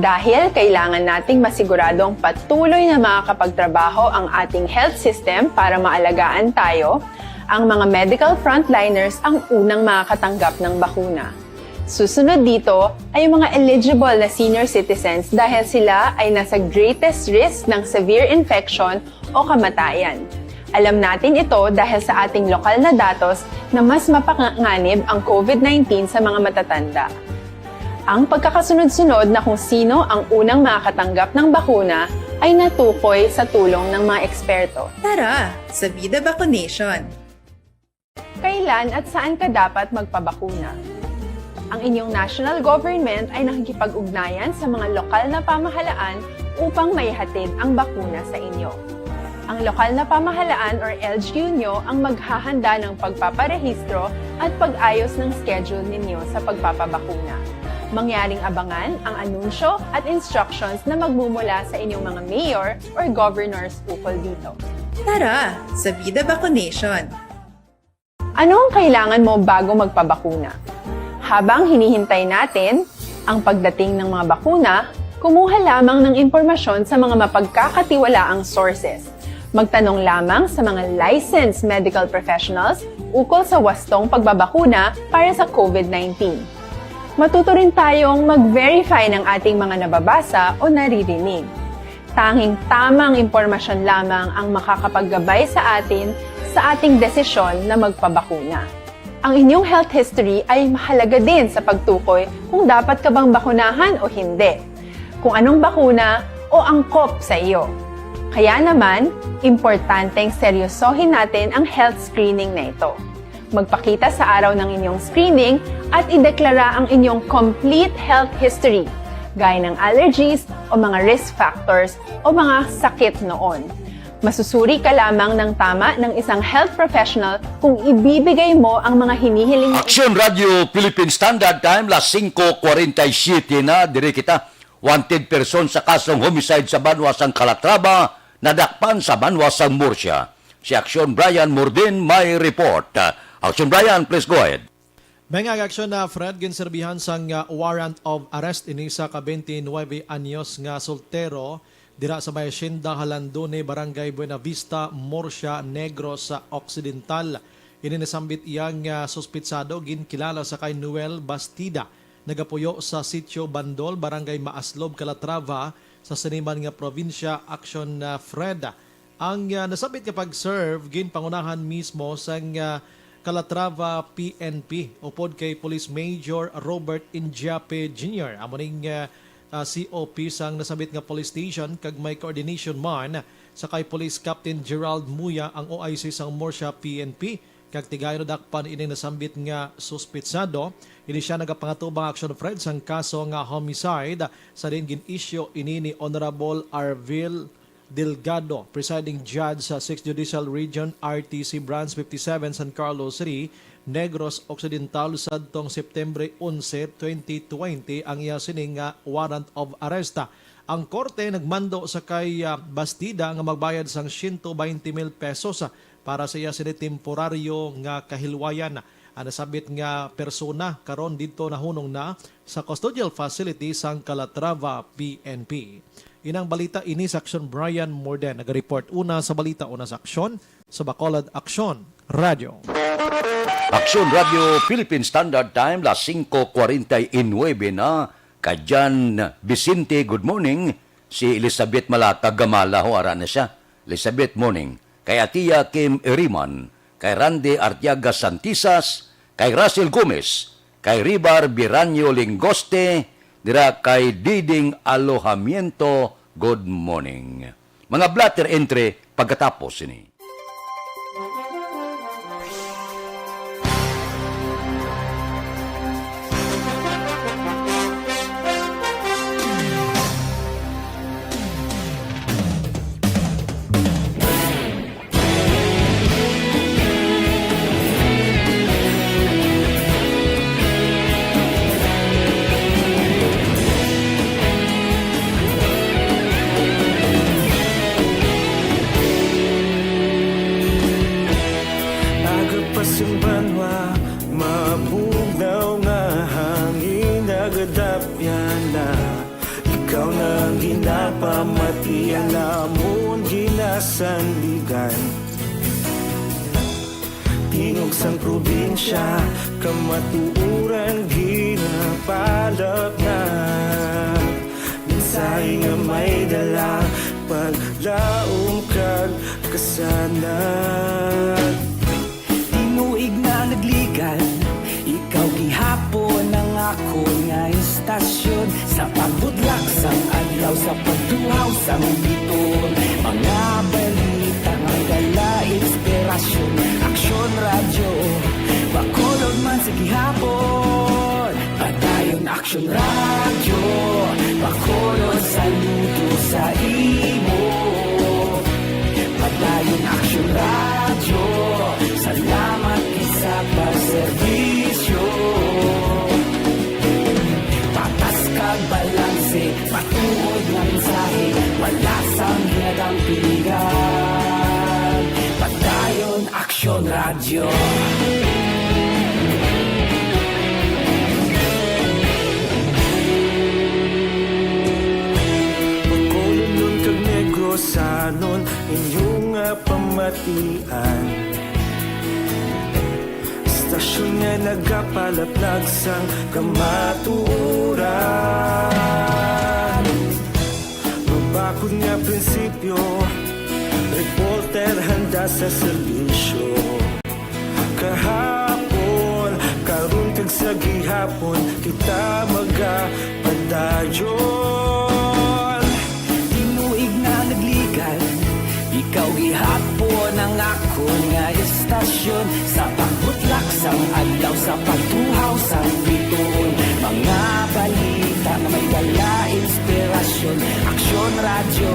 Speaker 14: Dahil kailangan nating masiguradong patuloy na makakapagtrabaho ang ating health system para maalagaan tayo, ang mga medical frontliners ang unang makakatanggap ng bakuna. Susunod dito ay mga eligible na senior citizens dahil sila ay nasa greatest risk ng severe infection o kamatayan. Alam natin ito dahil sa ating lokal na datos na mas mapanganib ang COVID-19 sa mga matatanda. Ang pagkakasunod-sunod na kung sino ang unang makakatanggap ng bakuna ay natukoy sa tulong ng mga eksperto.
Speaker 15: Tara, sa Vida Vaccination!
Speaker 14: Kailan at saan ka dapat magpabakuna? Ang inyong national government ay nakikipag-ugnayan sa mga lokal na pamahalaan upang maihatid ang bakuna sa inyo. Ang lokal na pamahalaan or LGU nyo ang maghahanda ng pagpaparehistro at pag-ayos ng schedule ninyo sa pagpapabakuna. Mangyaring abangan ang anunsyo at instructions na magmumula sa inyong mga mayor or governors ukol dito.
Speaker 15: Tara, sa Vida Vaccination!
Speaker 14: Ano ang kailangan mo bago magpabakuna? Habang hinihintay natin ang pagdating ng mga bakuna, kumuha lamang ng impormasyon sa mga mapagkakatiwalaang sources. Magtanong lamang sa mga licensed medical professionals ukol sa wastong pagbabakuna para sa COVID-19. Matuto rin tayong mag-verify ng ating mga nababasa o naririnig. Tanging tamang impormasyon lamang ang makakapaggabay sa atin sa ating desisyon na magpabakuna. Ang inyong health history ay mahalaga din sa pagtukoy kung dapat ka bang bakunahan o hindi, kung anong bakuna o angkop sa iyo. Kaya naman, importanteng seryosohin natin ang health screening na ito. Magpakita sa araw ng inyong screening at ideklara ang inyong complete health history, gaya ng allergies o mga risk factors o mga sakit noon. Masusuri ka lamang ng tama ng isang health professional kung ibibigay mo ang mga hinihiling...
Speaker 6: Aksyon Radio Philippine Standard Time, las 5:47 na, dire kita. Wanted person sa kasong homicide sa Banwasang Calatrava, nadakpan sa Banwasang Murcia. Si Aksyon Brian Murdin may report. Aksyon Brian, please go ahead.
Speaker 8: Mga aksyon na Fred, ginserbihan sang warrant of arrest inisa ka 29 anyos nga soltero dira sa may Hacienda Halandone, Barangay Buena Vista, Murcia, Negros sa Occidental. Ininasambit iyang suspitsado ginkilala sa kay Noel Bastida, nagapuyo sa Sitio Bandol, Barangay Maaslob, Calatrava sa siniman nga probinsya. Aksyon na Fred, ang nasabit nga pag-serve ginpangunahan mismo sang Calatrava PNP upod kay Police Major Robert Injape Jr. Amuning COP sang nasabit nga police station kag may coordination man sa kay Police Captain Gerald Muya ang OIC sang Murcia PNP kag tigayon dakpan ining nasambit nga suspitsado. Ini siya nagapangatubang action Fred sang kaso nga homicide sa din gin-issue ini ni Honorable Arvil Delgado, presiding judge sa 6th Judicial Region, RTC Branch 57, San Carlos City, Negros Occidental, sadtong September 11, 2020, ang iya sining warrant of arrest. Ang korte nagmando sa kay Bastida nga magbayad sang 120,000 pesos para sa iya sini temporaryo nga kahilwayan. Ang nasabit nga persona karon dito nahunong na sa custodial facility sang Calatrava PNP. Inang balita ini sa Aksyon Brian Morden. Nag-report una sa balita, una sa Aksyon, sa Bacolod Aksyon Radio.
Speaker 6: Aksyon Radio Philippine Standard Time, las 5:49 na. Kadyan Vicente, good morning. Si Elizabeth Malata Gamala, huara na siya. Elizabeth, morning. Kay Atia Kim Eriman, kay Randy Artiaga Santisas, kay Russell Gomez, kay Ribar Biranyo Lingoste, dira kay Diding Alojamiento, good morning. Mga blatter entry pagkatapos ini.
Speaker 9: Pamati alamon ginasandigan tingog sang probinsya kamatuuran ginapalap na minsay nga may dala paglaom kag kasanag tinuig na nagligan ikaw gihapon ang ako nga istasyon sa pagbudlak sang adlaw sa pagtuhaw sang biton mga balita nga gala inspirasyon Aksyon Radio Bacolod man sa gihapon padayon Aksyon Radio Bacolod saludo sa imo padayon Aksyon Radio salamat isa pa serbisyo patas kag balanse patuod ng mensahe wala sang hinadang piligan padayon Aksyon Radio Bacolod nun kag Negros sanon inyong pamatian Stasyon nga nagapalaplag sang kamaturan Mabakod nga prinsipyo Reporter handa sa serbisyo Kahapon, karon kag sa gihapon Kita magapadayon Tinuig na nagligan Ikaw gihapon ang ako nga istasyon Sa pagbutlak sang adlaw sa pagtuhaw sang biton Mga balita na may dala inspirasyon Aksyon Radio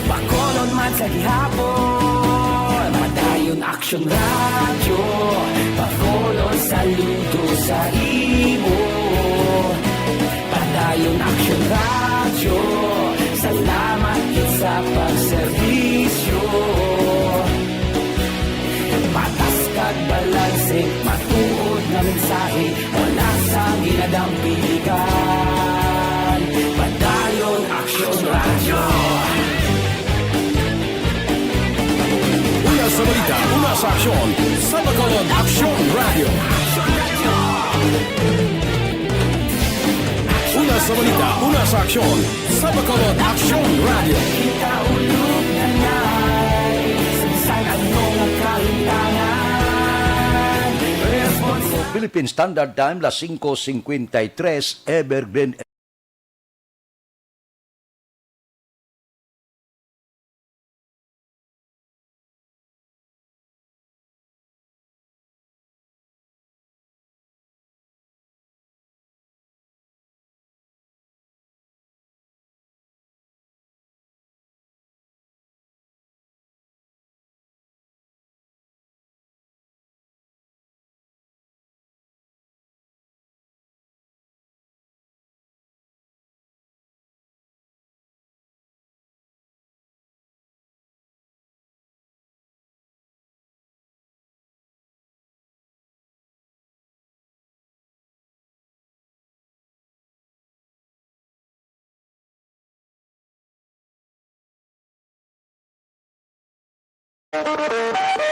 Speaker 9: Bacolod man sa gihapon Madayon Aksyon Radio Bacolod saludo sa imo Padayon Aksyon Radio Salamat sa pagserbisyo Patas kag balanse madampikan. Padayon Aksyon Radio.
Speaker 10: Una sa balita, una sa aksyon, sa Bacolod Aksyon Radio. Una sa balita, una sa aksyon, sa Bacolod Aksyon Radio.
Speaker 9: Kita ulog na nai, sagsag ang mga kalintangan.
Speaker 6: Philippine Standard Time, las 5:53, Evergreen.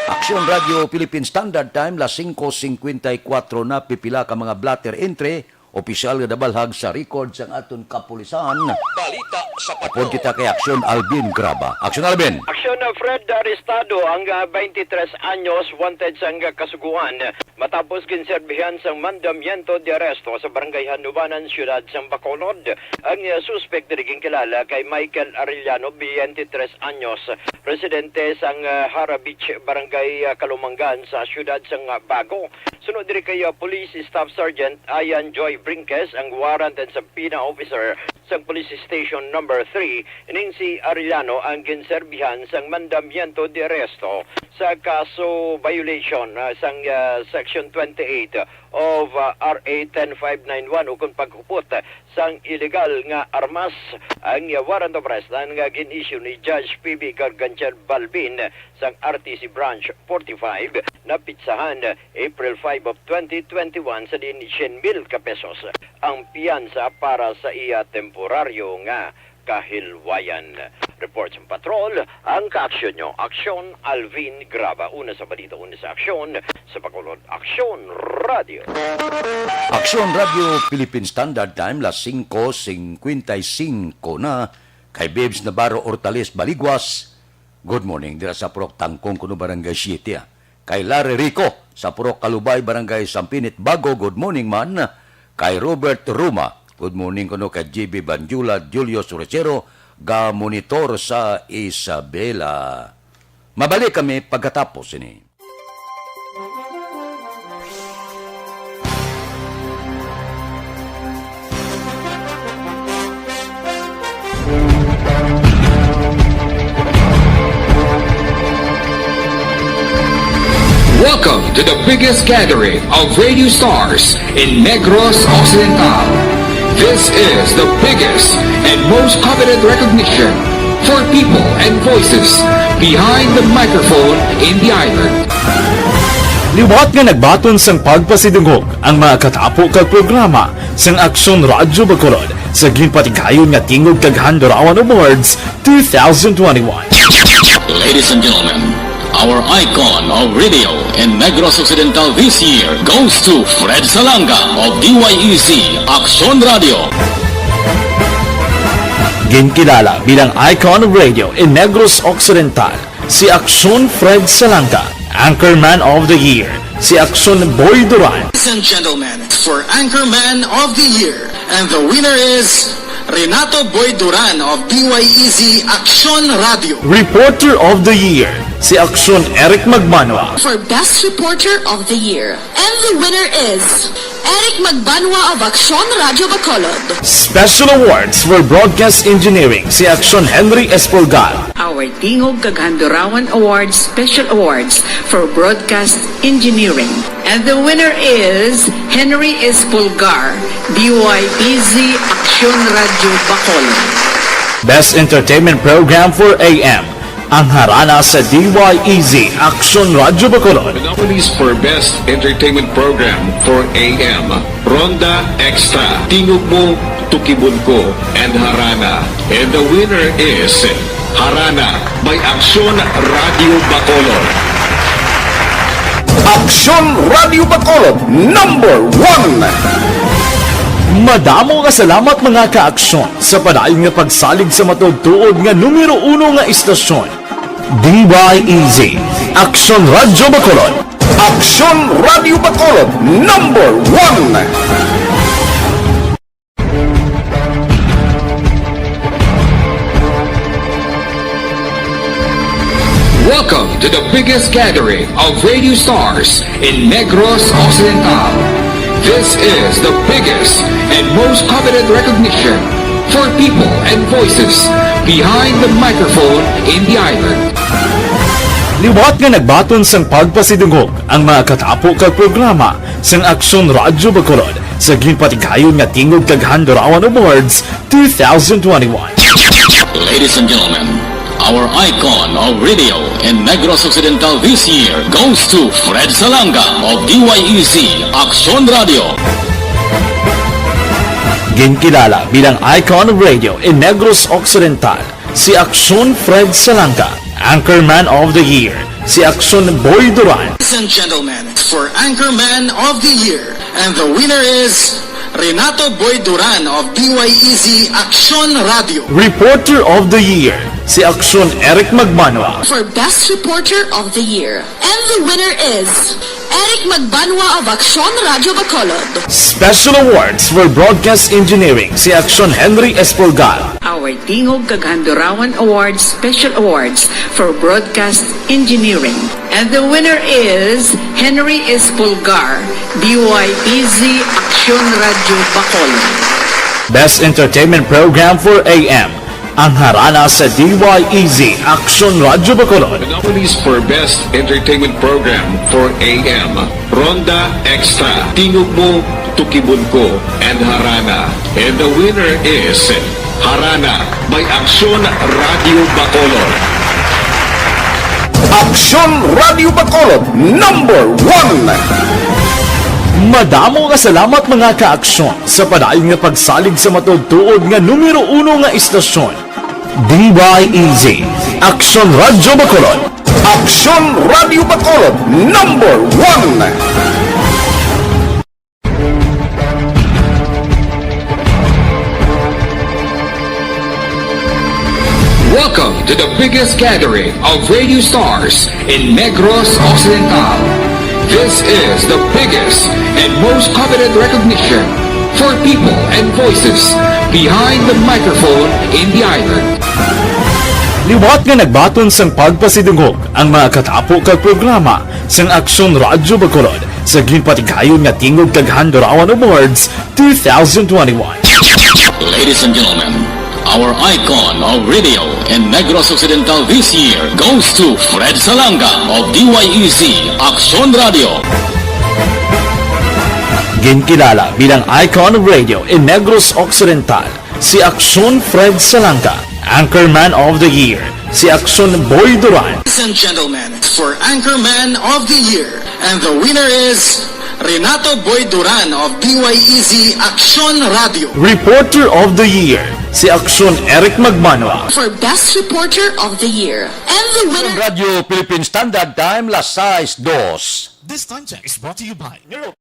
Speaker 6: Aksyon Radio Philippine Standard Time, las 5:54 na pipila ka mga blatter entry, opisyal nga dabalhag sa record sang aton kapulisan.
Speaker 21: Balita sa
Speaker 6: Apod kita kay Aksyon Alvin Graba. Aksyon Alvin.
Speaker 16: Aksyon na Fred arestado ang 23 anyos wanted sang kasuguan matapos ginserbihan sang mandamiento de arresto sa barangay Hanubanan, siyudad sang Bacolod. Ang suspect diriging kilala kay Michael Arellano, 23 anyos, residente sang Hara Beach, barangay Kalumangan sa siyudad sang Bago. Sunod diri kay Police Staff Sergeant Ayan Joy Brinques, ang warrant and subpoena officer sang Police Station number 3, ining si Arellano ang ginserbihan sang mandamiento de arresto sa kaso violation sang Section 28 of RA 10591 ukon pagkupot sang illegal nga armas. Ang warrant of arrest nga gin-issue ni Judge PB Gargantian Balbin sang RTC Branch 45 na pitsahan April 5 of 2021 sa din 100,000 ka pesos ang piyansa para sa iya temporaryo nga kahilwayan. Reports ng patrol, ang kaaksyon nyo, Aksyon Alvin Graba. Una sa balita, una sa aksyon, sa Bacolod Aksyon Radio.
Speaker 6: Aksyon Radio Philippine Standard Time, las 5:55 na kay Babes Navarro Ortales Baligwas. Good morning, dira sa Purok Tangkong kuno Barangay 7. Kay Larry Rico sa Purok Kalubay Barangay Sampinit Bago, good morning man. Kay Robert Ruma, good morning kuno kay GB Banjula, Julio Surecero, ga monitor sa Isabela. Mabalik kami pagkatapos ini.
Speaker 7: Welcome to the biggest gathering of radio stars in Negros Occidental. This is the biggest and most coveted recognition for people and voices behind the microphone in the island.
Speaker 11: Liwat nga nagbaton sang pagpasidungog ang mga katapo kag programa sang Aksyon Radyo Bacolod sa ginpatigayon nga tingog kag Handurawan Awards 2021.
Speaker 2: Ladies and gentlemen, our icon of radio in Negros Occidental this year goes to Fred Salanga of DYEZ Aksyon Radio.
Speaker 11: Ginkilala bilang icon of radio in Negros Occidental, si Aksyon Fred Salanga. Anchorman of the Year, si Aksyon Boy Duran.
Speaker 1: Ladies and gentlemen, for Anchorman of the Year, and the winner is Renato Boy Duran of DYEZ Aksyon Radio.
Speaker 11: Reporter of the Year, si Aksyon Eric Magbanwa.
Speaker 12: For Best Reporter of the Year, and the winner is Eric Magbanwa of Aksyon Radio Bacolod.
Speaker 11: Special Awards for Broadcast Engineering, si Aksyon Henry Espolgar.
Speaker 13: Our Tingog kag Handurawan Awards Special Awards for Broadcast Engineering. And the winner is Henry Espolgar, DYEZ Aksyon Radio Bacolod.
Speaker 11: Best Entertainment Program for AM, Ang harana sa DYEZ Aksyon Radyo Bacolod.
Speaker 7: The nominees for Best Entertainment Program for AM, Ronda Extra, Tingog Mo, Tukibon Ko, and Harana. And the winner is Harana by Aksyon Radio Bacolod.
Speaker 20: Aksyon Radio Bacolod, number 1.
Speaker 11: Madamo nga salamat mga kaaksyon sa padayon nga pagsalig sa matugtuod nga numero 1 nga istasyon. DYEZ Aksyon Radyo Bacolod.
Speaker 20: Aksyon Radio Bacolod, number 1.
Speaker 7: Welcome to the biggest gathering of radio stars in Negros Occidental. This is the biggest and most coveted recognition for people and voices behind the microphone in the island.
Speaker 11: Liwat nga nagbaton sang pagpasidungog ang mga katapo kag programa sang Aksyon Radyo Bacolod sa ginpatigayon nga Tingog kag Handurawan Awards 2021.
Speaker 2: Ladies and gentlemen, our icon of radio in Negros Occidental this year goes to Fred Salanga of DYEZ Aksyon Radio.
Speaker 11: Ginkilala bilang icon of radio in Negros Occidental, si Aksyon Fred Salanga. Anchorman of the Year, si Aksyon Boy Duran.
Speaker 1: Ladies and gentlemen, for Anchorman of the Year, and the winner is Renato Boy Duran of DYEZ Aksyon Radio.
Speaker 11: Reporter of the Year, si Aksyon Eric Magmanwa.
Speaker 12: For Best Reporter of the Year, and the winner is Eric Magbanwa of Aksyon Radio Bacolod.
Speaker 11: Special Awards for Broadcast Engineering, si Aksyon Henry Espolgar.
Speaker 13: Our Tingog kag Handurawan Awards Special Awards for Broadcast Engineering. And the winner is Henry Espolgar, DYEZ Aksyon Radio Bacolod.
Speaker 11: Best Entertainment Program for AM, ang harana sa DYEZ Aksyon Radyo Bacolod.
Speaker 7: The nominees for Best Entertainment Program for AM, Ronda Extra, Tingog Mo, Tukibon Ko, and Harana. And the winner is Harana by Aksyon Radio Bacolod.
Speaker 20: Aksyon Radio Bacolod, number 1.
Speaker 11: Madamo nga salamat mga kaaksyon sa padayon nga pagsalig sa matugtuod nga numero 1 nga istasyon. DYEZ Aksyon Radyo Bacolod.
Speaker 20: Aksyon Radio Bacolod, number 1.
Speaker 7: Welcome to the biggest gathering of radio stars in Negros Occidental. This is the biggest and most coveted recognition for people and voices behind the microphone in the island.
Speaker 11: Liwat nga nagbaton sang pagpasidungog ang mga katapo kag programa sang Aksyon Radyo Bacolod sa ginpatigayon nga Tingog kag Handurawan Awards 2021.
Speaker 2: Ladies and gentlemen, our icon of radio in Negros Occidental this year goes to Fred Salanga of DYEZ Aksyon Radio.
Speaker 11: Ginkilala bilang icon of radio in Negros Occidental, si Aksyon Fred Salanga. Anchorman of the Year, si Aksyon Boy Duran.
Speaker 1: Ladies and gentlemen, for Anchorman of the Year, and the winner is Renato Boy Duran of DYEZ Aksyon Radio.
Speaker 11: Reporter of the Year, si Aksyon Eric Magmanwa.
Speaker 12: For Best Reporter of the Year, and the winner...
Speaker 6: Radio Philippine Standard Time, las 6:02.
Speaker 10: This time check is brought to you by Neuro.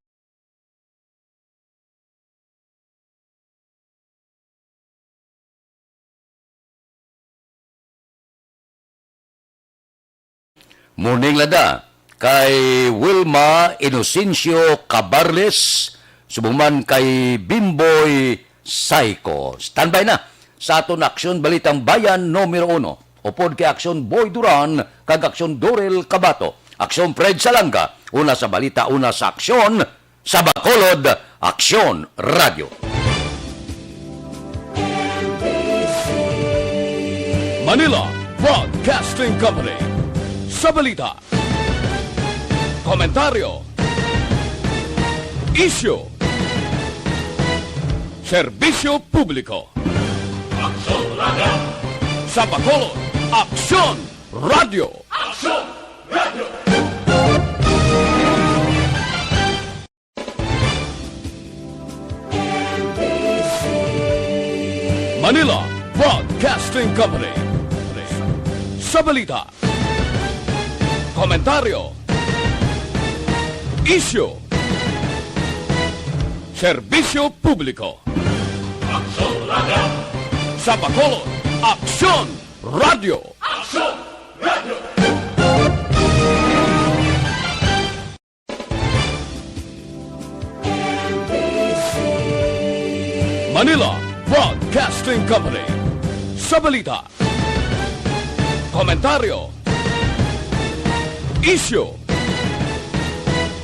Speaker 6: Morning lada, kay Wilma Inocencio Cabarles, subuman kay Bimboy Saiko. Standby na sa aton Aksyon Balitang Bayan numero 1. Upod kay Aksyon Boy Duran, kag Aksyon Dorel Cabato. Aksyon Fred Salanga, una sa balita, una sa aksyon, sa Bacolod, Aksyon Radio.
Speaker 10: Manila Broadcasting Company. Sa balita, komentaryo, issue, serbisyo publiko. Aksyon Radio. Sa Bacolod, Aksyon
Speaker 21: Radio. Manila Broadcasting Company. Sa balita, komentaryo, isyu, serbisyo publiko. Aksyon Radio. Sa Bacolod, Aksyon Radio. Aksyon Radio. Manila Broadcasting Company. Sa balita, komentaryo, isyu,